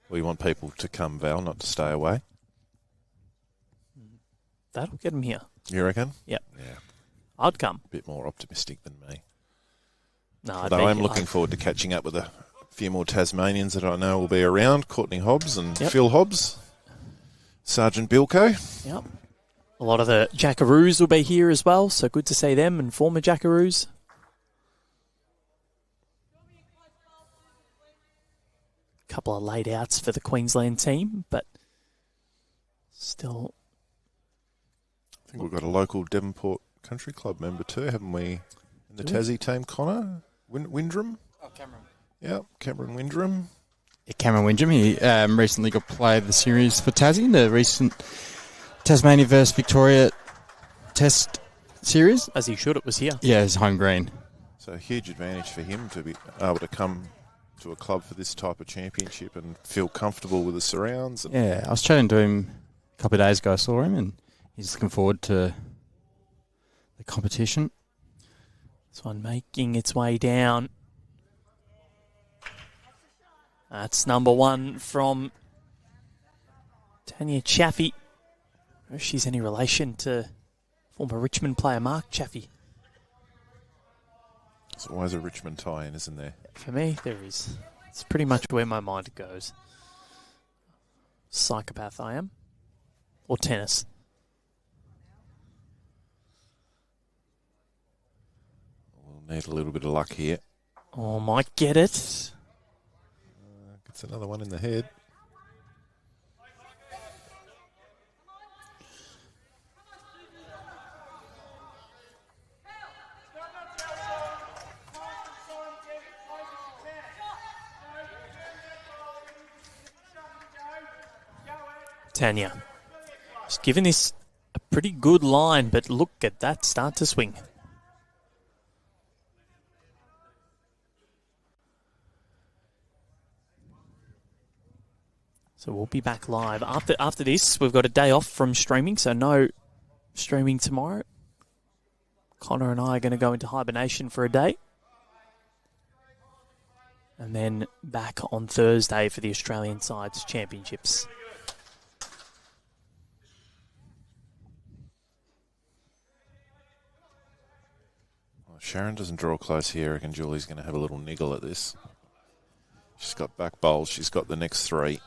We want people to come, Val, not to stay away.
That'll get him here.
You reckon?
Yep.
Yeah.
I'd come.
A bit more optimistic than me.
No,
although I'm looking forward to catching up with a few more Tasmanians that I know will be around. Courtney Hobbs and Phil Hobbs. Sergeant Bilko.
Yep. A lot of the Jackaroos will be here as well, so good to see them and former Jackaroos. Couple of laid outs for the Queensland team, but still.
I think we've got a local Devonport Country Club member too, haven't we? In the Tassie team, Connor Windrum.
Oh, Cameron.
Yeah, Cameron Windrum.
Yeah, Cameron Windrum. He recently got player of the series for Tassie in the recent Tasmania versus Victoria Test series.
As he should, it was here.
Yeah, it's home green.
So a huge advantage for him to be able to come to a club for this type of championship and feel comfortable with the surrounds. And
Yeah, I was chatting to him a couple of days ago. I saw him, and he's looking forward to the competition.
This one making its way down. That's number one from Tanya Chaffee. I don't know if she's any relation to former Richmond player Mark Chaffee.
There's always a Richmond tie-in, isn't there?
For me, there is. It's pretty much where my mind goes. Psychopath I am. Or tennis.
We'll need a little bit of luck here.
Oh, might get it.
Gets another one in the head.
Tanya. She's given this a pretty good line, but look at that start to swing. So we'll be back live. After this, we've got a day off from streaming, so no streaming tomorrow. Connor and I are going to go into hibernation for a day. And then back on Thursday for the Australian Sides Championships.
Well, Sharyn doesn't draw close here. I reckon Julie's going to have a little niggle at this. She's got back bowls. She's got the next three.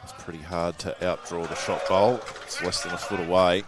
It's pretty hard to outdraw the shot bowl. It's less than a foot away.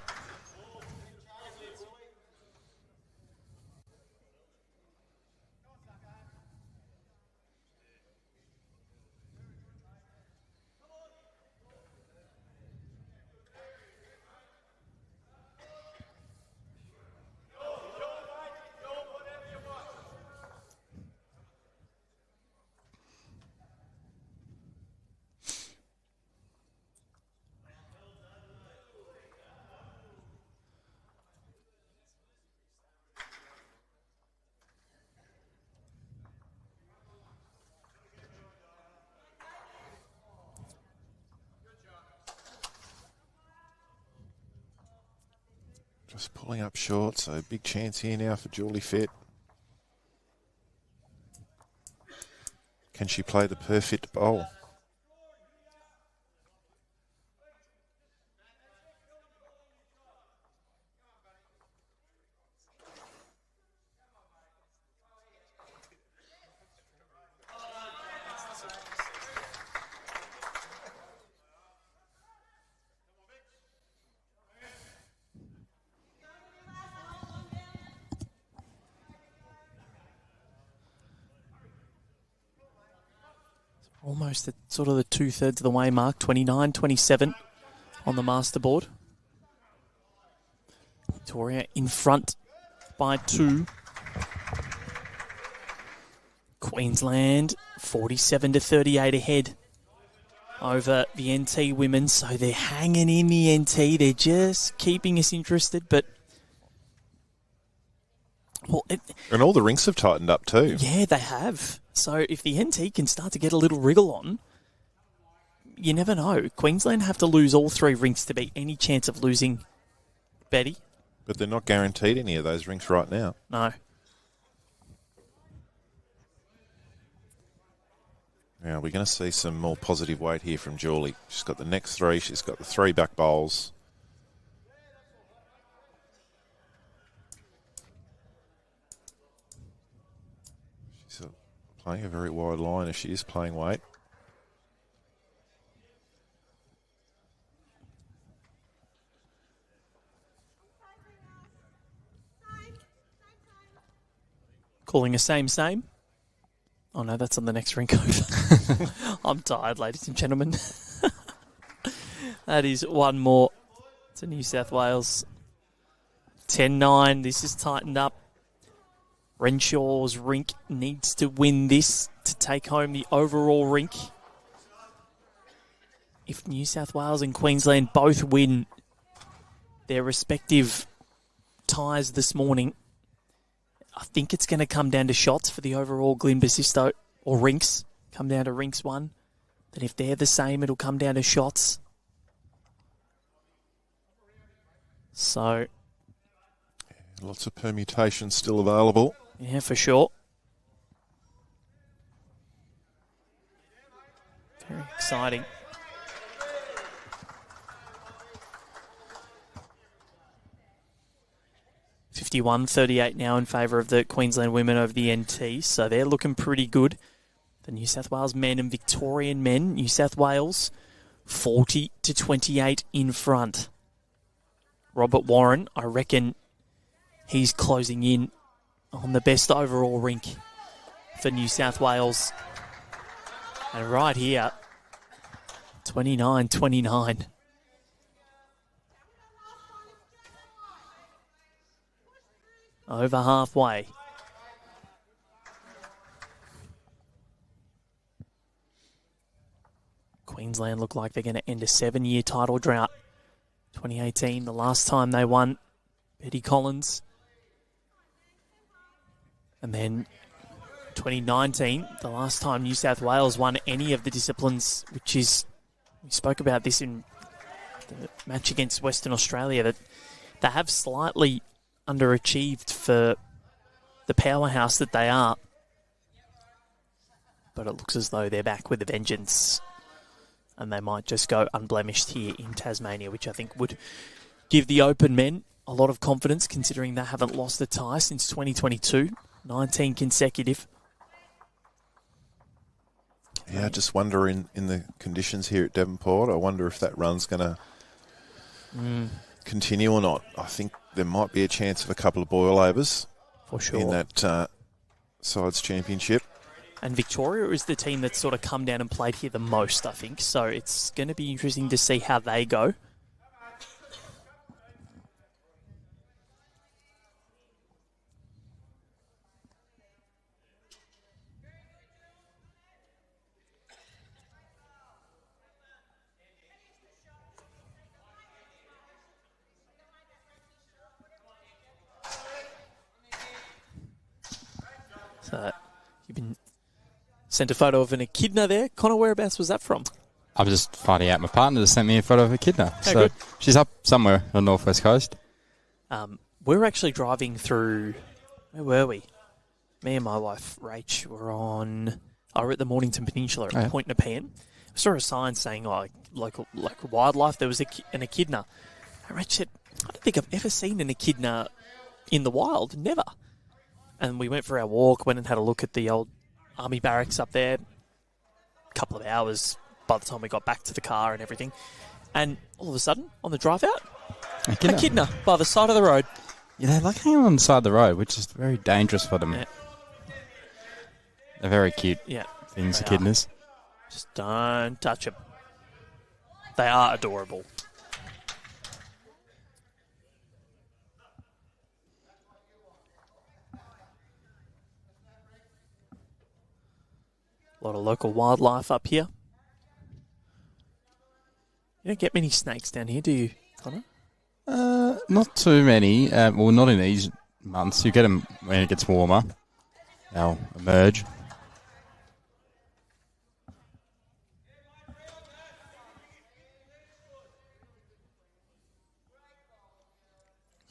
Just pulling up short, so big chance here now for Julie Fitt. Can she play the perfect bowl?
Almost at sort of the 2/3 of the way mark, 29-27 on the master board. Victoria in front by 2. Queensland 47-38 ahead over the NT women, so they're hanging in the NT. They're just keeping us interested, but well,
and all the rinks have tightened up too.
Yeah, they have. So if the NT can start to get a little wriggle on, you never know. Queensland have to lose all 3 rinks to be any chance of losing Betty.
But they're not guaranteed any of those rinks right now.
No.
Now we're going to see some more positive weight here from Julie. She's got the next 3. She's got the 3 back bowls. She's playing a very wide line if she is playing weight.
Calling a same. Oh no, that's on the next rink over. I'm tired, ladies and gentlemen. That is one more to New South Wales. 10-9. This is tightened up. Renshaw's rink needs to win this to take home the overall rink. If New South Wales and Queensland both win their respective ties this morning, I think it's going to come down to shots for the overall Glyn Basisto, or rinks. Come down to rinks 1. Then if they're the same, it'll come down to shots. So,
lots of permutations still available.
Yeah, for sure. Very exciting. 51-38 now in favour of the Queensland women over the NT, so they're looking pretty good. The New South Wales men and Victorian men, New South Wales 40-28 in front. Robert Warren, I reckon he's closing in on the best overall rink for New South Wales. And right here, 29-29. Over halfway. Queensland look like they're going to end a 7-year title drought. 2018, the last time they won, Betty Collins. And then 2019, the last time New South Wales won any of the disciplines, which is, we spoke about this in the match against Western Australia, that they have slightly underachieved for the powerhouse that they are. But it looks as though they're back with a vengeance. And they might just go unblemished here in Tasmania, which I think would give the Open men a lot of confidence, considering they haven't lost a tie since 2022. 19 consecutive.
Yeah, I just wonder in the conditions here at Devonport, I wonder if that run's going to continue or not. I think there might be a chance of a couple of boil-overs
for sure
in that sides championship.
And Victoria is the team that's sort of come down and played here the most, I think. So it's going to be interesting to see how they go. So you've been sent a photo of an echidna there. Connor, whereabouts was that from?
I'm just finding out my partner just sent me a photo of echidna.
Oh, good.
She's up somewhere on the northwest coast.
We're actually driving through... Where were we? Me and my wife, Rach, we're at the Mornington Peninsula at Point Nepean. I saw a sign saying, local wildlife, there was an echidna. And Rach said, I don't think I've ever seen an echidna in the wild. Never. And we went for our walk, went and had a look at the old army barracks up there. A couple of hours by the time we got back to the car and everything. And all of a sudden, on the drive out, echidna by the side of the road.
Yeah, they like hanging on the side of the road, which is very dangerous for them.
Yeah.
They're very cute things, echidnas.
Just don't touch them. They are adorable. A lot of local wildlife up here. You don't get many snakes down here, do you, Connor?
Not too many. Well, not in these months. You get them when it gets warmer. They'll emerge.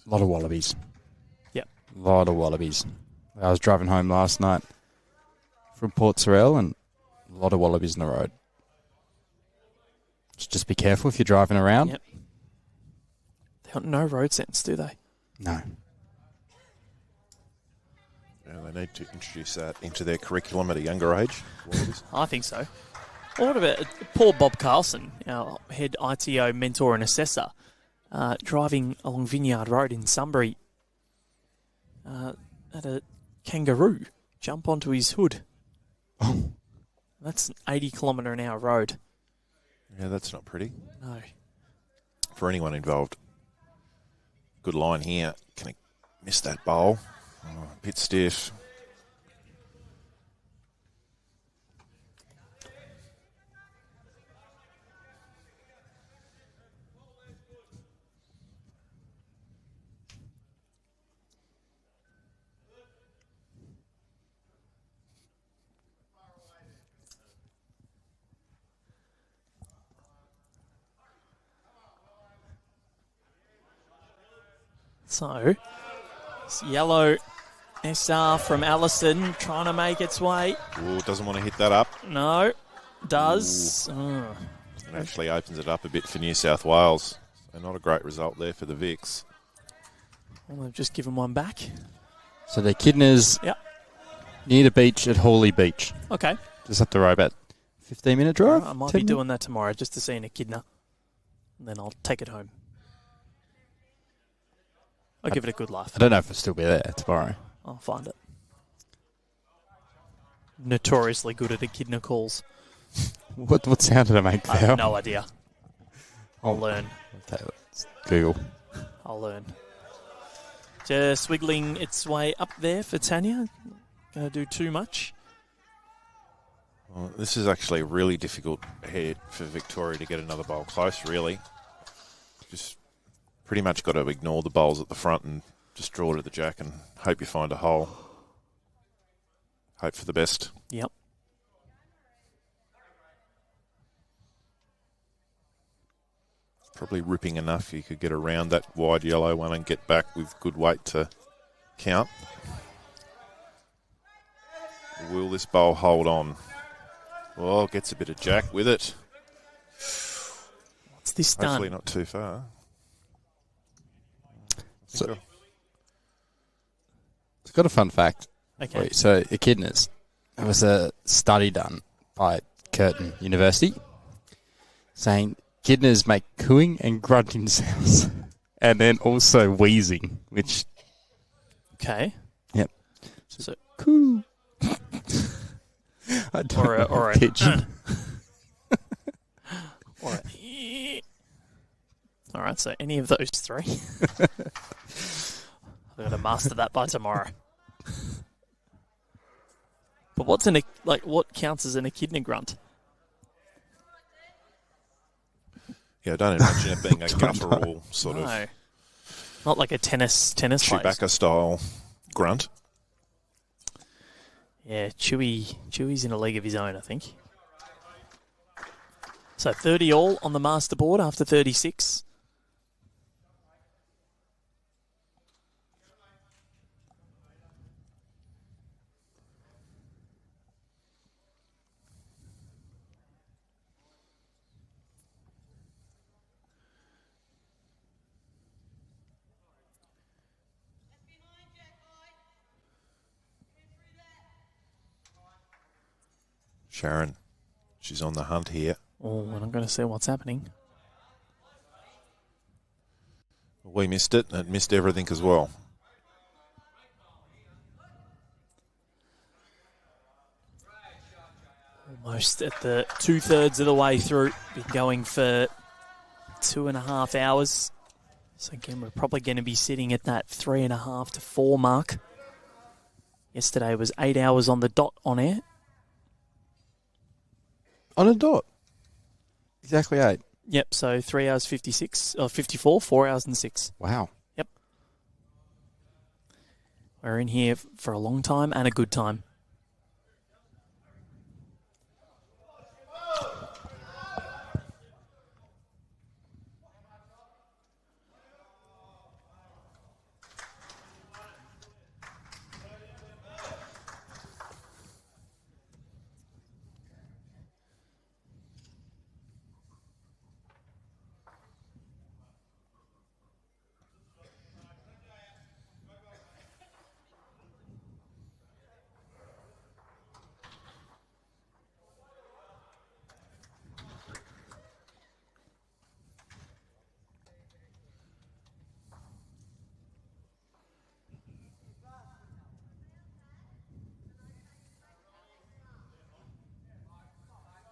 A lot of wallabies.
Yep.
A lot of wallabies. I was driving home last night from Port Sorell and a lot of wallabies in the road. So just be careful if you're driving around.
Yep. They got no road sense, do they?
No.
Yeah, they need to introduce that into their curriculum at a younger age.
I think so. Well, what about poor Bob Carlson, our head ITO mentor and assessor, driving along Vineyard Road in Sunbury, had a kangaroo jump onto his hood.
Oh.
That's an 80-kilometre-an-hour road.
Yeah, that's not pretty.
No.
For anyone involved. Good line here. Can he miss that bowl? Oh, a bit stiff.
So, it's yellow SR from Allison trying to make its way.
Ooh, doesn't want to hit that up.
No, does.
It actually opens it up a bit for New South Wales. So not a great result there for the Vics.
Well, they've just given one back.
So the Kidners near the beach at Hawley Beach.
Okay.
Just up the road, about 15-minute drive.
I might be doing that tomorrow just to see an echidna. And then I'll take it home. I'll give it a good laugh.
I don't know if it'll still be there tomorrow.
I'll find it. Notoriously good at echidna calls.
What sound did I make there?
I have no idea. I'll learn.
Let's Google.
I'll learn. Just wiggling its way up there for Tanya. Going to do too much.
Well, this is actually really difficult here for Victoria to get another bowl close, really. Just pretty much got to ignore the bowls at the front and just draw to the jack and hope you find a hole. Hope for the best.
Yep.
Probably ripping enough you could get around that wide yellow one and get back with good weight to count. Will this bowl hold on? Well, gets a bit of jack with it.
What's this done?
Hopefully not too far.
So, it's got a fun fact.
Okay.
So, echidnas. There was a study done by Curtin University saying echidnas make cooing and grunting sounds and then also wheezing, which...
Okay.
Yep.
So,
coo. I don't know
or a
pigeon.
All right, so any of those three. I've got to master that by tomorrow. But what counts as an echidna grunt?
Yeah, I don't imagine it being a guttural sort of
not like a tennis
Chewbacca style grunt.
Yeah, Chewy's in a league of his own, I think. So 30 all on the master board after 36.
Sharyn, she's on the hunt here.
Oh, and I'm going to see what's happening.
We missed it, and it missed everything as well.
Almost at the 2/3 of the way through. Been going for 2.5 hours. So again, we're probably going to be sitting at that 3.5 to 4 mark. Yesterday was 8 hours on the dot on air.
On a dot. Exactly 8.
Yep, so 3 hours 54, 4 hours and 6.
Wow.
Yep. We're in here for a long time and a good time.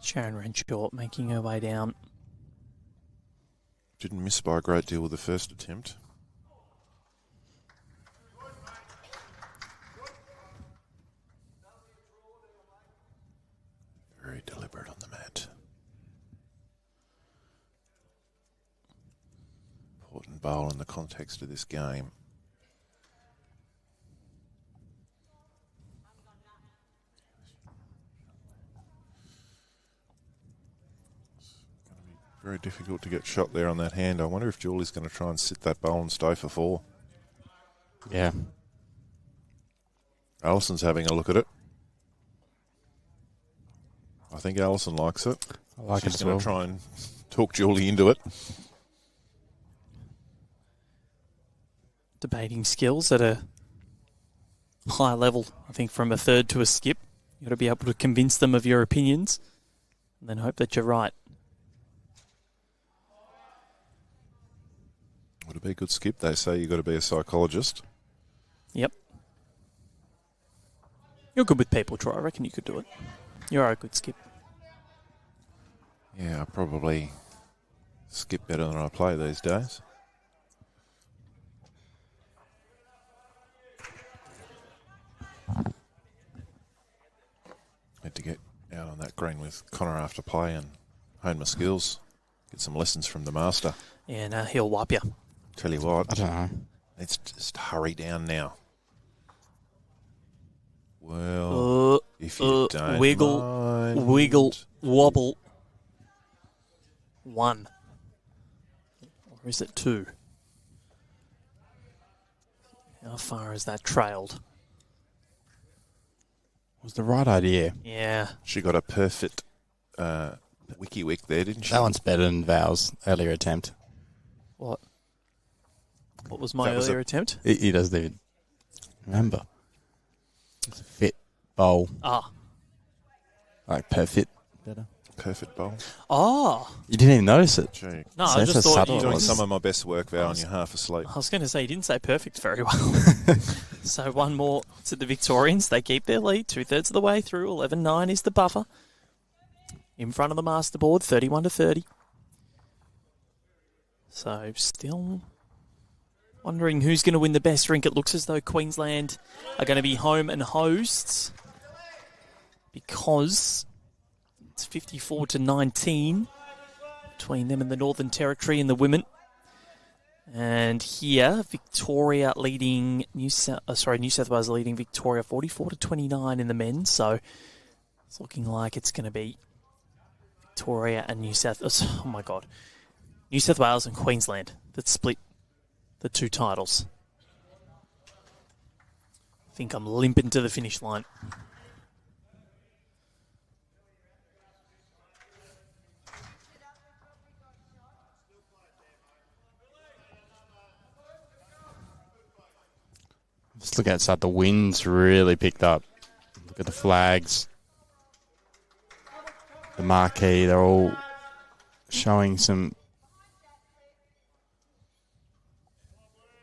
Sharyn Renshaw making her way down.
Didn't miss by a great deal with the first attempt. Very deliberate on the mat. Important bowl in the context of this game. Very difficult to get shot there on that hand. I wonder if Julie's going to try and sit that bowl and stay for 4.
Yeah.
Alison's having a look at it. I think Alison likes it.
I like
She's
it as
going
well.
to try and talk Julie into it.
debating skills at a high level. I think from a third to a skip, you've got to be able to convince them of your opinions and then hope that you're right.
Would it be a good skip? They say you've got to be a psychologist.
Yep. You're good with people, Troy. I reckon you could do it. You are a good skip.
Yeah, I probably skip better than I play these days. Had to get out on that green with Connor after play and hone my skills. Get some lessons from the master.
Yeah, no, he'll wipe you.
Tell you what.
I don't know.
Let's just hurry down now. Well, if you don't mind.
Wiggle, wobble. 1. Or is it 2? How far is that trailed?
It was the right idea.
Yeah.
She got a perfect wiki wick there, didn't she?
That one's better than Val's earlier attempt.
What? What was my earlier attempt?
He doesn't even remember. It's a fit bowl.
Ah.
Like perfect. Better.
Perfect bowl.
Oh.
You didn't even notice it.
Gee.
No,
So
I
that's
just
how
thought
subtle
you
it
Doing
was.
some of my best work, Val, and you're half asleep.
I was going to say, you didn't say perfect very well. So one more to the Victorians. They keep their lead 2/3 of the way through. 11-9 is the buffer. In front of the master board, 31-30. So still wondering who's going to win the best rink. It looks as though Queensland are going to be home and hosts because it's 54-19 between them and the Northern Territory and the women. And here, Victoria leading New South Wales leading Victoria 44-29 in the men. So it's looking like it's going to be Victoria and New South Wales and Queensland that split the 2 titles. I think I'm limping to the finish line.
Just look outside. The wind's really picked up. Look at the flags. The marquee. They're all showing some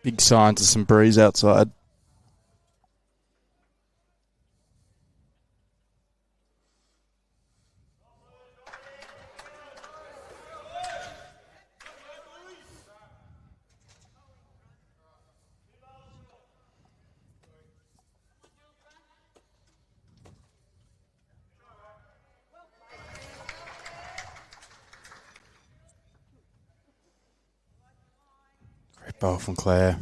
big signs of some breeze outside. Great ball from Claire.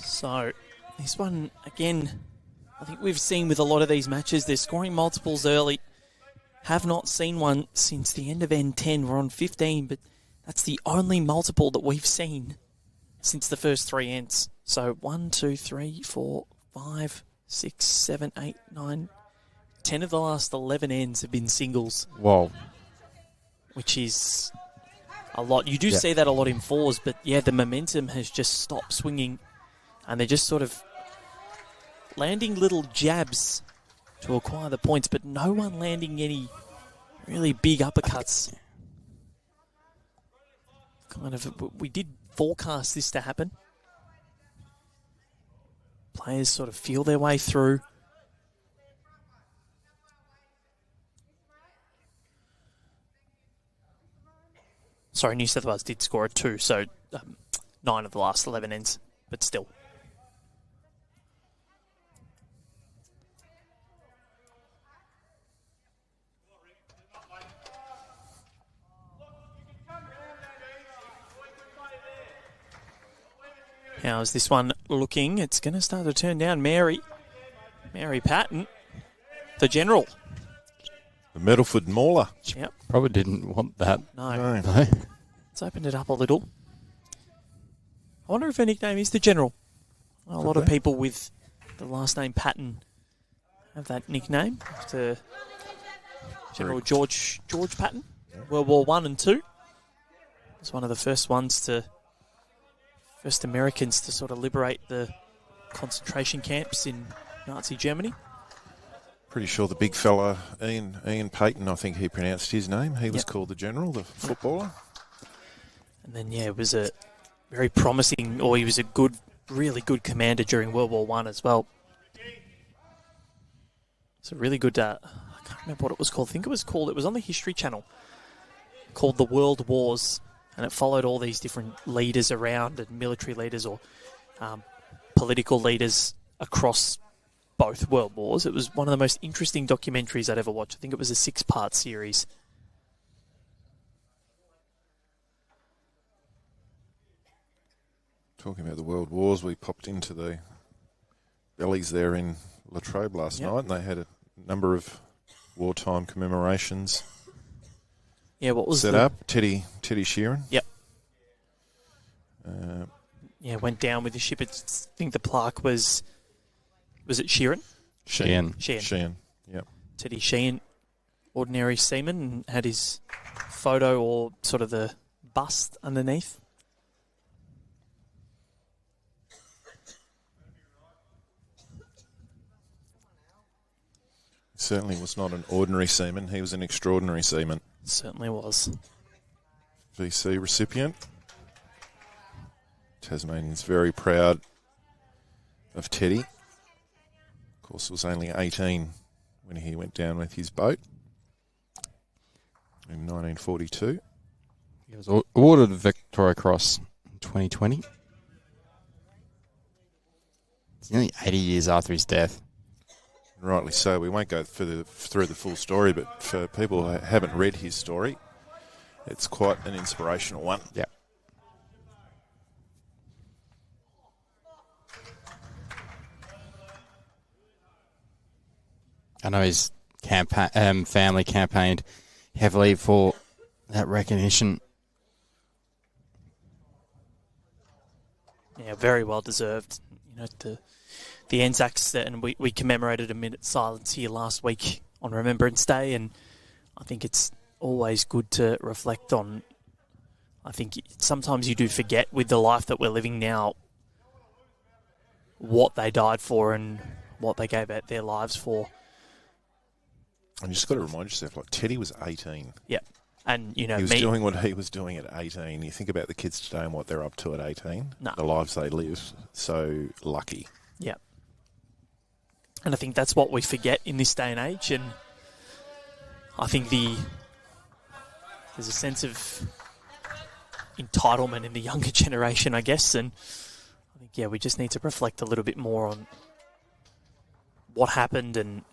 So, this one, again, I think we've seen with a lot of these matches, they're scoring multiples early. Have not seen one since the end of N10. We're on 15, but that's the only multiple that we've seen since the first 3 ends. So 1, 2, 3, 4, 5, 6, 7, 8, 9, 10 of the last 11 ends have been singles.
Whoa.
Which is a lot. You do see that a lot in fours, but yeah, the momentum has just stopped swinging, and they're just sort of landing little jabs to acquire the points, but no one landing any really big uppercuts. We did forecast this to happen. Players sort of feel their way through. Sorry, New South Wales did score a 2, so 9 of the last 11 ends, but still. How's this one looking? It's going to start to turn down. Mary Patton, the general.
The Meadowford Mauler.
Yep.
Probably didn't want that.
No.
No.
Let's open it up a little. I wonder if her nickname is the general. A lot of people with the last name Patton have that nickname. After General George Patton, World War I and II. He was one of the first Americans to sort of liberate the concentration camps in Nazi Germany.
Pretty sure the big fella, Ian Payton, I think he pronounced his name. He was called the General, the footballer.
And then, it was a very promising, or he was a really good commander during World War I as well. It's a really good, I can't remember what it was called. I think it was on the History Channel, called The World Wars. And it followed all these different leaders around, and military leaders or political leaders across both world wars. It was one of the most interesting documentaries I'd ever watched. I think it was a 6-part series.
Talking about the World Wars, we popped into the bellies there in Latrobe last night, and they had a number of wartime commemorations.
Yeah, what was
set up? Teddy Sharyn.
Yep. Went down with the ship. I think the plaque was it Sharyn?
Sharyn. Yep.
Teddy Sharyn, ordinary seaman, and had his photo or sort of the bust underneath.
Certainly was not an ordinary seaman. He was an extraordinary seaman.
Certainly was.
VC recipient. Tasmanians very proud of Teddy. Of course, it was only 18 when he went down with his boat in 1942.
He was awarded the Victoria Cross in 2020. It's nearly 80 years after his death.
Rightly so. We won't go through the full story, but for people who haven't read his story, it's quite an inspirational one.
Yeah. I know his family campaigned heavily for that recognition.
Yeah, very well deserved. The Anzacs, and we commemorated a minute's silence here last week on Remembrance Day, and I think it's always good to reflect on. I think sometimes you do forget with the life that we're living now what they died for and what they gave out their lives for.
And you just got to remind yourself, like, Teddy was 18.
Yeah. And,
he was doing what he was doing at 18. You think about the kids today and what they're up to at 18, the lives they live. So lucky.
Yeah. And I think that's what we forget in this day and age. And I think there's a sense of entitlement in the younger generation, I guess. And I think, we just need to reflect a little bit more on what happened and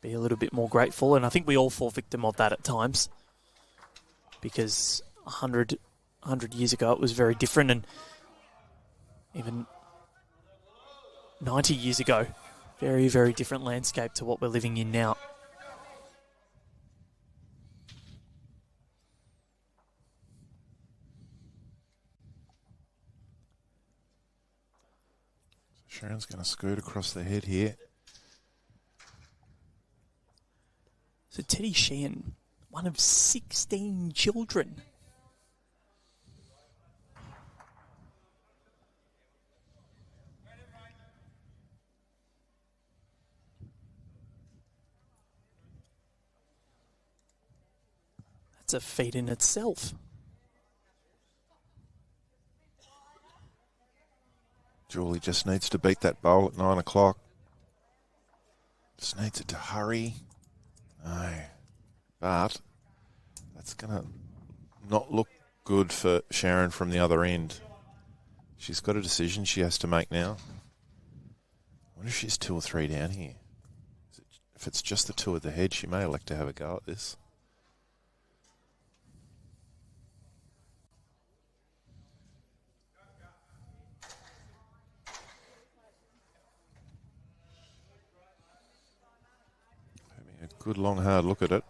be a little bit more grateful. And I think we all fall victim of that at times, because 100 years ago it was very different, and even 90 years ago, very, very different landscape to what we're living in now.
Sharon's going to scoot across the head here.
So Teddy Sharyn, one of 16 children. That's a feat in itself.
Julie just needs to beat that bowl at 9 o'clock. Just needs it to hurry. No. But that's going to not look good for Sharyn from the other end. She's got a decision she has to make now. I wonder if she's 2 or 3 down here. If it's just the 2 at the head, she may elect to have a go at this. Having a good long hard look at it.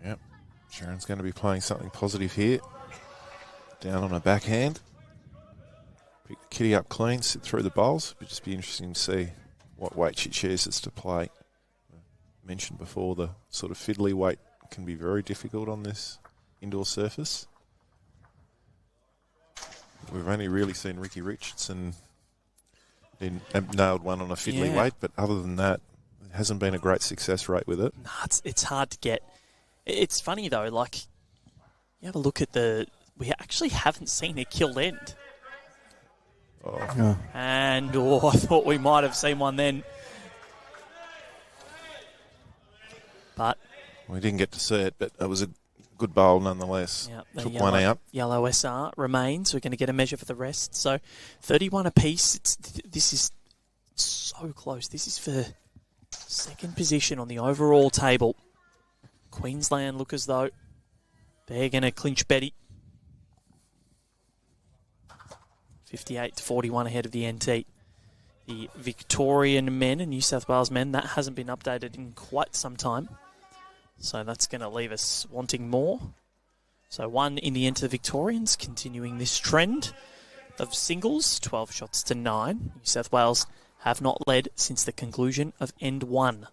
Yep, Sharyn's going to be playing something positive here. Down on her backhand. Pick the kitty up clean, sit through the bowls. It'll just be interesting to see what weight she chooses to play. I mentioned before the sort of fiddly weight can be very difficult on this indoor surface. We've only really seen Ricky Richardson nailed one on a fiddly weight, but other than that, it hasn't been a great success rate with it.
Nah, it's hard to get. It's funny, though, like, you have a look at we actually haven't seen a killed end.
Oh.
Oh.
And, I thought we might have seen one then. But
We didn't get to see it, but it was a good bowl nonetheless.
the
Took one out.
Yellow SR remains. We're going to get a measure for the rest. So 31 apiece. This is so close. This is for second position on the overall table. Queensland look as though they're going to clinch Betty. 58-41 ahead of the NT. The Victorian men and New South Wales men, that hasn't been updated in quite some time. So that's going to leave us wanting more. So 1 in the end to the Victorians, continuing this trend of singles, 12 shots to 9. New South Wales have not led since the conclusion of end 1.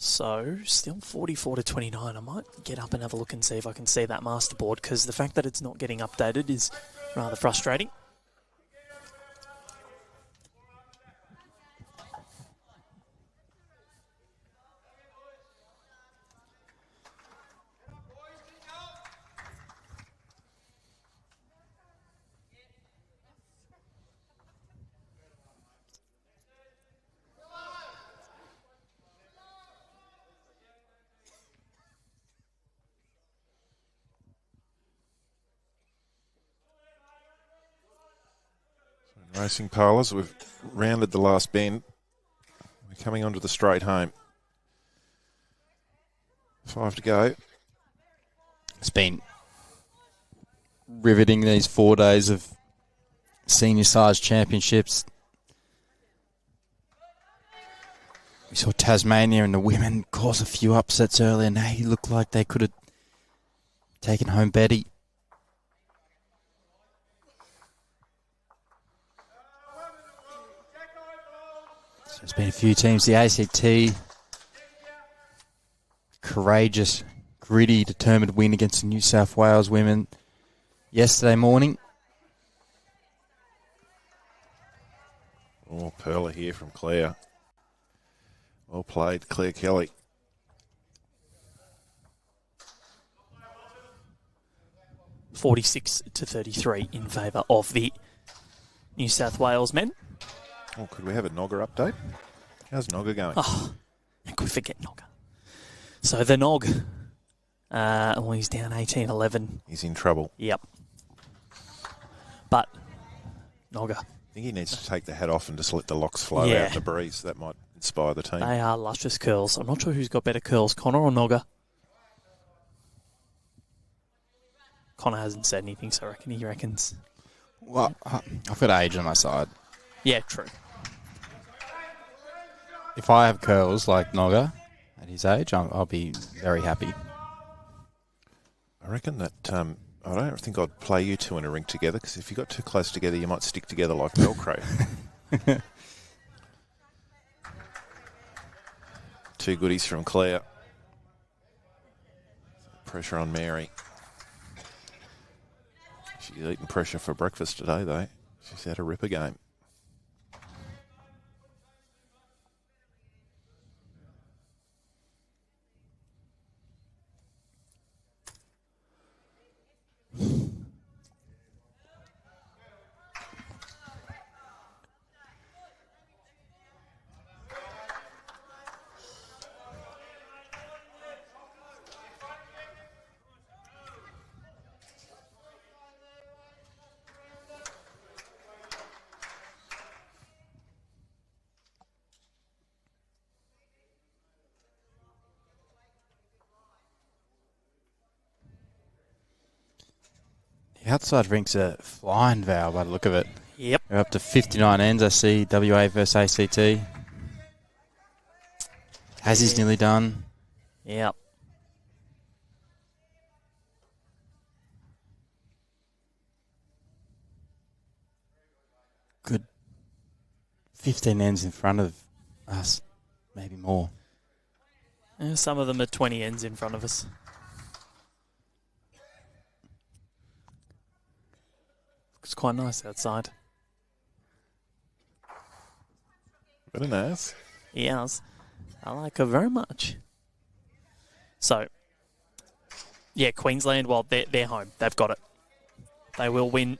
So, still 44-29. I might get up and have a look and see if I can see that master board, because the fact that it's not getting updated is rather frustrating.
Racing parlours, we've rounded the last bend. We're coming onto the straight home. 5 to go.
It's been riveting these 4 days of senior size championships. We saw Tasmania and the women cause a few upsets earlier, and they looked like they could have taken home Betty. There's been a few teams, the ACT, courageous, gritty, determined win against the New South Wales women yesterday morning.
Oh, Perla here from Claire. Well played, Claire Kelly.
(46-33) in favour of the New South Wales men.
Oh, could we have a Nogger update? How's Nogger going?
Oh, how could we forget Nogger? So the Nog, he's down 18-11.
He's in trouble.
Yep. But Nogger,
I think he needs to take the hat off and just let the locks flow out in the breeze. That might inspire the team.
they are luscious curls. I'm not sure who's got better curls, Connor or Nogger. Connor hasn't said anything, so I reckon he reckons.
Well, I've got age on my side.
Yeah, true.
If I have curls like Nogger at his age, I'll be very happy.
I reckon that I don't think I'd play you two in a rink together, because if you got too close together, you might stick together like Velcro. Two goodies from Claire. Pressure on Mary. She's eating pressure for breakfast today, though. She's had a ripper game.
The outside rinks are flying, Val, by the look of it.
Yep.
They're up to 59 ends. I see WA versus ACT. Tassie's nearly done.
Yep.
Good 15 ends in front of us, maybe more.
Some of them are 20 ends in front of us. Looks quite nice outside.
Very nice.
Yes. I like her very much. So, yeah, Queensland, well, they're home. They've got it. They will win.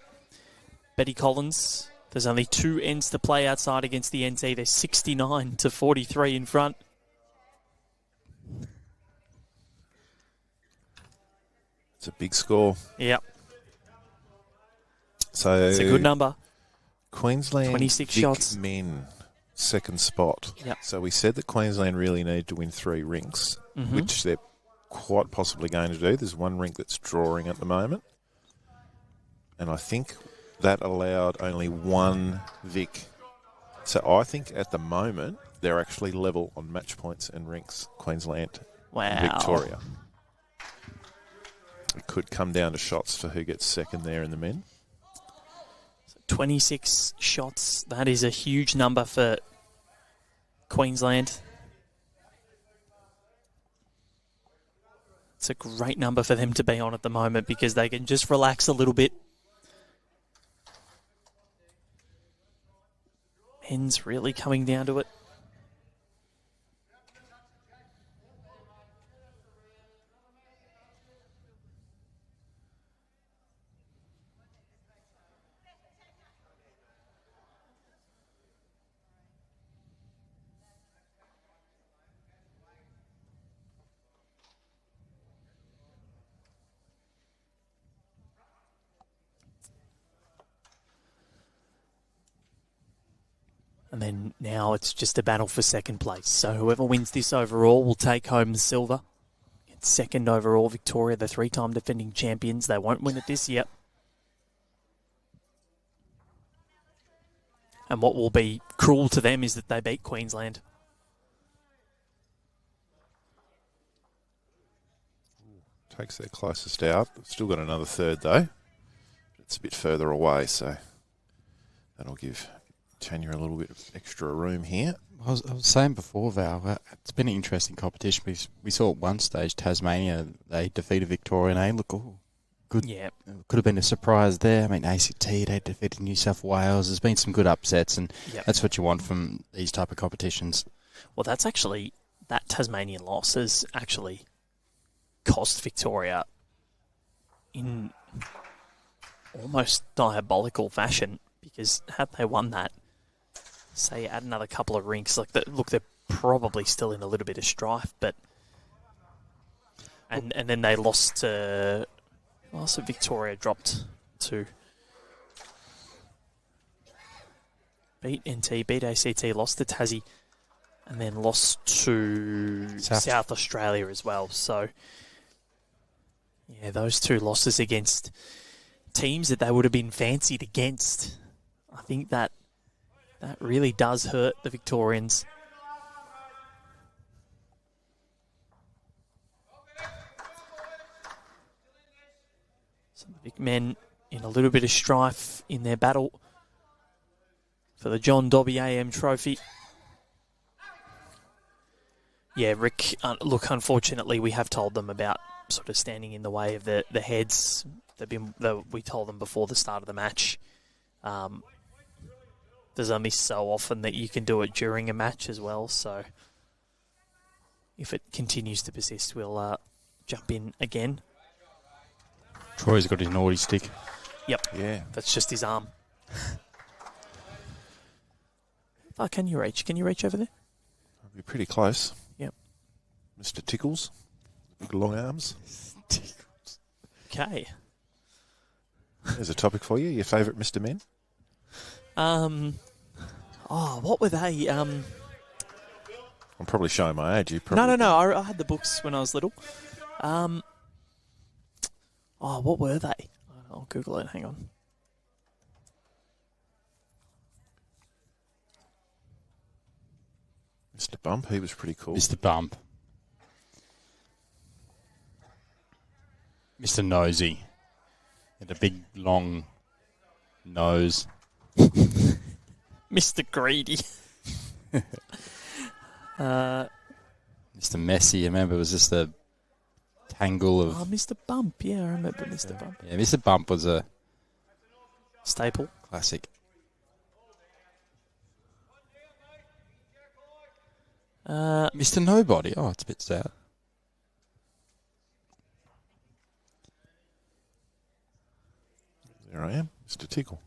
Betty Collins, there's only 2 ends to play outside against the NT. They're 69 to 43 in front.
It's a big score.
Yep.
So
It's a good number.
Queensland
26
Vic
shots.
men, second spot.
Yep.
So we said that Queensland really need to win 3 rinks,
Mm-hmm.
which they're quite possibly going to do. There's one rink that's drawing at the moment. And I think that allowed only one Vic. So I think at the moment they're actually level on match points and rinks, Queensland and Victoria. It could come down to shots for who gets second there in the men.
26 shots. That is a huge number for Queensland. It's a great number for them to be on at the moment because they can just relax a little bit. Men's really coming down to it. And then now it's just a battle for second place. So whoever wins this overall will take home the silver. It's second overall, Victoria, the 3-time defending champions. They won't win it this year. And what will be cruel to them is that they beat Queensland.
Takes their closest out. Still got another third though. It's a bit further away, so that'll give Tanya a little bit of extra room here.
I was saying before, Val, it's been an interesting competition. We saw at one stage Tasmania, they defeated Victoria, and they look good.
Yeah.
Could have been a surprise there. I mean, ACT, they defeated New South Wales. There's been some good upsets, and that's what you want from these type of competitions.
Well, that's actually, that Tasmanian loss has actually cost Victoria in almost diabolical fashion, because had they won that, say add another couple of rinks, like look, they're probably still in a little bit of strife, but and then they lost to, also Victoria dropped to beat NT, beat ACT, lost to Tassie, and then lost to South Australia as well. So yeah, those 2 losses against teams that they would have been fancied against, I think that really does hurt the Victorians. So the big men in a little bit of strife in their battle for the John Dobby AM Trophy. Yeah, Rick, look, unfortunately, we have told them about sort of standing in the way of the heads. We told them before the start of the match. There's only so often that you can do it during a match as well, so if it continues to persist, we'll jump in again.
Troy's got his naughty stick.
Yep.
Yeah.
That's just his arm. Oh, can you reach? Can you reach over there?
I'll be pretty close.
Yep.
Mr. Tickles. Big long arms.
Okay.
There's a topic for you. Your favourite Mr. Men?
What were they?
I'm probably showing my age. You probably
No. I had the books when I was little. What were they? I'll Google it. Hang on.
Mr. Bump, he was pretty cool.
Mr. Bump. Mr. Nosy. Had a big, long nose.
Mr. Greedy.
Mr. Messy, I remember, it was just a tangle of...
Mr. Bump. Yeah, I remember Mr. Bump.
Yeah, Mr. Bump was a
Staple.
classic. Mr. Nobody. Oh, it's a bit sad.
There I am, Mr. Tickle.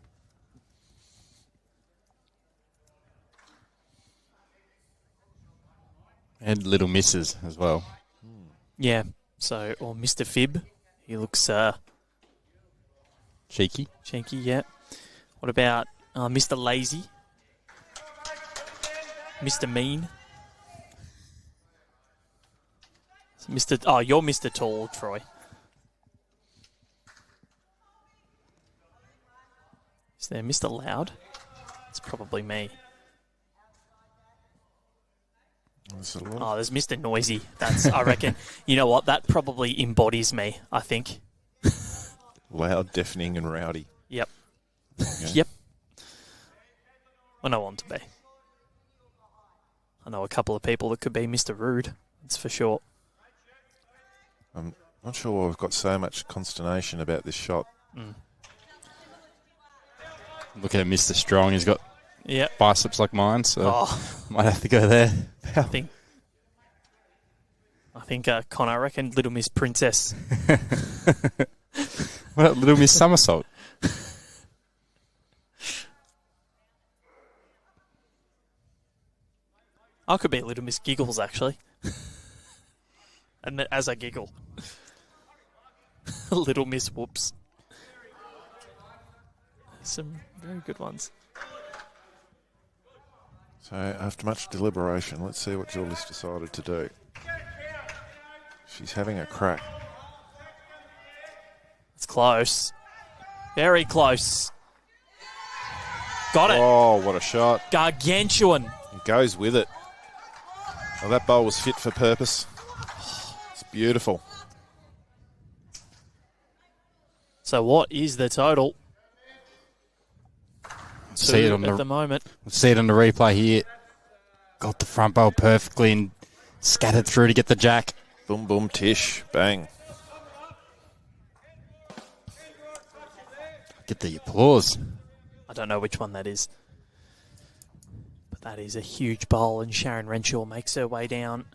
And Little Misses as well.
Yeah. So, or Mr. Fib. He looks
Cheeky.
cheeky. Yeah. What about Mr. Lazy? Mr. Mean. You're Mr. Tall, Troy. Is there Mr. Loud? It's probably me.
There's a lot.
There's Mr. Noisy. That's, I reckon, you know what? That probably embodies me, I think.
Loud, deafening, and rowdy.
Yep.
Yeah.
Yep. When I want to be. I know a couple of people that could be Mr. Rude. That's for sure.
I'm not sure why we've got so much consternation about this shot.
Look at Mr. Strong. He's got
Yep.
biceps like mine, so
Oh,
might have to go there.
I think Connor, I reckon Little Miss Princess.
What about Little Miss Somersault?
I could be Little Miss Giggles, actually. And as I giggle. Little Miss Whoops. Some very good ones.
So after much deliberation, let's see what Julie's decided to do. She's having a crack.
It's close. Very close. Got it.
Oh, what a shot.
Gargantuan.
It goes with it. Well, that bowl was fit for purpose. It's beautiful.
So what is the total?
See it on
At the moment.
See it on the replay here. Got the front bowl perfectly and scattered through to get the jack.
Boom, boom, tish, bang.
Get the applause.
I don't know which one that is. But that is a huge bowl, and Sharyn Renshaw makes her way down.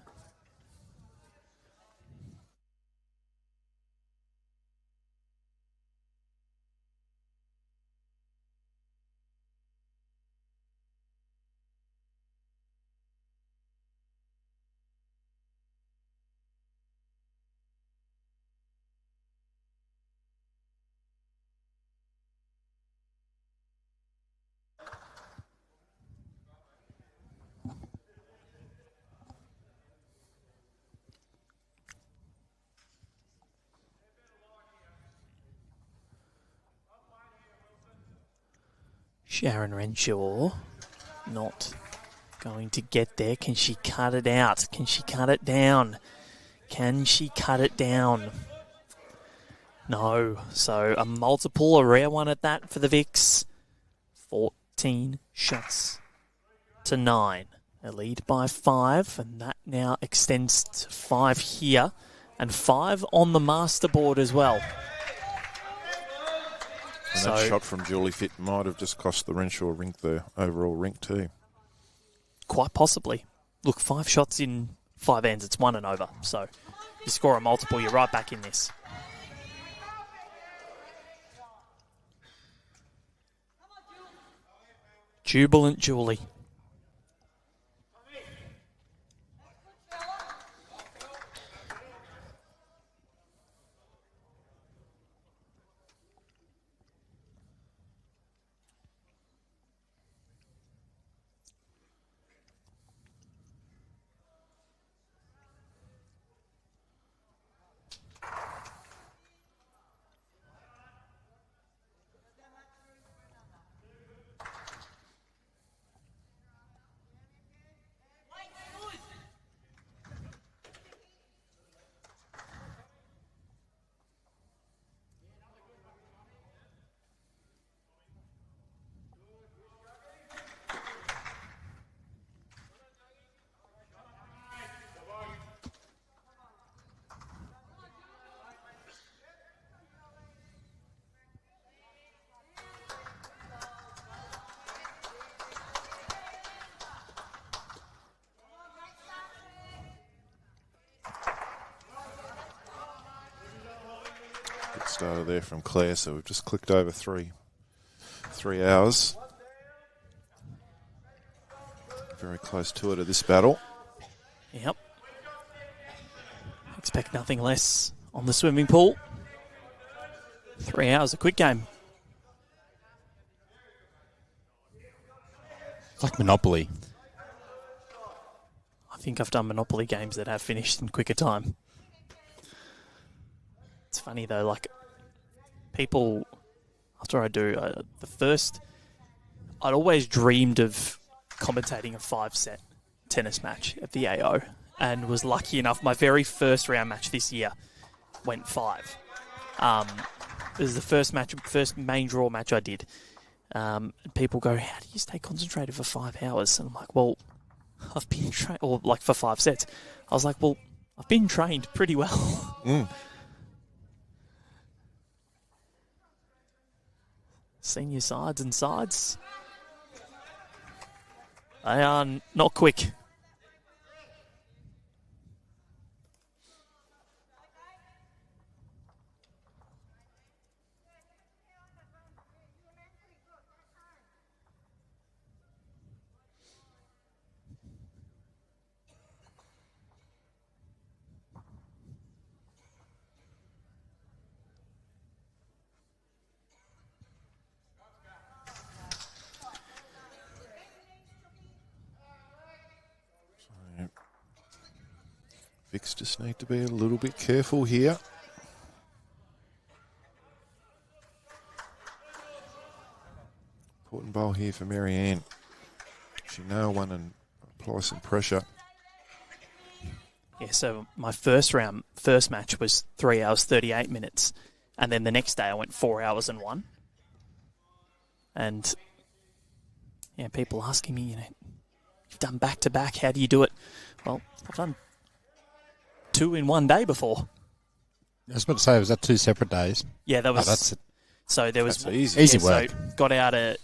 Sharyn Renshaw not going to get there. Can she cut it out? Can she cut it down? Can she cut it down? No. So a multiple, a rare one at that for the Vicks. 14 shots to 9. They lead by 5, and that now extends to 5 here, and 5 on the master board as well.
And that shot from Julie Fitt might have just cost the Renshaw rink the overall rink too.
Quite possibly. Look, 5 shots in 5 ends, it's 1 and over. So you score a multiple, you're right back in this. Jubilant Julie.
Started there from Claire, so we've just clicked over 3 hours. Very close to it at this battle.
Yep. Expect nothing less on the swimming pool. 3 hours, a quick game.
It's like Monopoly.
I think I've done Monopoly games that have finished in quicker time. It's funny though, like people, after I do the first, I'd always dreamed of commentating a 5-set tennis match at the AO, and was lucky enough, my very first round match this year went 5. This is the first main draw match I did. And people go, how do you stay concentrated for 5 hours? And I'm like, well, I've been trained, or like for 5 sets. I was like, well, I've been trained pretty well. Senior sides and sides. They are not quick.
Vicks just need to be a little bit careful here. Important bowl here for Marianne. She nail one and apply some pressure.
Yeah, so my first match was 3 hours, 38 minutes. And then the next day I went 4 hours and 1. And, yeah, people asking me, you've done back-to-back, how do you do it? Well, I've done 2 in 1 day before.
I was about to say, was that 2 separate days?
Yeah, that was.
Oh, that's it.
So there was
That's easy.
Easy work.
So got out at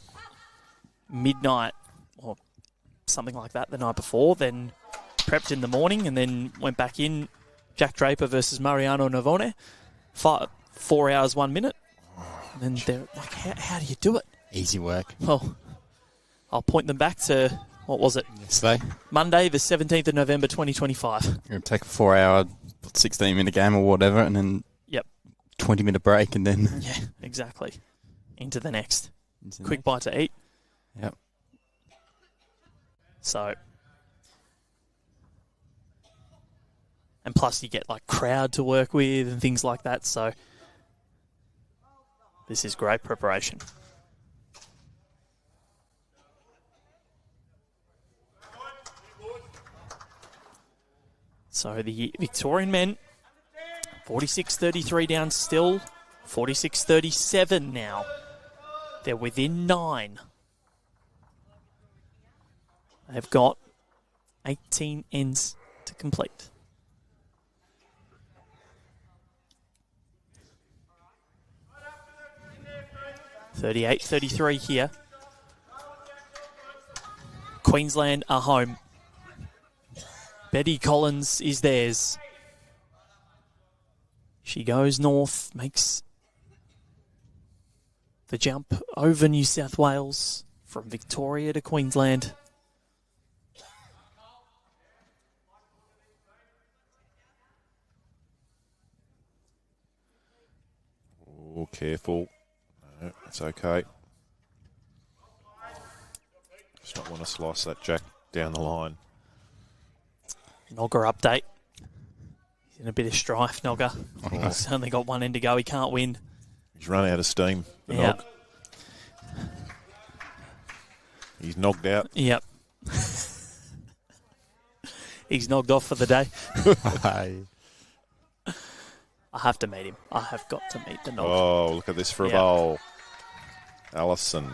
midnight or something like that the night before, then prepped in the morning, and then went back in. Jack Draper versus Mariano Navone, 4 hours 1 minute. And then they're like, how do you do it?
Easy work.
Well, I'll point them back to, what was it?
Yesterday.
Monday, the 17th of November, 2025.
You're going to take a 4 hour, 16-minute game or whatever, and then 20-minute break, and then...
Yeah, exactly. Into the next. Quick
next.
bite to eat.
Yep.
So... And plus you get like crowd to work with and things like that, so... This is great preparation. So the Victorian men, 46-33 down still, 46-37 now. They're within 9. They've got 18 ends to complete. (38-33) here. Queensland are home. Betty Collins is theirs. She goes north, makes the jump over New South Wales from Victoria to Queensland.
Oh, careful. No, it's okay. Just not want to slice that jack down the line.
Nogger update. He's in a bit of strife, Nogger. He's only got one end to go. He can't win.
He's run out of steam, the
Yep.
nog. He's knocked out.
Yep. He's knocked off for the day.
Hey.
I have to meet him. I have got to meet the Nog.
Oh, look at this for a
Yeah.
bowl. Allison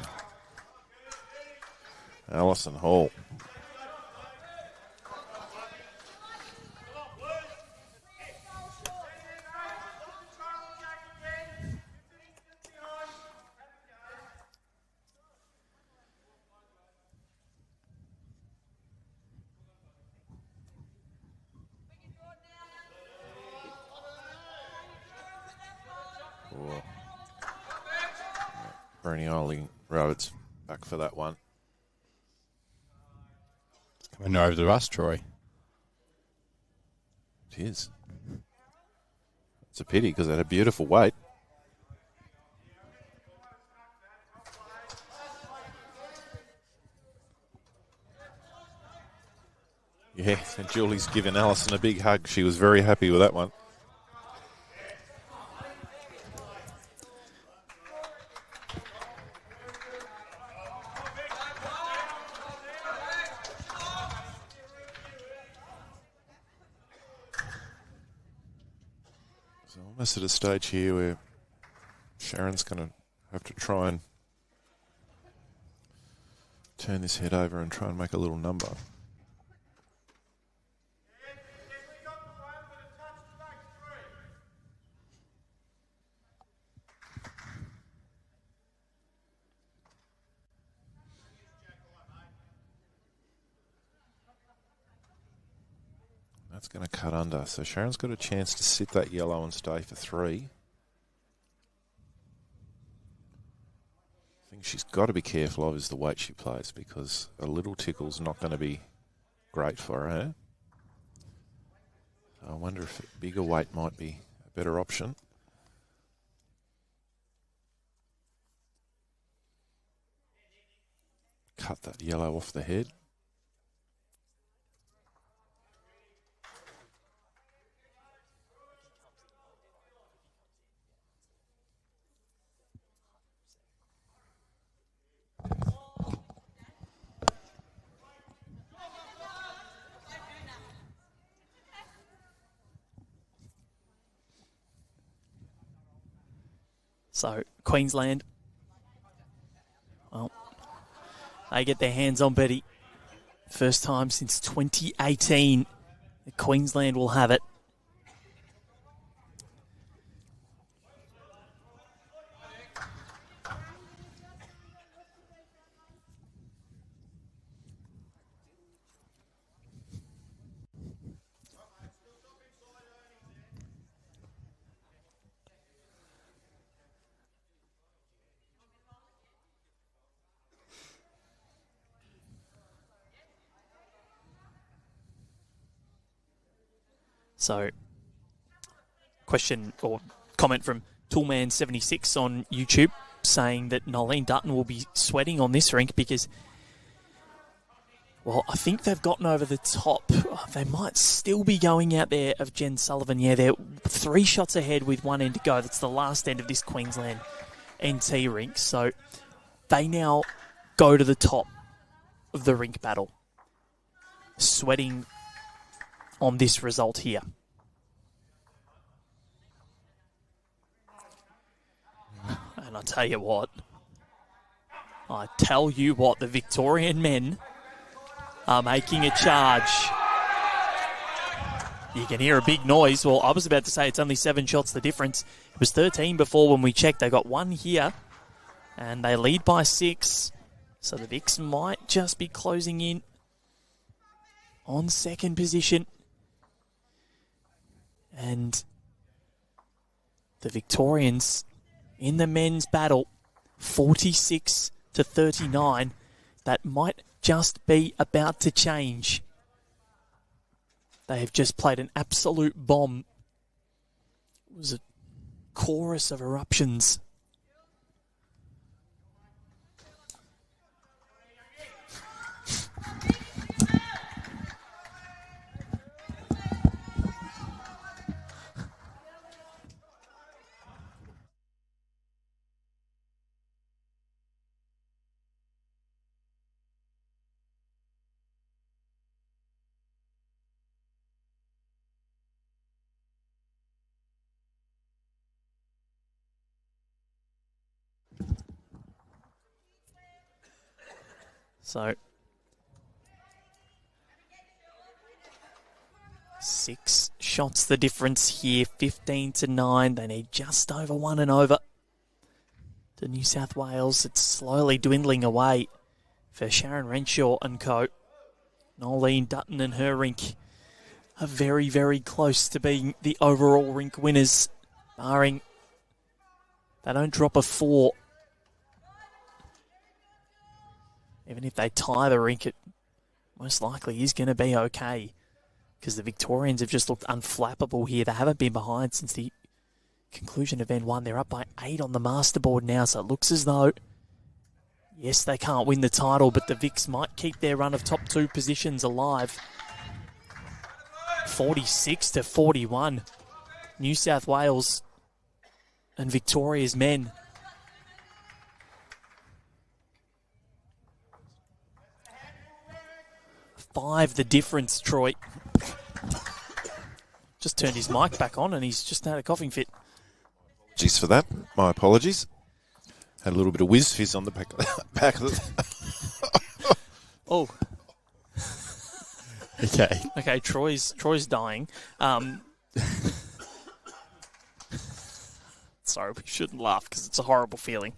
Hall. Oh. Brunioli Roads back for that one.
Coming over to us, Troy.
It is. It's a pity because they had a beautiful weight. Yeah, and Julie's given Alison a big hug. She was very happy with that one. So almost at a stage here where Sharon's going to have to try and turn this head over and try and make a little number. That's going to cut under. So Sharon's got a chance to sit that yellow and stay for 3. The thing she's got to be careful of is the weight she plays, because a little tickle's not going to be great for her. So I wonder if a bigger weight might be a better option. Cut that yellow off the head.
So, Queensland, well, they get their hands on Betty. First time since 2018 that Queensland will have it. So, question or comment from Toolman76 on YouTube saying that Nolene Dutton will be sweating on this rink because, well, I think they've gotten over the top. They might still be going out there of Jen Sullivan. Yeah, they're 3 shots ahead with 1 end to go. That's the last end of this Queensland NT rink. So, they now go to the top of the rink battle. Sweating on this result here. And I tell you what, the Victorian men are making a charge. You can hear a big noise. Well, I was about to say it's only 7 shots the difference. It was 13 before when we checked. They got 1 here, and they lead by 6. So the Vicks might just be closing in on second position. And the Victorians in the men's battle, 46 to 39. That might just be about to change. They have just played an absolute bomb. It was a chorus of eruptions. So, 6 shots the difference here, 15 to 9. They need just over 1 and over. To New South Wales, it's slowly dwindling away for Sharyn Renshaw and co. Nolene Dutton and her rink are very, very close to being the overall rink winners, barring they don't drop a 4. Even if they tie the rink, it most likely is going to be okay because the Victorians have just looked unflappable here. They haven't been behind since the conclusion of N1. They're up by 8 on the masterboard now, so it looks as though, yes, they can't win the title, but the Vicks might keep their run of top 2 positions alive. 46 to 41. New South Wales and Victoria's men. Five the difference, Troy. Just turned his mic back on and he's just had a coughing fit.
Jeez for that. My apologies. Had a little bit of whiz fizz on the back of the...
Oh.
Okay.
Okay, Troy's dying. Sorry, we shouldn't laugh because it's a horrible feeling.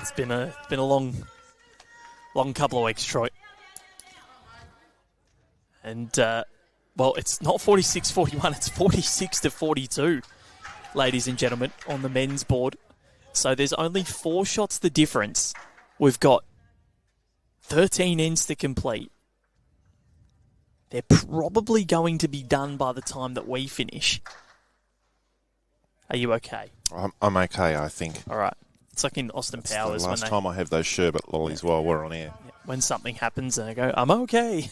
It's been a long couple of weeks, Troy. And, well, it's not 46-41, it's 46 to 42, ladies and gentlemen, on the men's board. So there's only 4 shots the difference. We've got 13 ends to complete. They're probably going to be done by the time that we finish. Are you okay?
I'm okay, I think.
All right. It's like in Austin Powers.
The last time I have those sherbet lollies while we're on air.
When something happens and I go, I'm okay.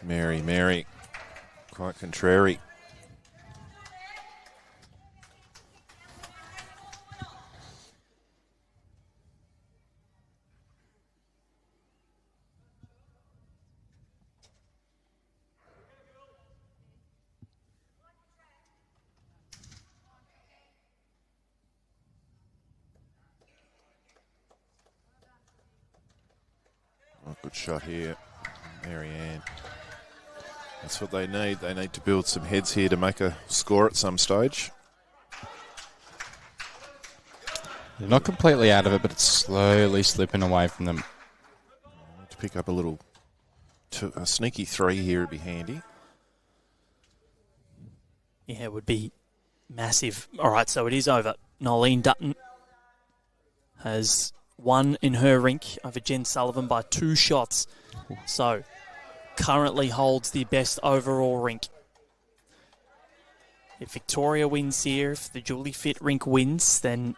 Mary. Quite contrary. Good shot here, Marianne. That's what they need. They need to build some heads here to make a score at some stage.
They're not completely out of it, but it's slowly slipping away from them.
To pick up a sneaky 3 here would be handy.
Yeah, it would be massive. All right, so it is over. Nolene Dutton has won in her rink over Jen Sullivan by 2 shots. So currently holds the best overall rink. If Victoria wins here, if the Julie Fitt rink wins, then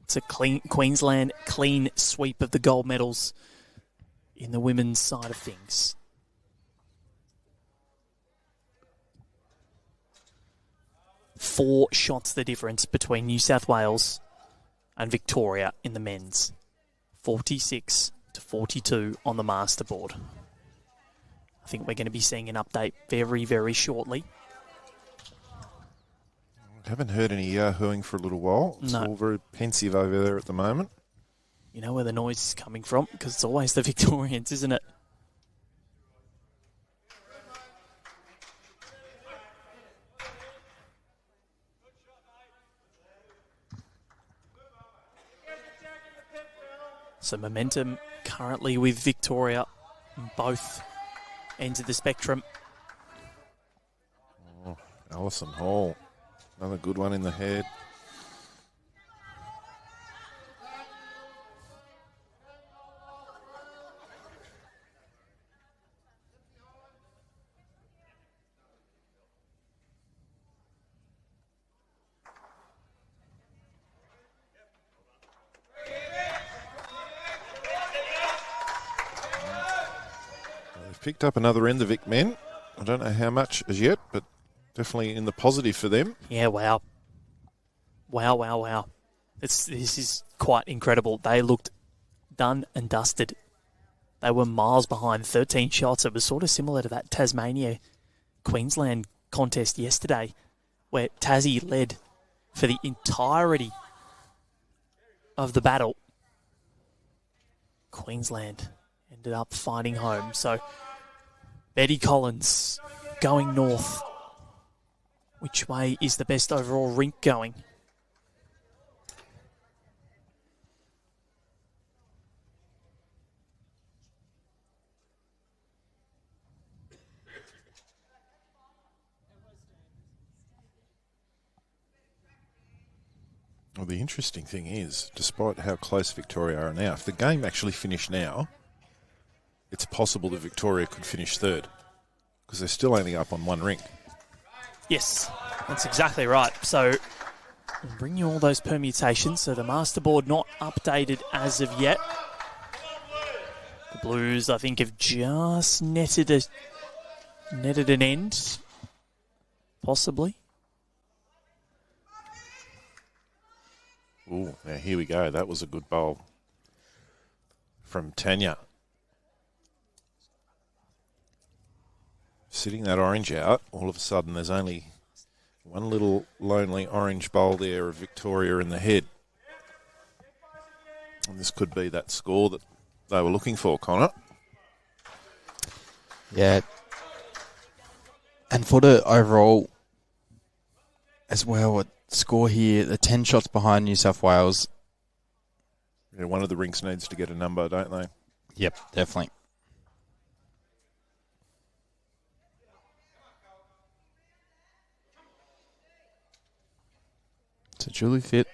it's a Queensland clean sweep of the gold medals in the women's side of things. Four shots the difference between New South Wales and Victoria in the men's. 46 to 42 on the masterboard. I think we're going to be seeing an update very, very shortly.
Haven't heard any yahooing for a little while. It's all very pensive over there at the moment.
You know where the noise is coming from, because it's always the Victorians, isn't it? So momentum currently with Victoria on both ends of the spectrum.
Oh, Alison Hall. Another good one in the head. They've picked up another end, the Vic men. I don't know how much as yet, but definitely in the positive for them.
Yeah, wow. Wow. This is quite incredible. They looked done and dusted. They were miles behind, 13 shots. It was sort of similar to that Tasmania-Queensland contest yesterday, where Tassie led for the entirety of the battle. Queensland ended up fighting home. So Betty Collins going north. Which way is the best overall rink going?
Well, the interesting thing is, despite how close Victoria are now, if the game actually finished now, it's possible that Victoria could finish third because they're still only up on one rink.
Yes, that's exactly right. So we'll bring you all those permutations. So the master board not updated as of yet. The Blues, I think, have just netted an end, possibly.
Ooh, now here we go. That was a good bowl from Tanya. Sitting that orange out, all of a sudden there's only one little lonely orange bowl there of Victoria in the head. And this could be that score that they were looking for, Connor.
Yeah. And for the overall as well, score here, the 10 shots behind New South Wales.
Yeah, one of the rinks needs to get a number, don't they?
Yep, definitely. So Julie Fitt.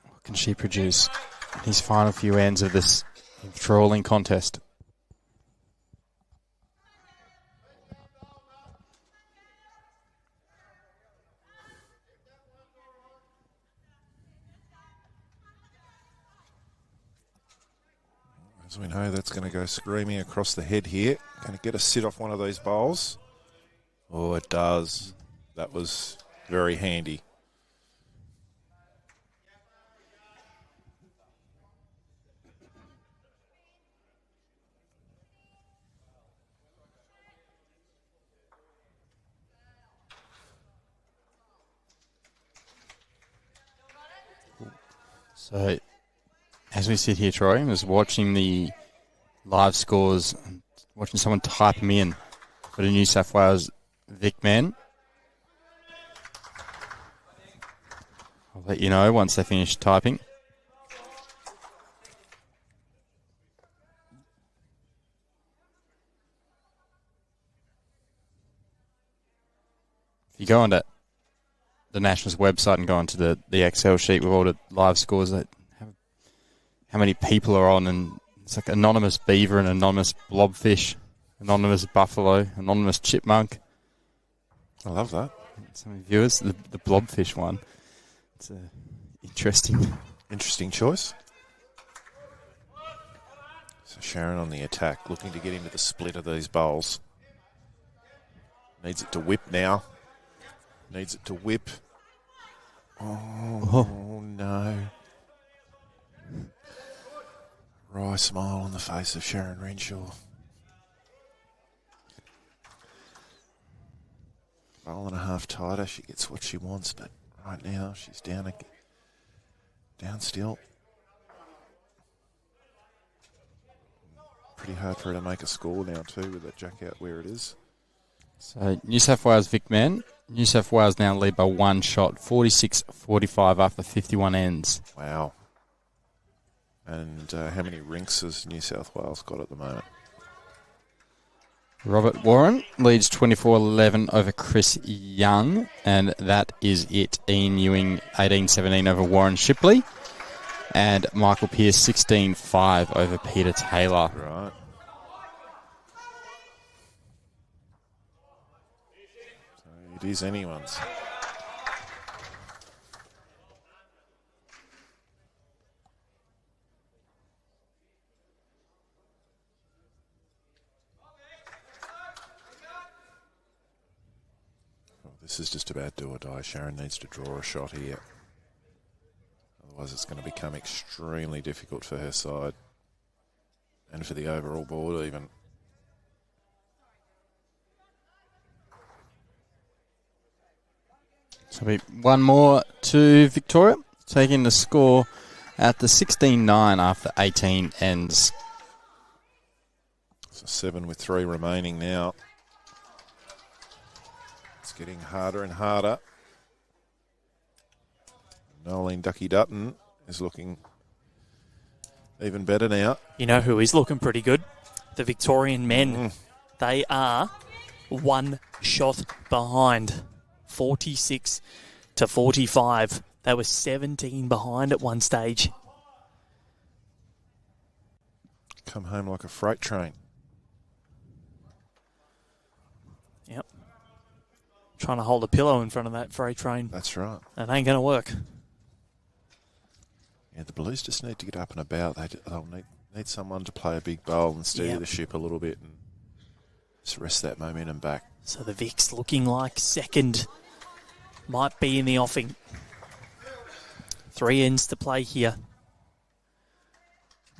What can she produce in his final few ends of this enthralling contest?
As we know, that's going to go screaming across the head here. Going to get a sit off one of those bowls. Oh, it does. That was very handy.
So, as we sit here, Troy, I was watching the live scores, watching someone type them in for the New South Wales Vic men. I'll let you know once they finish typing. If you go onto the Nationals website and go onto the Excel sheet with all the live scores, that how many people are on, and it's like anonymous beaver and anonymous blobfish, anonymous buffalo, anonymous chipmunk.
I love that.
Some viewers, the blobfish one. It's
Interesting choice. So Sharyn on the attack, looking to get into the split of these bowls. Needs it to whip now. Needs it to whip. Oh, no. wry smile on the face of Sharyn Renshaw. Roll and a half tighter. She gets what she wants, but right now she's down still. Pretty hard for her to make a score now too with that jack out where it is.
So New South Wales Vic men. New South Wales now lead by one shot, 46-45 after 51 ends.
Wow. And how many rinks has New South Wales got at the moment?
Robert Warren leads 24-11 over Chris Young, and that is it. Ian Ewing 18-17 over Warren Shipley, and Michael Pearce 16-5 over Peter Taylor.
Right. So it is anyone's. This is just about do or die. Sharyn needs to draw a shot here. Otherwise it's going to become extremely difficult for her side. And for the overall board even.
So we one more to Victoria, taking the score at the 16-9 after 18 ends.
So 7 with 3 remaining now. Getting harder and harder. Nolene Ducky Dutton is looking even better now.
You know who is looking pretty good? The Victorian men. They are one shot behind. 46-45. They were 17 behind at one stage.
Come home like a freight train.
Yep. Trying to hold a pillow in front of that freight train.
That's right.
It ain't going to work.
Yeah, the Blues just need to get up and about. They'll need someone to play a big bowl and steady the ship a little bit and just rest that momentum back.
So the Vicks looking like second. Might be in the offing. 3 ends to play here.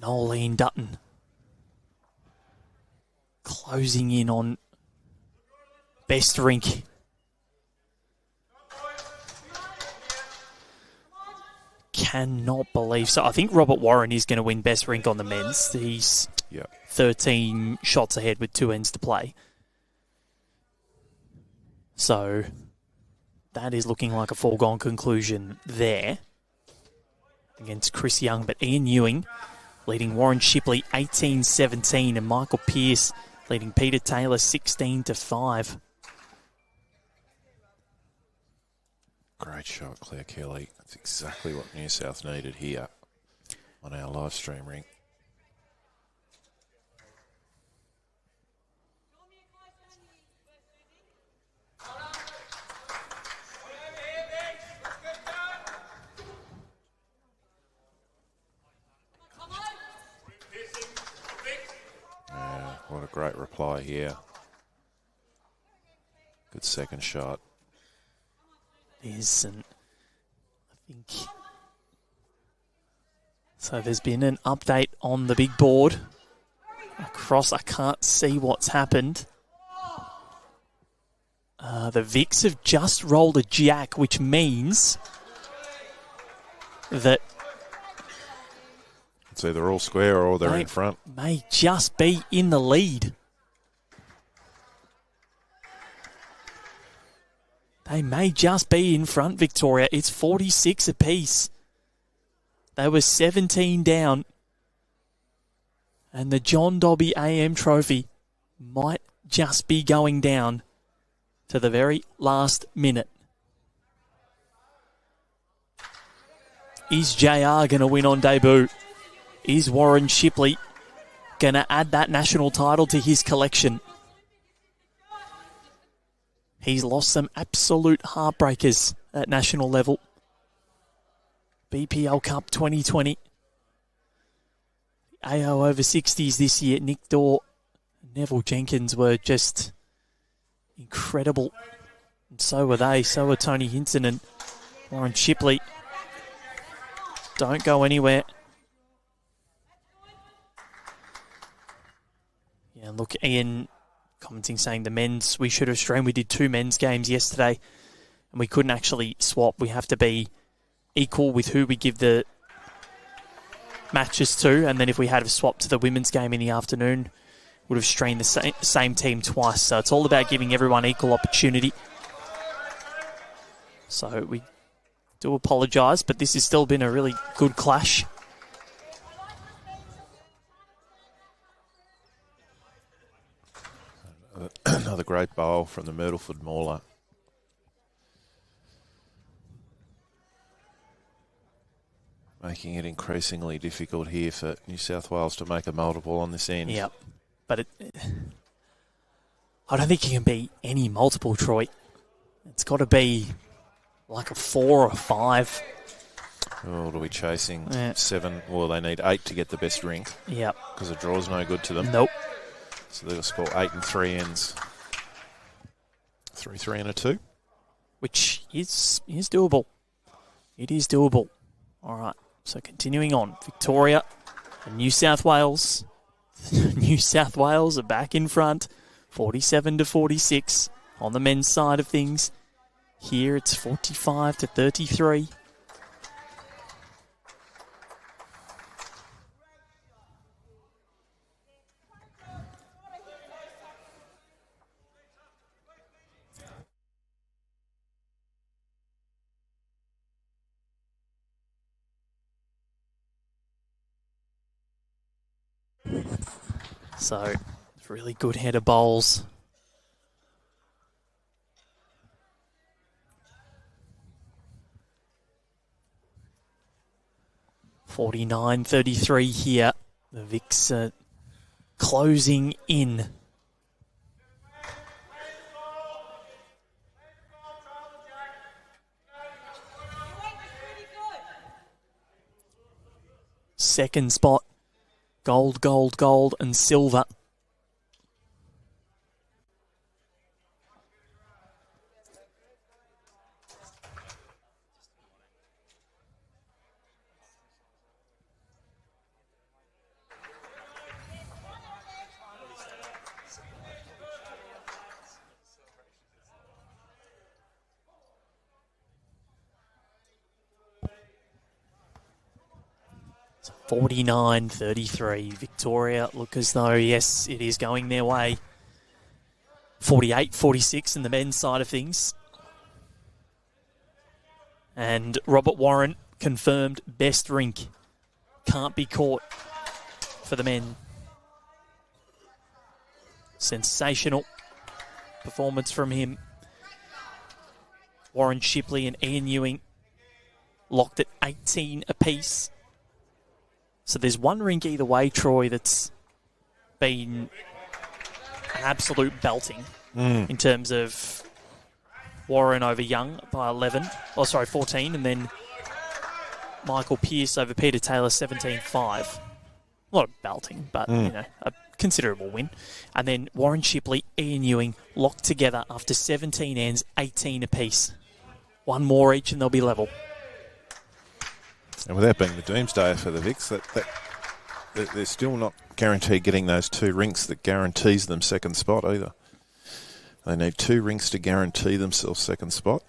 Nolene Dutton closing in on best rink. Cannot believe so. I think Robert Warren is going to win best rink on the men's. He's 13 shots ahead with 2 ends to play. So that is looking like a foregone conclusion there against Chris Young. But Ian Ewing leading Warren Shipley 18-17 and Michael Pearce leading Peter Taylor 16-5.
Great shot, Claire Kelly. That's exactly what New South needed here on our live stream rink. Yeah, what a great reply here. Good second shot.
Is, and I think so. There's been an update on the big board across. I can't see what's happened. The Vicks have just rolled a jack, which means that
it's either all square or they're in front.
May just be in the lead. They may just be in front, Victoria. It's 46 apiece. They were 17 down. And the John Dobby AM Trophy might just be going down to the very last minute. Is JR going to win on debut? Is Warren Shipley going to add that national title to his collection? He's lost some absolute heartbreakers at national level. BPL Cup 2020. AO over 60s this year. Nick Dorr, Neville Jenkins were just incredible. And so were they. So were Tony Hinton and Warren Shipley. Don't go anywhere. And look, Ian commenting saying we should have streamed. We did 2 men's games yesterday and we couldn't actually swap. We have to be equal with who we give the matches to. And then if we had have swapped to the women's game in the afternoon, would have streamed the same team twice. So it's all about giving everyone equal opportunity. So we do apologise, but this has still been a really good clash.
Another great bowl from the Myrtleford Mauler. Making it increasingly difficult here for New South Wales to make a multiple on this end.
Yep. But I don't think it can be any multiple, Troy. It's got to be like a 4 or 5.
Oh, what are we chasing?
Yeah.
7. Well, they need 8 to get the best rink.
Yep.
Because a draw's no good to them.
Nope.
So they'll score 8 and 3 ends. 3, 3 and a 2.
Which is doable. It is doable. All right. So continuing on. Victoria and New South Wales. New South Wales are back in front. 47-46 on the men's side of things. Here it's 45-33. So, really good header bowls. $49-33 here. The Vics closing in. Second spot. Gold, gold, gold, and silver. So 49-33. Victoria look as though, yes, it is going their way. 48-46 in the men's side of things. And Robert Warren confirmed best rink. Can't be caught for the men. Sensational performance from him. Warren Shipley and Ian Ewing locked at 18 apiece. So there's one rink either way, Troy, that's been an absolute belting in terms of Warren over Young by 14, and then Michael Pearce over Peter Taylor 17-5. Not a belting, but you know, a considerable win. And then Warren Shipley, Ian Ewing locked together after 17 ends, 18 apiece. One more each and they'll be level.
And without being the doomsdayer for the Vics, that they're still not guaranteed getting those 2 rinks that guarantees them second spot either. They need 2 rinks to guarantee themselves second spot.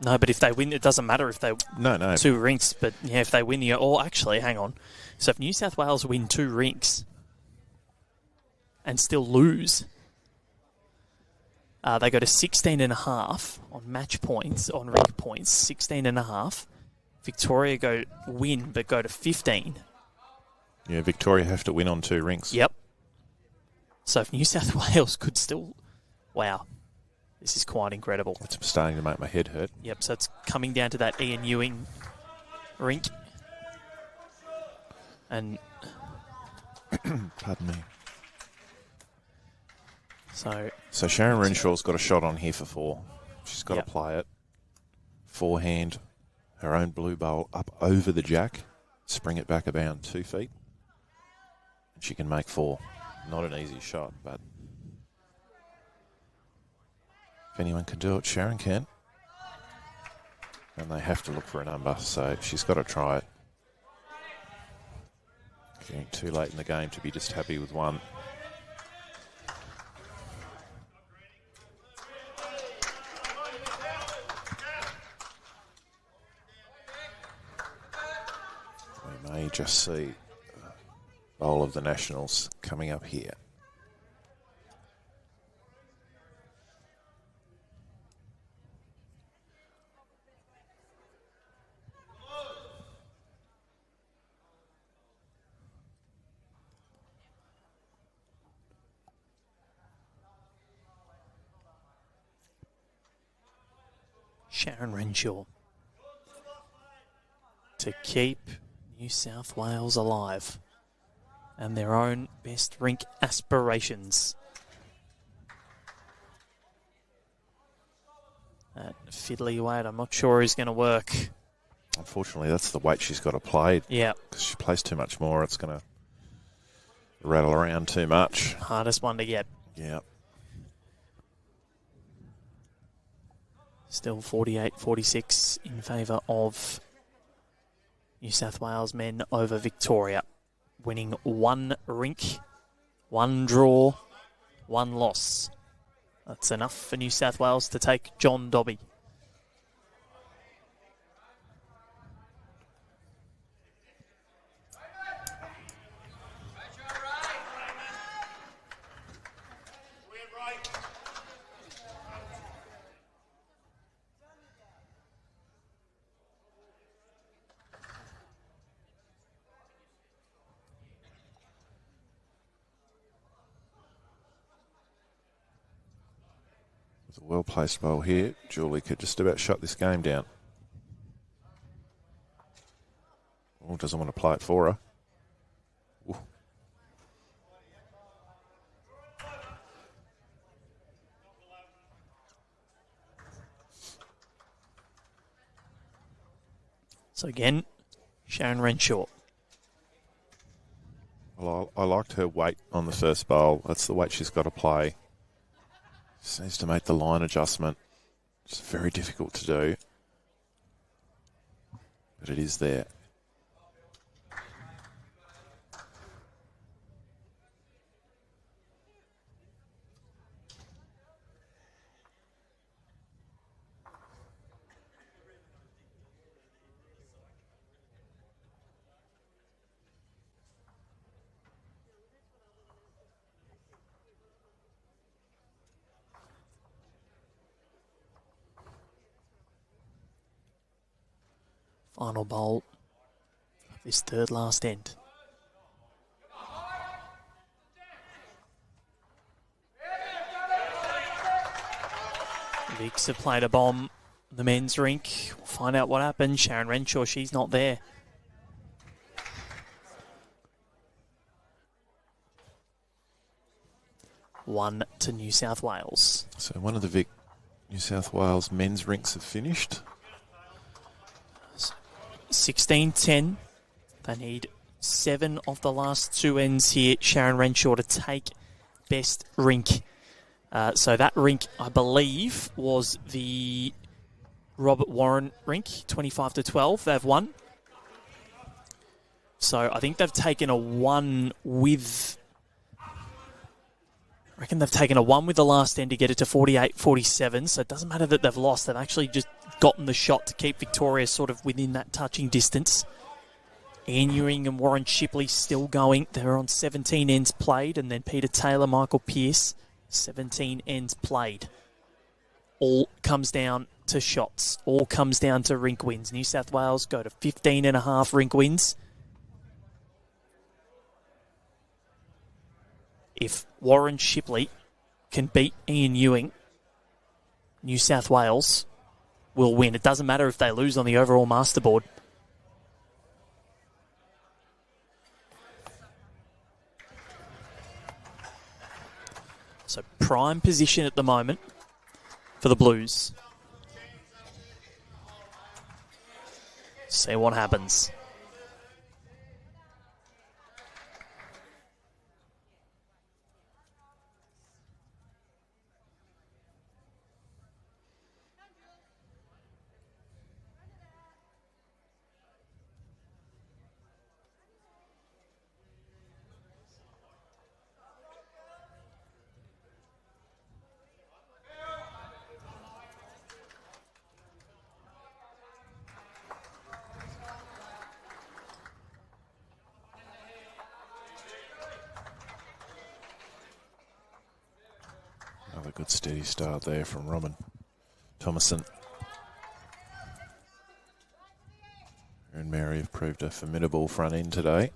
No, but if they win, it doesn't matter if they
no
2 rinks. But yeah, if they win the, or actually, hang on. So if New South Wales win 2 rinks and still lose, they go to 16.5 on match points, on rink points, 16.5. Victoria win, but go to 15.
Yeah, Victoria have to win on 2 rinks.
Yep. So if New South Wales could still... Wow. This is quite incredible.
It's starting to make my head hurt.
Yep, so it's coming down to that Ian Ewing rink. And...
Pardon me.
So
Sharyn Renshaw's got a shot on here for 4. She's got to play it. Forehand. Her own blue bowl up over the jack. Spring it back about 2 feet. And she can make 4. Not an easy shot, but if anyone can do it, Sharyn can. And they have to look for a number, so she's got to try it. Getting too late in the game to be just happy with 1. you just see bowl of the Nationals coming up here.
Sharyn Renshaw to keep New South Wales alive and their own best rink aspirations. That fiddly weight, I'm not sure is going to work.
Unfortunately, that's the weight she's got to play.
Yeah.
Because she plays too much more, it's going to rattle around too much.
Hardest one to get.
Yeah.
Still 48-46 in favour of New South Wales men over Victoria. Winning 1 rink, 1 draw, 1 loss. That's enough for New South Wales to take John Dobby.
With a well-placed bowl here, Julie could just about shut this game down. Oh, doesn't want to play it for her. Ooh.
So again, Sharyn Renshaw.
Well, I liked her weight on the first bowl. That's the weight she's got to play. Just needs to make the line adjustment. It's very difficult to do, but it is there.
Final bowl of this third last end. Vicks have played a bomb in the men's rink. We'll find out what happened. Sharyn Renshaw, she's not there. One to New South Wales.
So one of the New South Wales men's rinks have finished.
16-10. They need 7 of the last 2 ends here. Sharyn Renshaw to take best rink. So that rink, I believe, was the Robert Warren rink, 25-12. They've won. So I think they've taken a 1 with... I reckon they've taken a 1 with the last end to get it to 48-47. So it doesn't matter that they've lost. They've actually just gotten the shot to keep Victoria sort of within that touching distance. Ian Ewing and Warren Shipley still going. They're on 17 ends played. And then Peter Taylor, Michael Pearce, 17 ends played. All comes down to shots. All comes down to rink wins. New South Wales go to 15.5 rink wins. If Warren Shipley can beat Ian Ewing, New South Wales will win. It doesn't matter if they lose on the overall masterboard. So prime position at the moment for the Blues. See what happens.
Good steady start there from Robin Thomason. And Mary have proved a formidable front end today.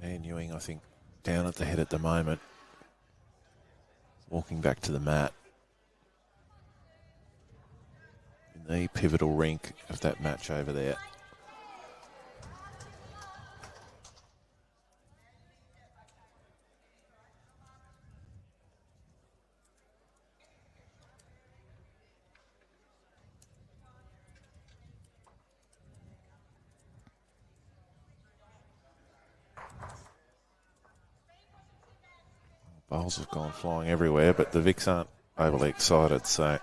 And Ewing, I think, down at the head at the moment, walking back to the mat in the pivotal rink of that match over there. Bowls have gone flying everywhere, but the Vics aren't overly excited, so.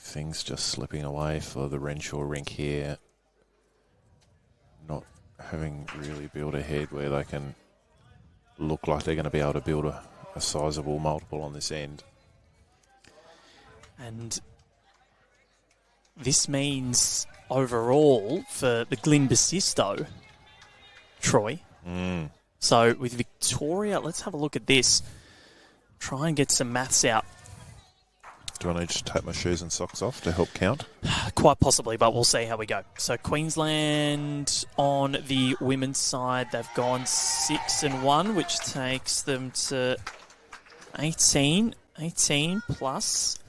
Things just slipping away for the Renshaw rink here. Not having really built ahead where they can look like they're going to be able to build a sizable multiple on this end.
And this means overall for the Glyn Basisto, Troy. So with Victoria, let's have a look at this. Try and get some maths out.
Do I need to take my shoes and socks off to help count?
Quite possibly, but we'll see how we go. So Queensland on the women's side, they've gone 6-1, which takes them to 18 plus.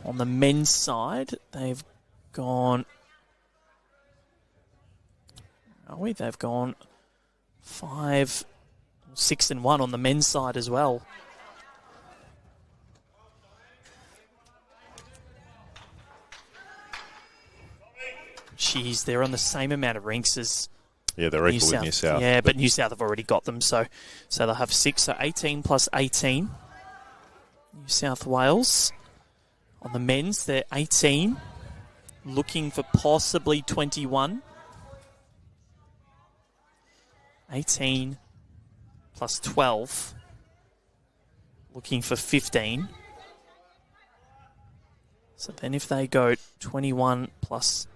On the men's side, they've gone... They've gone 6-1 on the men's side as well. Jeez, they're on the same amount of rinks as
they're equal with New South.
Yeah, but New South have already got them, so they'll have 6, so 18 plus 18. New South Wales. On the men's, they're 18, looking for possibly 21. 18 plus 12, looking for 15. So then if they go 21 plus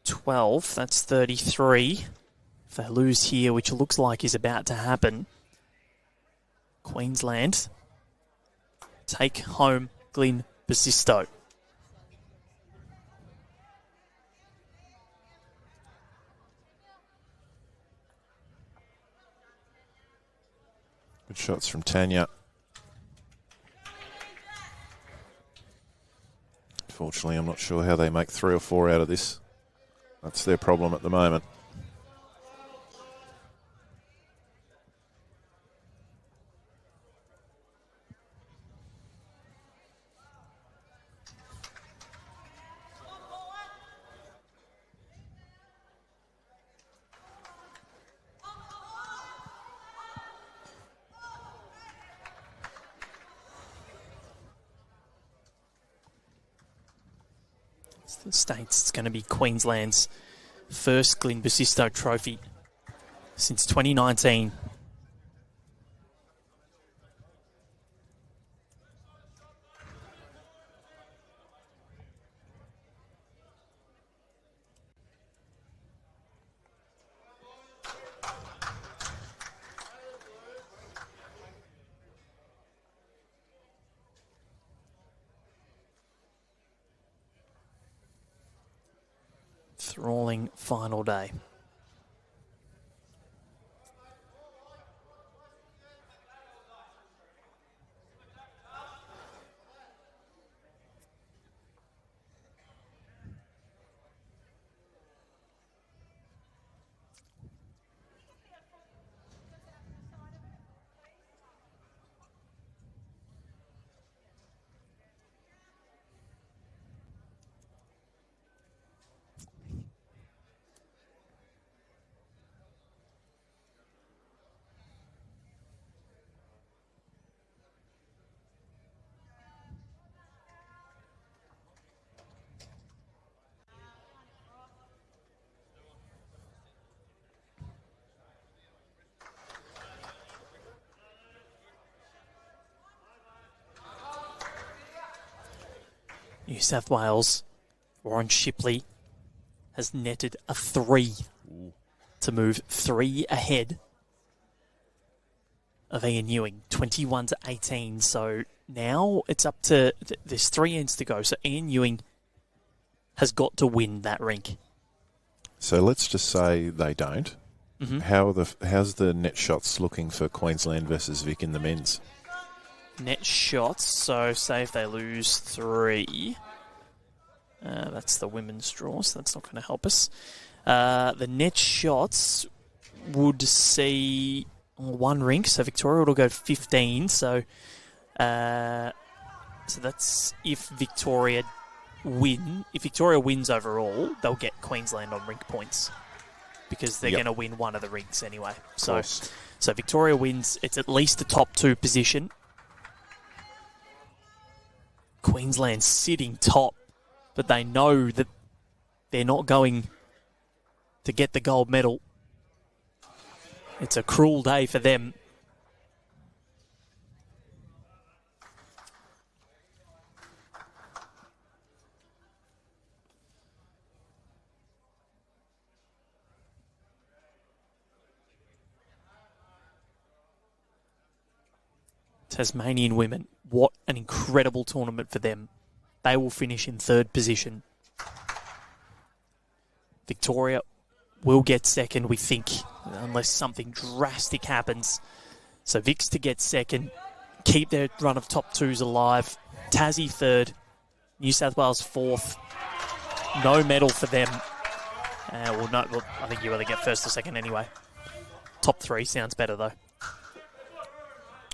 12, that's 33. If they lose here, which looks like is about to happen, Queensland take home Glyn Basisto.
Good shots from Tanya. Unfortunately, I'm not sure how they make 3 or 4 out of this. That's their problem at the moment.
The States, it's going to be Queensland's first Glyn Basisto trophy since 2019. Enthralling final day. New South Wales, Warren Shipley has netted a 3 to move 3 ahead of Ian Ewing, 21-18. So now it's up to, there's 3 ends to go. So Ian Ewing has got to win that rink.
So let's just say they don't. Mm-hmm. How's the net shots looking for Queensland versus Vic in the men's?
Net shots, so say if they lose 3, that's the women's draw, so that's not going to help us. The net shots would see 1 rink, so Victoria will go 15, so that's if Victoria win. If Victoria wins overall, they'll get Queensland on rink points because they're going to win one of the rinks anyway. So Victoria wins, it's at least the top 2 position. Queensland sitting top, but they know that they're not going to get the gold medal. It's a cruel day for them. Tasmanian women, what an incredible tournament for them. They will finish in 3rd position. Victoria will get 2nd, we think, unless something drastic happens. So Vic's to get 2nd, keep their run of top 2s alive. Tassie 3rd, New South Wales 4th. No medal for them. I think you either get 1st or 2nd anyway. Top 3 sounds better though.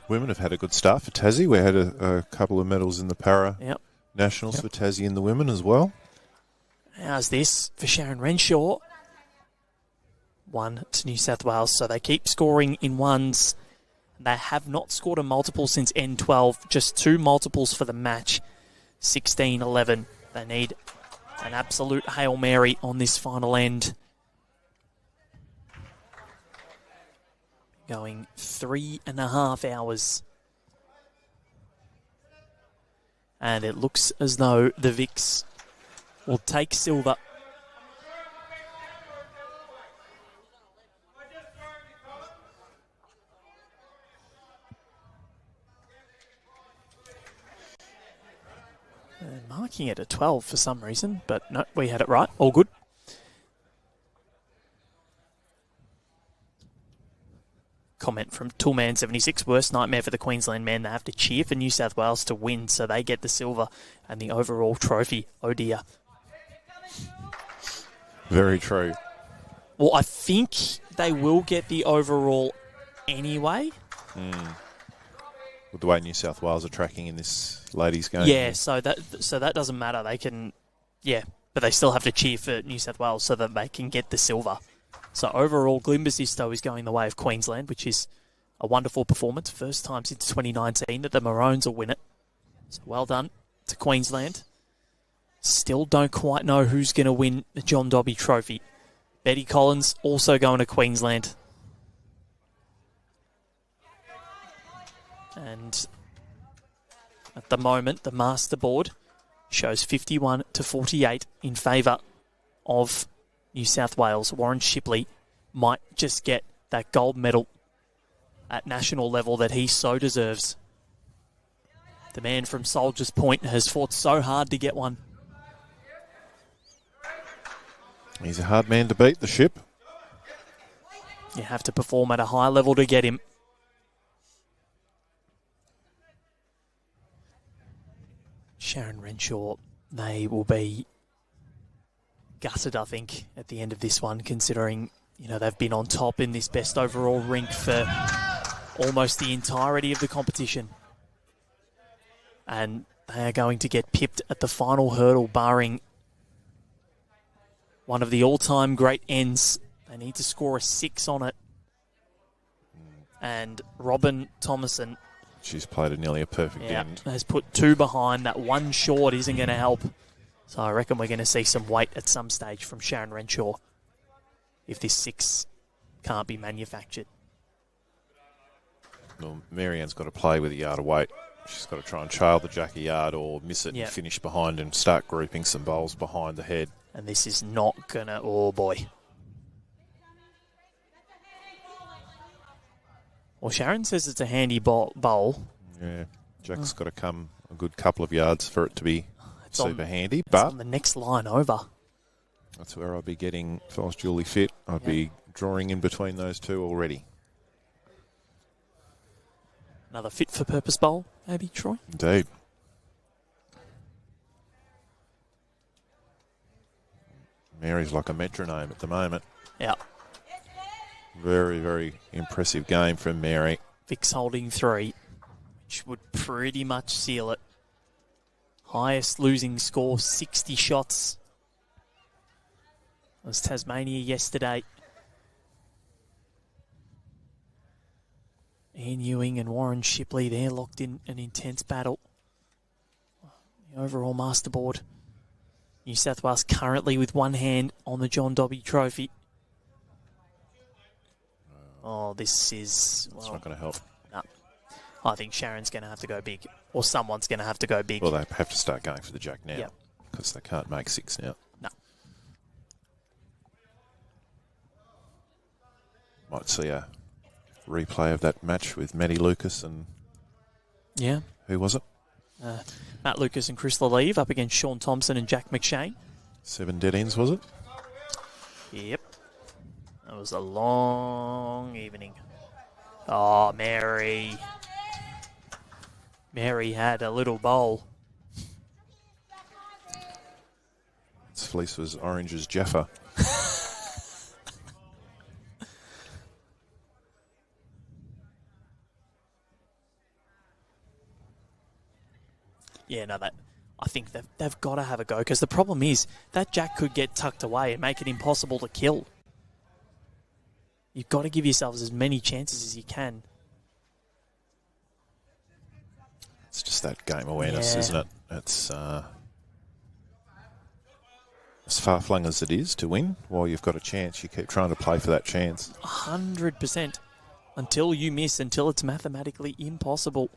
Women have had a good start for Tassie. We had a couple of medals in the para nationals for Tassie and the women as well.
How's this for Sharyn Renshaw? 1 to New South Wales, so they keep scoring in ones. They have not scored a multiple since N12, just 2 multiples for the match, 16-11. They need an absolute Hail Mary on this final end. Going 3.5 hours. And it looks as though the Vics will take silver. And marking it at 12 for some reason, but no, we had it right. All good. Comment from Toolman76, worst nightmare for the Queensland men. They have to cheer for New South Wales to win, so they get the silver and the overall trophy. Oh dear.
Very true.
Well, I think they will get the overall anyway.
With the way New South Wales are tracking in this ladies' game.
Yeah, so that doesn't matter. They can, but they still have to cheer for New South Wales so that they can get the silver. So overall, Glimbasisto is going the way of Queensland, which is a wonderful performance. First time since 2019 that the Maroons will win it. So well done to Queensland. Still don't quite know who's going to win the John Dobby Trophy. Betty Collins also going to Queensland. And at the moment, the master board shows 51-48 in favour of New South Wales. Warren Shipley might just get that gold medal at national level that he so deserves. The man from Soldiers Point has fought so hard to get one.
He's a hard man to beat, the Ship.
You have to perform at a high level to get him. Sharyn Renshaw, they will be gutted, I think, at the end of this one, considering, you know, they've been on top in this best overall rink for almost the entirety of the competition. And they are going to get pipped at the final hurdle, barring one of the all-time great ends. They need to score a 6 on it. And Robin Thomason,
she's played nearly a perfect end.
has put 2 behind. That one short isn't going to help. So I reckon we're going to see some weight at some stage from Sharyn Renshaw if this 6 can't be manufactured.
Well, Marianne's got to play with a yard of weight. She's got to try and trail the jack a yard or miss it and finish behind and start grouping some bowls behind the head.
And this is not going to... Oh, boy. Well, Sharyn says it's a handy bowl.
Yeah, Jack's got to come a good couple of yards for it to be super handy. But
on the next line over.
That's where I'd be getting, if I was Julie Fitt, I'd be drawing in between those two already.
Another fit for purpose bowl, maybe, Troy?
Indeed. Mary's like a metronome at the moment.
Yeah.
Very, very impressive game from Mary.
Vic's holding 3, which would pretty much seal it. Highest losing score, 60 shots. It was Tasmania yesterday. Ian Ewing and Warren Shipley, they're locked in an intense battle. The overall masterboard. New South Wales currently with one hand on the John Dobby Trophy. Oh, this is...
It's not going to help.
No. I think Sharon's going to have to go big. Or someone's going to have to go big.
Well, they have to start going for the jack now.
Yep.
Because they can't make 6 now.
No.
Might see a replay of that match with Maddie Lucas and...
Yeah.
Who was it?
Matt Lucas and Chris Lalieve up against Sean Thompson and Jack McShane.
7 dead ends, was it?
Yep. That was a long evening. Oh, Mary. Mary had a little bowl.
Its fleece was orange as Jaffa.
Yeah, no, I think they've got to have a go, because the problem is that jack could get tucked away and make it impossible to kill. You've got to give yourselves as many chances as you can.
It's just that game awareness, isn't it? It's as far-flung as it is to win. While you've got a chance, you keep trying to play for that chance.
100%. Until you miss, until it's mathematically impossible.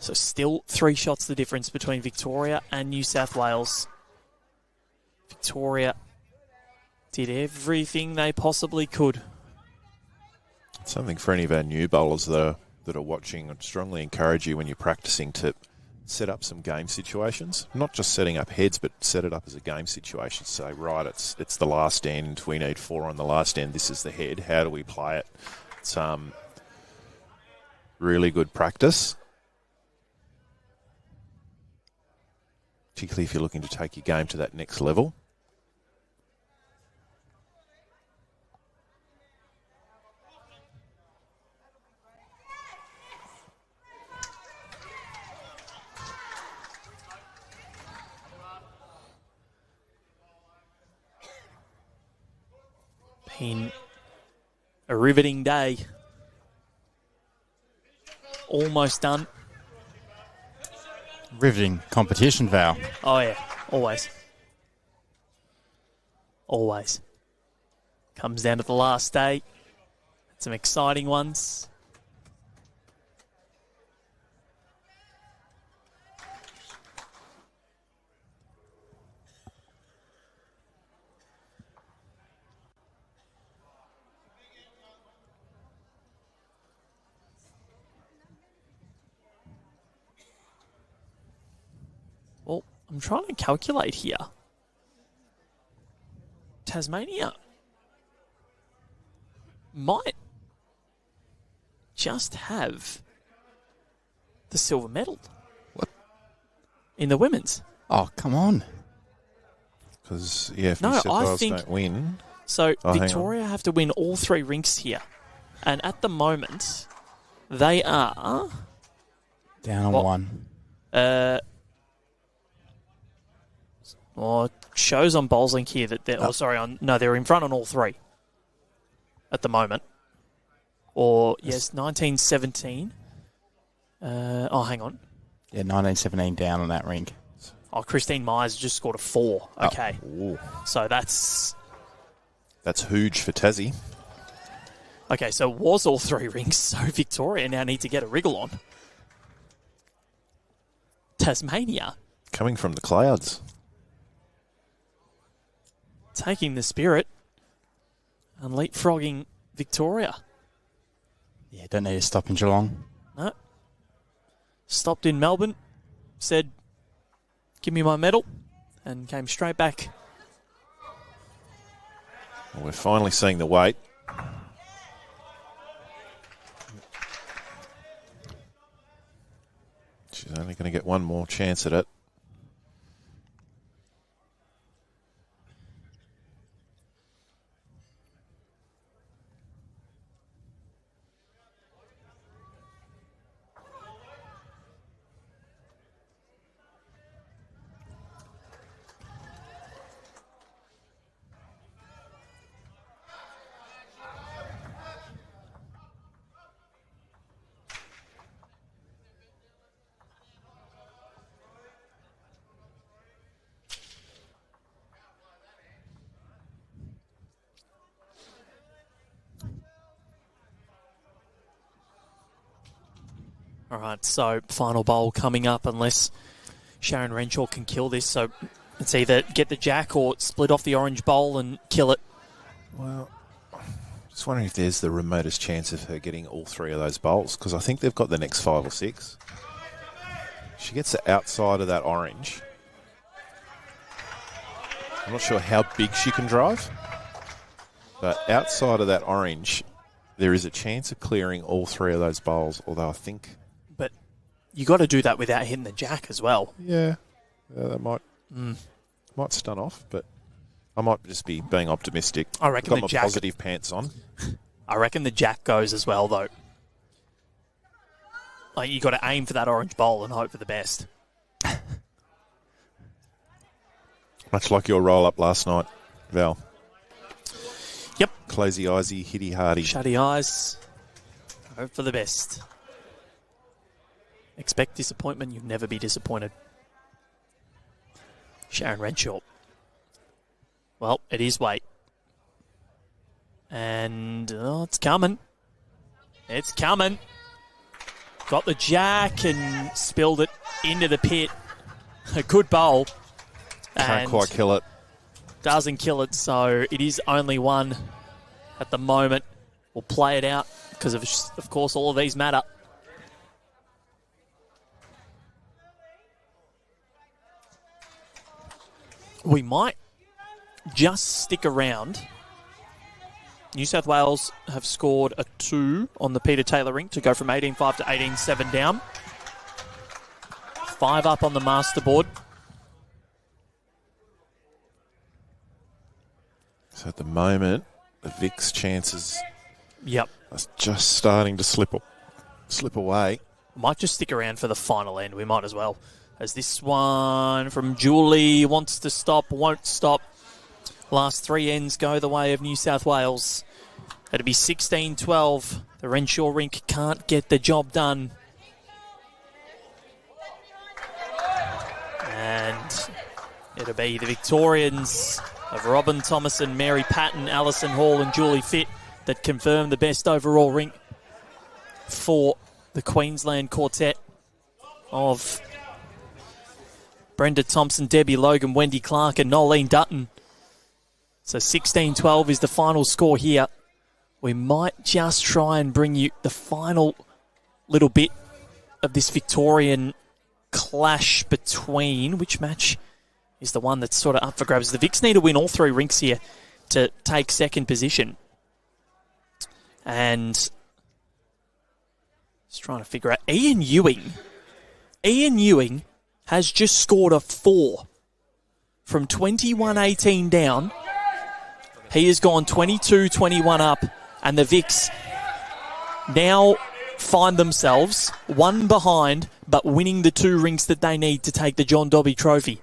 So still 3 shots the difference between Victoria and New South Wales. Victoria did everything they possibly could.
Something for any of our new bowlers that are watching, I'd strongly encourage you when you're practicing to set up some game situations. Not just setting up heads, but set it up as a game situation. Say, right, it's the last end. We need 4 on the last end. This is the head. How do we play it? It's really good practice. Particularly if you're looking to take your game to that next level.
Been a riveting day. Almost done.
Riveting competition, Val.
Oh, yeah. Always. Always. Comes down to the last day. Some exciting ones. I'm trying to calculate here. Tasmania might just have the silver medal.
What?
In the women's.
Oh, come on.
Because, if
No,
New South
I
Wales
think-
don't win...
So
hang
Victoria have to win all 3 rinks here. And at the moment, they are...
Down on
What?
1.
It shows on Bowlslink here that they're... they're in front on all 3 at the moment. Or, yes, 1917. Hang on.
Yeah, 1917 down on that rink.
Oh, Christine Myers just scored a 4. Okay.
Ooh.
So that's...
That's huge for Tassie.
Okay, so it was all 3 rinks, so Victoria now need to get a wriggle on. Tasmania
Coming from the clouds.
taking the spirit and leapfrogging Victoria.
Yeah, don't need to stop in Geelong.
No. Stopped in Melbourne, said, give me my medal, and came straight back.
Well, we're finally seeing the weight. She's only going to get one more chance at it.
All right, so final bowl coming up unless Sharyn Renshaw can kill this. So it's either get the jack or split off the orange bowl and kill it.
Well, just wondering if there's the remotest chance of her getting all 3 of those bowls, because I think they've got the next 5 or 6. She gets the outside of that orange. I'm not sure how big she can drive, but outside of that orange, there is a chance of clearing all 3 of those bowls, although I think...
But you got to do that without hitting the jack as well.
Yeah, that might stun off, but I might just be being optimistic.
I reckon
Got
the
my
jack...
positive pants on.
I reckon the jack goes as well, though. Like, you got to aim for that orange bowl and hope for the best.
Much like your roll-up last night, Val.
Yep.
Closey eyesy, hitty hardy.
Shutty eyes. Hope for the best. Expect disappointment. You'll never be disappointed. Sharyn Renshaw. Well, it is weight. And it's coming. It's coming. Got the jack and spilled it into the pit. A good bowl.
Can't
And
quite kill it.
doesn't kill it, so it is only 1 at the moment. We'll play it out because, of course, all of these matter. We might just stick around. New South Wales have scored a 2 on the Peter Taylor rink to go from 18-5 to 18-7 down. 5 up on the master board.
So at the moment, the Vic's chances
Yep.
are just starting to slip away.
Might just stick around for the final end. We might as well. As this one from Julie wants to stop, won't stop. Last 3 ends go the way of New South Wales. It'll be 16-12. The Renshaw rink can't get the job done. And it'll be the Victorians of Robin Thomason, Mary Patton, Alison Hall and Julie Fitt that confirm the best overall rink for the Queensland quartet of Brenda Thompson, Debbie Logan, Wendy Clark and Nolene Dutton. So 16-12 is the final score here. We might just try and bring you the final little bit of this Victorian clash between... Which match is the one that's sort of up for grabs? The Vics need to win all 3 rinks here to take second position. And just trying to figure out... Ian Ewing has just scored a 4 from 21-18 down. He has gone 22-21 up, and the Vics now find themselves one behind, but winning the 2 rinks that they need to take the John Dobby Trophy.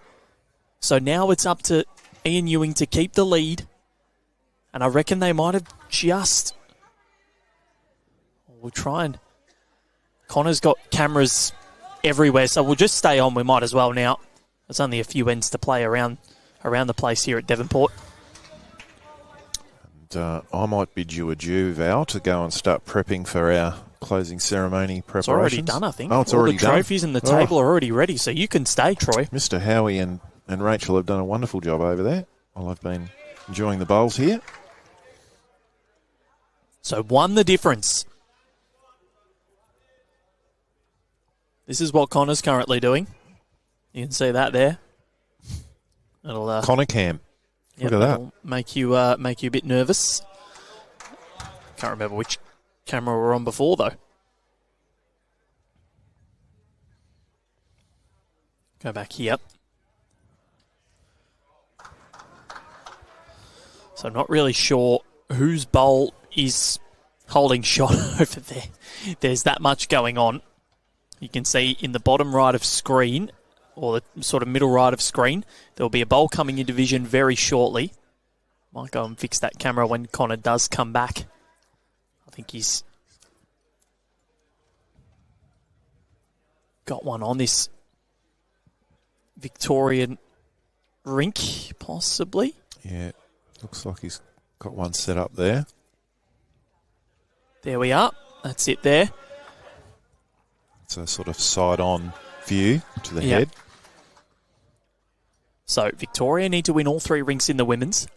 So now it's up to Ian Ewing to keep the lead, and I reckon they might have just... We'll try and... Connor's got cameras everywhere, so we'll just stay on. We might as well now. There's only a few ends to play around the place here at Devonport.
And I might bid you adieu, Val, to go and start prepping for our closing ceremony preparations.
It's already done, I think.
Oh, it's already done.
All the trophies and the table are already ready, so you can stay, Troy.
Mr. Howie and Rachel have done a wonderful job over there. Well, I've been enjoying the bowls here.
So 1 the difference. This is what Connor's currently doing. You can see that there. It'll
Connor Cam.
Yep,
Look at that.
Make you a bit nervous. Can't remember which camera we're on before though. Go back here. So not really sure whose bowl is holding shot over there. There's that much going on. You can see in the bottom right of screen, or the sort of middle right of screen, there'll be a bowl coming into vision very shortly. Might go and fix that camera when Connor does come back. I think he's got one on this Victorian rink, possibly.
Yeah, looks like he's got one set up there.
There we are. That's it there.
It's a sort of side-on view to the head.
So Victoria need to win all 3 rinks in the women's.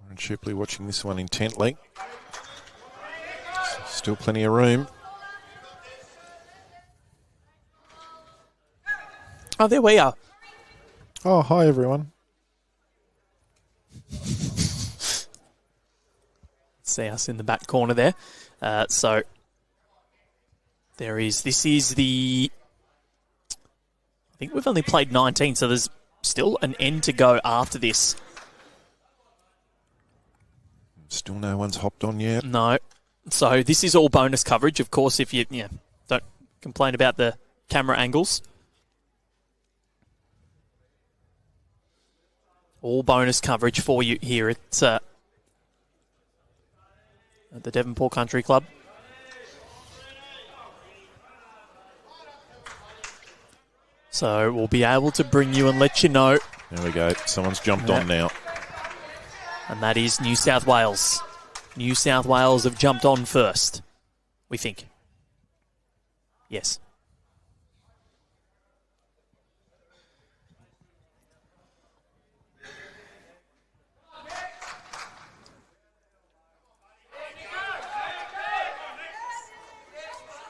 Warren Shipley watching this one intently. Still plenty of room.
Oh, there we are.
Oh, hi everyone.
See us in the back corner there. So this is the, I think we've only played 19, so there's still an end to go after this.
Still no one's hopped on yet.
No. So this is all bonus coverage, of course, if you don't complain about the camera angles. All bonus coverage for you here at the Devonport Country Club. So we'll be able to bring you and let you know.
There we go. Someone's jumped on now.
And that is New South Wales. New South Wales have jumped on first, we think. Yes.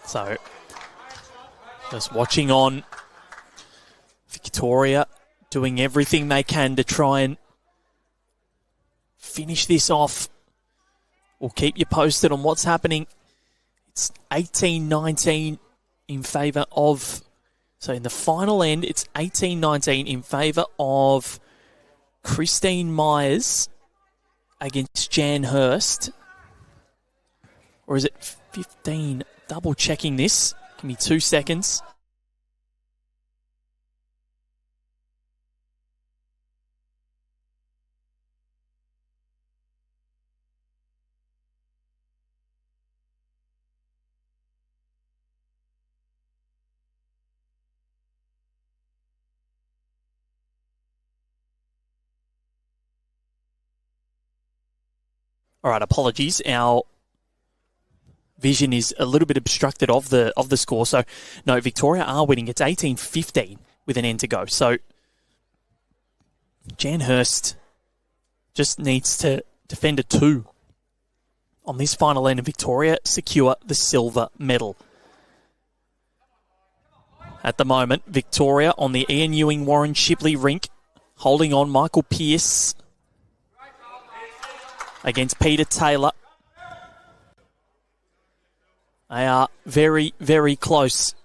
So, just watching on. Victoria doing everything they can to try and finish this off. We'll keep you posted on what's happening. It's 18-19 in favour of... So in the final end, it's 18-19 in favour of Christine Myers against Jan Hurst. Or is it 15? Double checking this. Give me 2 seconds. All right, apologies. Our vision is a little bit obstructed of the score. So, no, Victoria are winning. It's 18-15 with an end to go. So Jan Hurst just needs to defend a 2 on this final end, and Victoria secure the silver medal. At the moment, Victoria on the Ian Ewing Warren Shipley rink, holding on. Michael Pearce against Peter Taylor. They are very, very close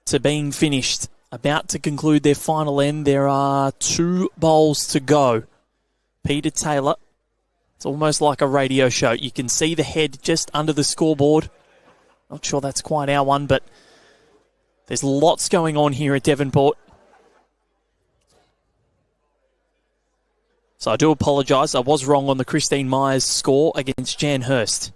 to being finished. About to conclude their final end. There are 2 bowls to go. Peter Taylor, it's almost like a radio show. You can see the head just under the scoreboard. Not sure that's quite our one, but there's lots going on here at Devonport. So I do apologise. I was wrong on the Christine Myers score against Jan Hurst.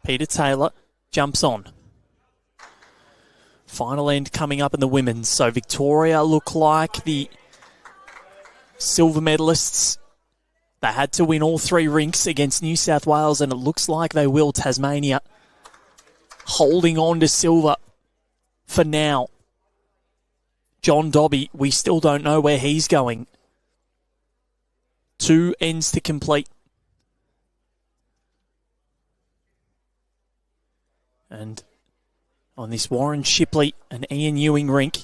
Peter Taylor jumps on. Final end coming up in the women's. So Victoria look like the silver medalists. They had to win all 3 rinks against New South Wales, and it looks like they will. Tasmania holding on to silver for now. John Dobby, we still don't know where he's going. 2 ends to complete. And on this Warren Shipley and Ian Ewing rink,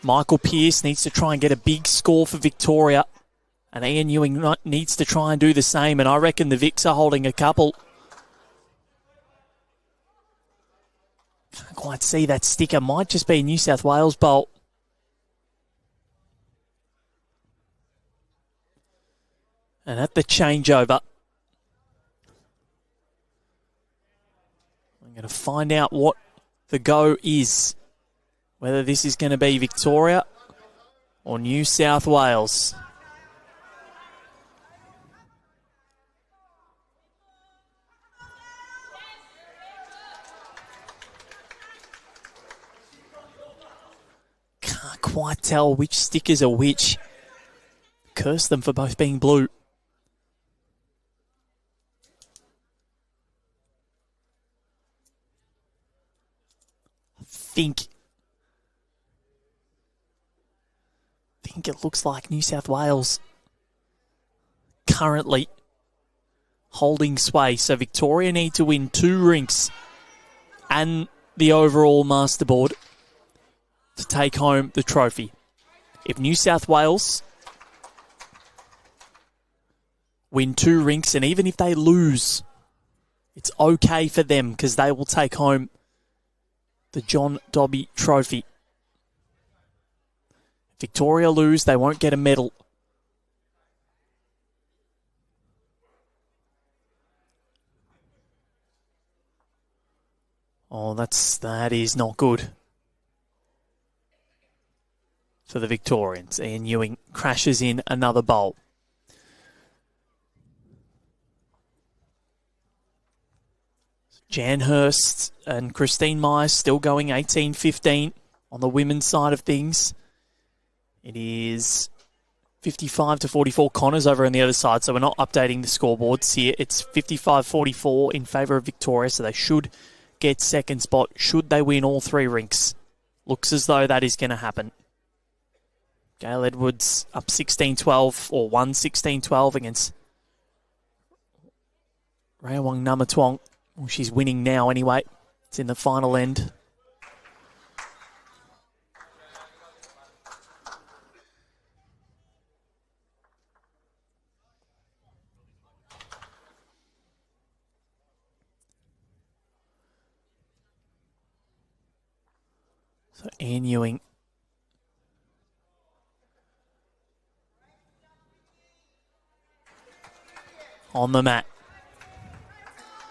Michael Pearce needs to try and get a big score for Victoria. And Ian Ewing needs to try and do the same. And I reckon the Vics are holding a couple. Can't quite see that sticker. Might just be a New South Wales bowl. And at the changeover, I'm going to find out what the go is. Whether this is going to be Victoria or New South Wales. Can't quite tell which stickers are which. Curse them for both being blue. I think it looks like New South Wales currently holding sway. So Victoria need to win 2 rinks and the overall masterboard to take home the trophy. If New South Wales win 2 rinks, and even if they lose, it's okay for them because they will take home the John Dobby Trophy. Victoria lose, they won't get a medal. Oh, that is not good for the Victorians. Ian Ewing crashes in another bowl. Jan Hurst and Christine Myers still going 18-15 on the women's side of things. It is 55-44 Connors over on the other side, so we're not updating the scoreboards here. It's 55-44 in favour of Victoria, so they should get second spot should they win all 3 rinks. Looks as though that is going to happen. Gail Edwards up 16-12 or won 16-12 against Rayawang Namatwong. Well, she's winning now anyway. It's in the final end. So Ian Ewing on the mat.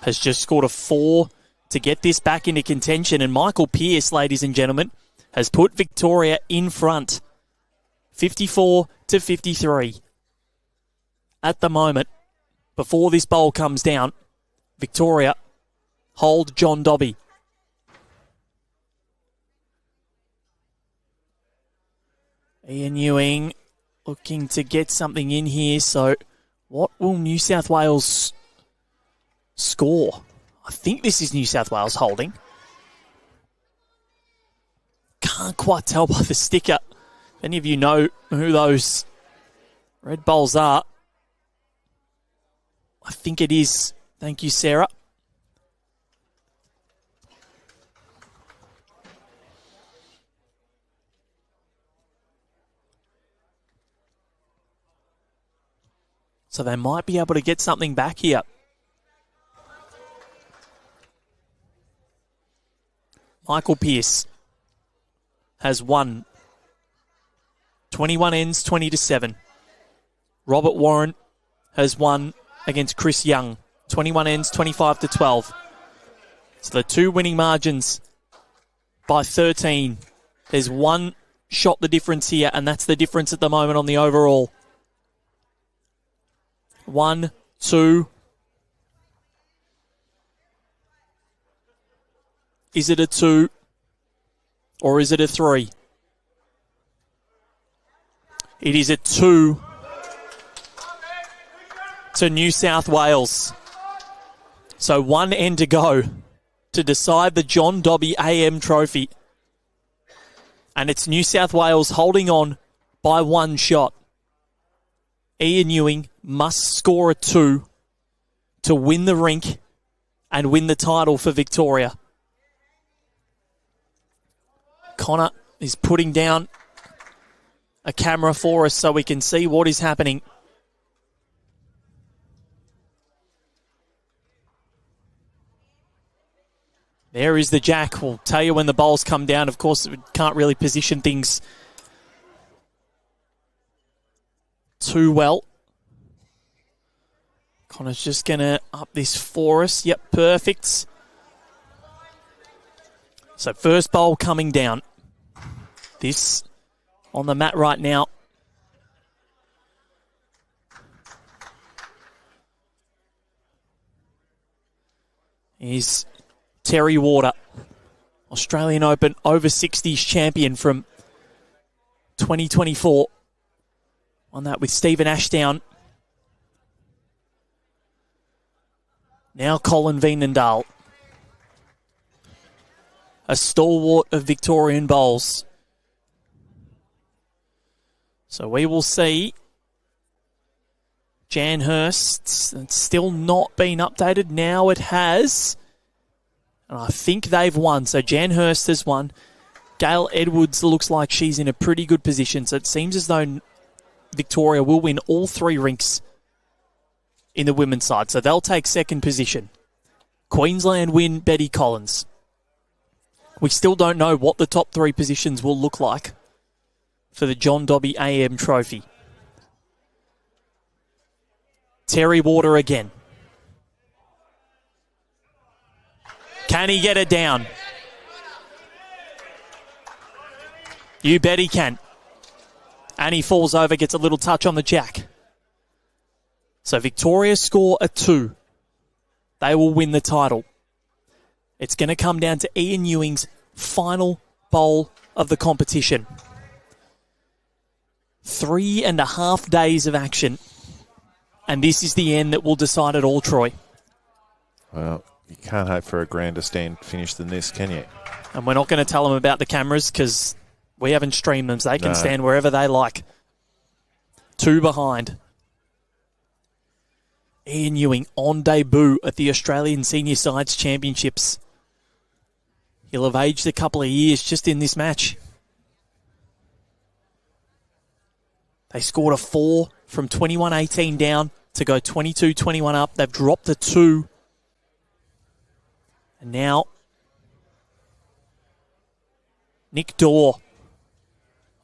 Has just scored a 4 to get this back into contention. And Michael Pearce, ladies and gentlemen, has put Victoria in front. 54-44. to 53. At the moment, before this bowl comes down, Victoria hold John Dobby. Ian Ewing looking to get something in here. So what will New South Wales score? I think this is New South Wales holding. Can't quite tell by the sticker. If any of you know who those red bowls are, I think it is. Thank you, Sarah. So they might be able to get something back here. Michael Pearce has won. 21 ends, 20-7. Robert Warren has won against Chris Young. 21 ends, 25-12. So the two winning margins by 13. There's one shot the difference here, and that's the difference at the moment on the overall. 1, 2. Is it a 2 or is it a 3? It is a 2 to New South Wales. So 1 end to go to decide the John Dobby AM Trophy. And it's New South Wales holding on by 1 shot. Ian Ewing must score a 2 to win the rink and win the title for Victoria. Connor is putting down a camera for us so we can see what is happening. There is the jack. We'll tell you when the bowls come down. Of course, we can't really position things too well. Connor's just going to up this for us. Yep, perfect. So first bowl coming down. This on the mat right now. Is Terry Warder, Australian Open over 60s champion from 2024. Won that with Stephen Ashdown. Now Colin Veenendaal, a stalwart of Victorian bowls. So we will see. Jan Hurst, it's still not been updated. Now it has. And I think they've won. So Jan Hurst has won. Gail Edwards looks like she's in a pretty good position. So it seems as though Victoria will win all 3 rinks in the women's side. So they'll take second position. Queensland win Betty Collins. We still don't know what the top 3 positions will look like for the John Dobby AM Trophy. Terry Warder again. Can he get it down? You bet he can. And he falls over, gets a little touch on the jack. So Victoria score a 2. They will win the title. It's going to come down to Ian Ewing's final bowl of the competition. 3.5 days of action. And this is the end that will decide it all, Troy.
Well, you can't hope for a grander stand finish than this, can you?
And we're not going to tell them about the cameras because we haven't streamed them, so they can stand wherever they like. 2 behind. Ian Ewing on debut at the Australian Senior Sides Championships. He'll have aged a couple of years just in this match. They scored a 4 from 21-18 down to go 22-21 up. They've dropped a 2. And now, Nick Dorr.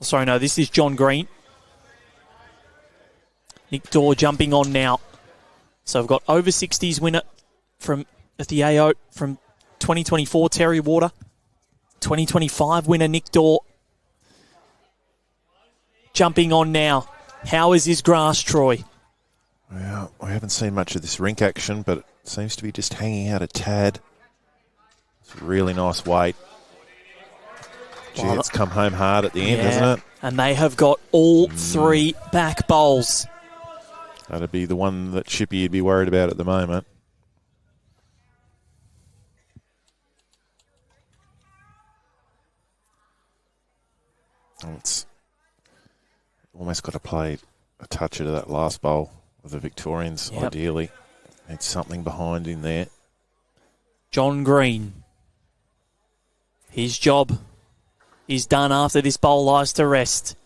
Oh, sorry, no, this is John Green. Nick Dorr jumping on now. So we've got over 60s winner at the AO from 2024, Terry Warder. 2025 winner, Nick Dorr. Jumping on now. How is his grass, Troy?
Well, I haven't seen much of this rink action, but it seems to be just hanging out a tad. It's a really nice weight. Gee, it's come home hard at the end, hasn't it?
And they have got all three back bowls.
That'd be the one that Chippy would be worried about at the moment. Oh, it's almost got to play a touch of that last bowl of the Victorians, ideally. Need something behind in there.
John Green. His job is done after this bowl lies to rest.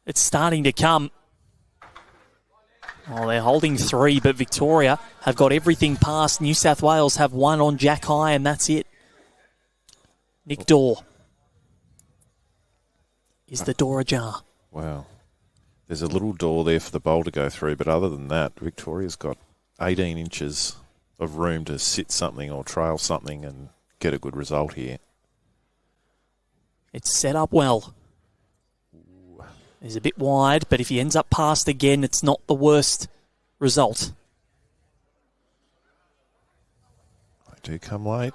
It's starting to come. Oh, they're holding three, but Victoria have got everything past. New South Wales have one on Jack High, and that's it. Nick Dorr. Is the door ajar?
Wow. There's a little door there for the bowl to go through, but other than that, Victoria's got 18 inches of room to sit something or trail something and get a good result here.
It's set up well. He's a bit wide, but if he ends up past again, it's not the worst result.
They do come late.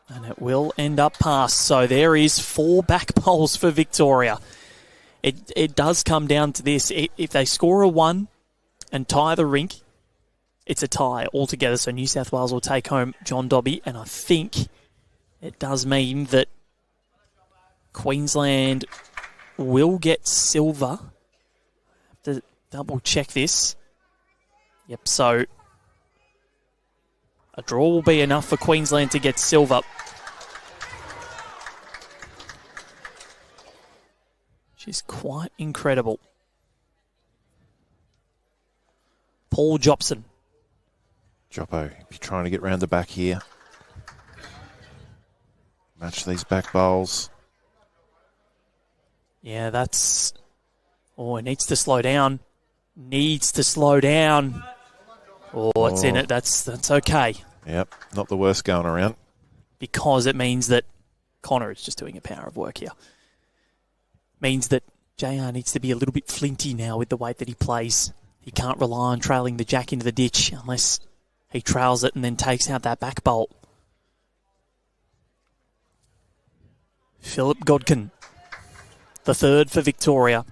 And it will end up past. So there is 4 back bowls for Victoria. It does come down to this. If they score a 1 and tie the rink, it's a tie altogether. So New South Wales will take home John Dobby. And I think it does mean that Queensland will get silver. I have to double check this. Yep, so a draw will be enough for Queensland to get silver. Which is quite incredible. Paul Jopson.
Joppo, be trying to get round the back here. Match these back bowls.
Yeah, that's... Oh, it needs to slow down. Needs to slow down. Oh, it's in it. That's okay.
Yep, not the worst going around.
Because it means that Connor is just doing a power of work here. Means that JR needs to be a little bit flinty now with the weight that he plays. He can't rely on trailing the jack into the ditch unless he trails it and then takes out that back bolt. Philip Godkin, the third for Victoria.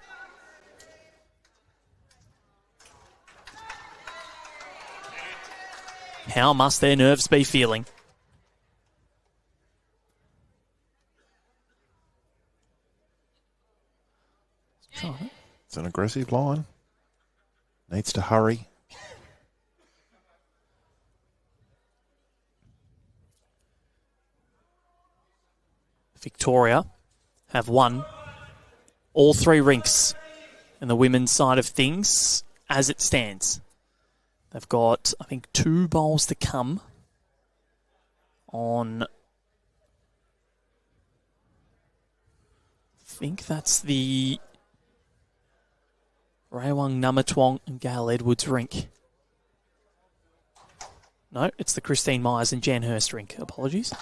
How must their nerves be feeling?
It's an aggressive line. Needs to hurry.
Victoria have won all 3 rinks in the women's side of things as it stands. They've got, I think, 2 bowls to come on... I think that's the Raewang Namatwong and Gail Edwards rink. No, it's the Christine Myers and Jan Hurst rink. Apologies.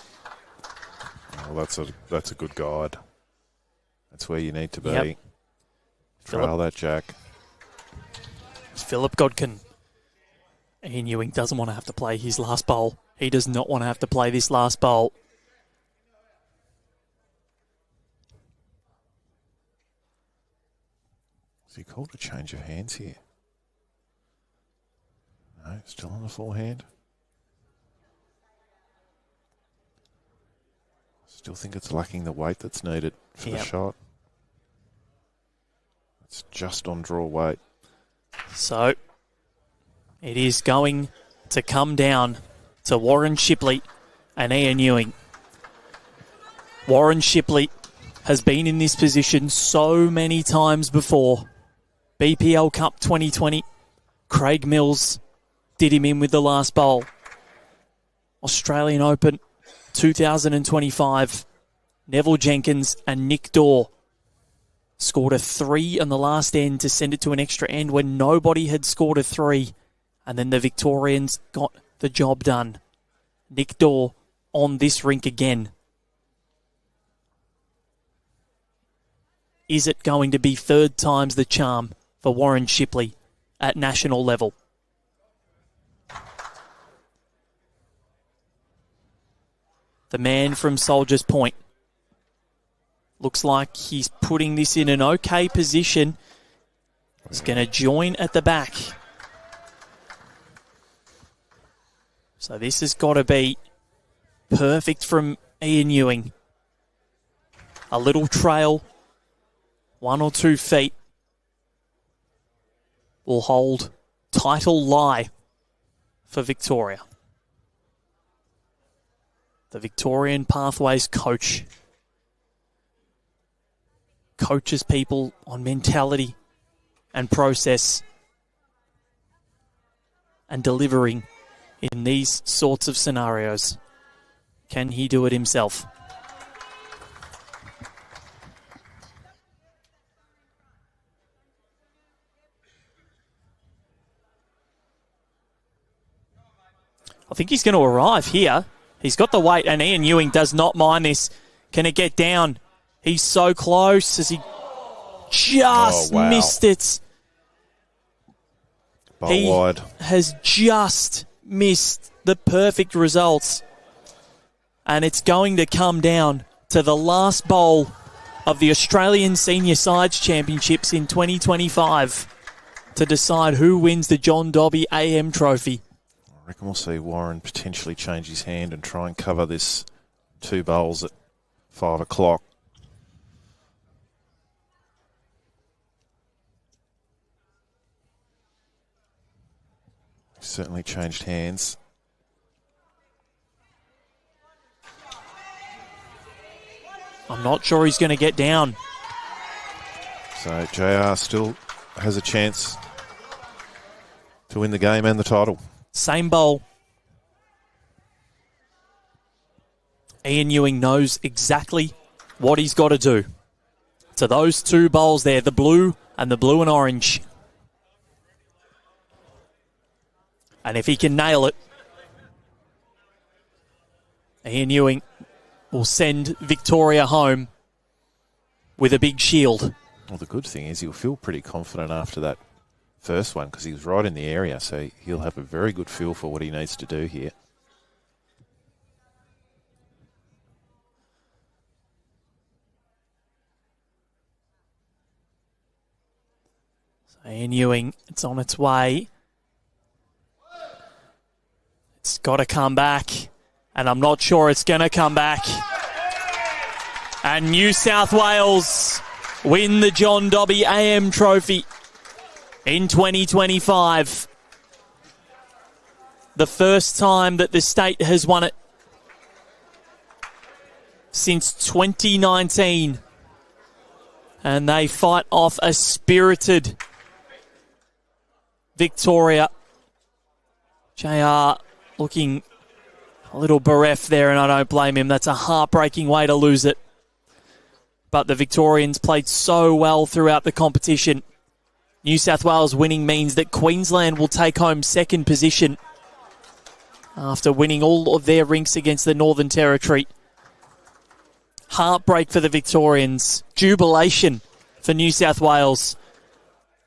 Well, that's a good guide. That's where you need to be.
Yep.
Trail that jack.
It's Philip Godkin. Ian Ewing doesn't want to have to play his last bowl. He does not want to have to play this last bowl.
Is he called a change of hands here? No, still on the forehand. Still think it's lacking the weight that's needed for the shot. It's just on draw weight.
So it is going to come down to Warren Shipley and Ian Ewing. Warren Shipley has been in this position so many times before. BPL Cup 2020, Craig Mills did him in with the last bowl. Australian Open 2025, Neville Jenkins and Nick Dorr scored a 3 on the last end to send it to an extra end when nobody had scored a 3. And then the Victorians got the job done. Nick Dorr on this rink again. Is it going to be 3rd time's the charm for Warren Shipley at national level. The man from Soldiers Point. Looks like he's putting this in an okay position. He's going to join at the back. So this has got to be perfect from Ian Ewing. A little trail, 1 or 2 feet, will hold title lie for Victoria. The Victorian Pathways coach coaches people on mentality and process and delivering in these sorts of scenarios. Can he do it himself? I think he's going to arrive here. He's got the weight, and Ian Ewing does not mind this. Can it get down? He's so close as he just missed it.
Bowl
he
wide.
has just missed the perfect results. And it's going to come down to the last bowl of the Australian Senior Sides Championships in 2025 to decide who wins the John Dobby AM Trophy.
I reckon we'll see Warren potentially change his hand and try and cover this 2 bowls at 5 o'clock. Certainly changed hands.
I'm not sure he's going to get down.
So JR still has a chance to win the game and the title.
Same bowl. Ian Ewing knows exactly what he's got to do. To those 2 bowls there, the blue and orange. And if he can nail it, Ian Ewing will send Victoria home with a big shield.
Well, the good thing is he'll feel pretty confident after that first one because he was right in the area, so he'll have a very good feel for what he needs to do here.
So Ian Ewing, it's on its way. It's got to come back, and I'm not sure it's going to come back. And New South Wales win the John Dobby AM Trophy in 2025. The first time that the state has won it since 2019. And they fight off a spirited Victoria. JR looking a little bereft there, and I don't blame him. That's a heartbreaking way to lose it. But the Victorians played so well throughout the competition. New South Wales winning means that Queensland will take home second position after winning all of their rinks against the Northern Territory. Heartbreak for the Victorians. Jubilation for New South Wales.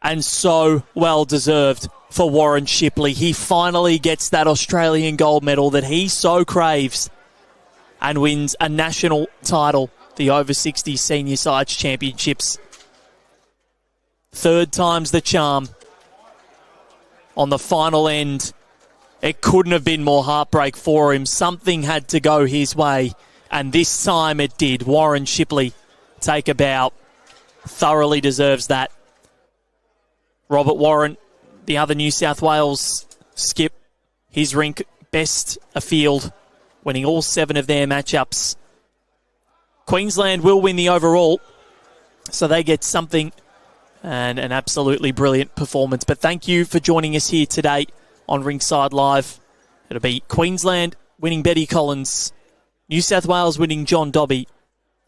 And so well deserved for Warren Shipley. He finally gets that Australian gold medal that he so craves and wins a national title, the Over 60 Senior Sides Championships. 3rd time's the charm. On the final end, it couldn't have been more heartbreak for him. Something had to go his way, and this time it did. Warren Shipley, take a bow. Thoroughly deserves that. Robert Warren, the other New South Wales skip, his rink best afield, winning all 7 of their matchups. Queensland will win the overall, so they get something, and an absolutely brilliant performance. But thank you for joining us here today on Rinkside Live. It'll be Queensland winning Betty Collins, New South Wales winning John Dobby,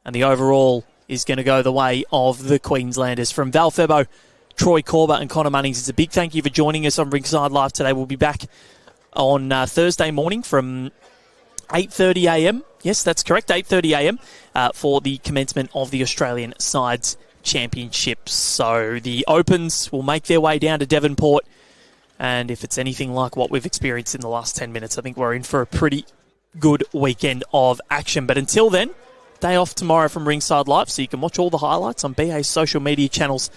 and the overall is going to go the way of the Queenslanders. From Val Febo, Troy Corber and Connor Munnings, it's a big thank you for joining us on Rinkside Live today. We'll be back on Thursday morning from 8:30am. Yes, that's correct, 8:30am for the commencement of the Australian Sides championships. So the Opens will make their way down to Devonport. And if it's anything like what we've experienced in the last 10 minutes, I think we're in for a pretty good weekend of action. But until then, day off tomorrow from Ringside Live, so you can watch all the highlights on BA's social media channels.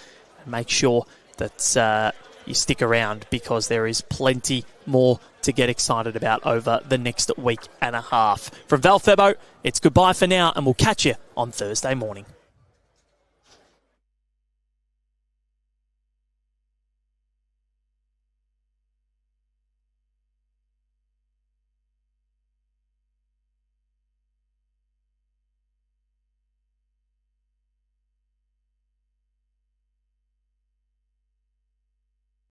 And make sure that you stick around, because there is plenty more to get excited about over the next week and a half. From Val Febo, it's goodbye for now, and we'll catch you on Thursday morning.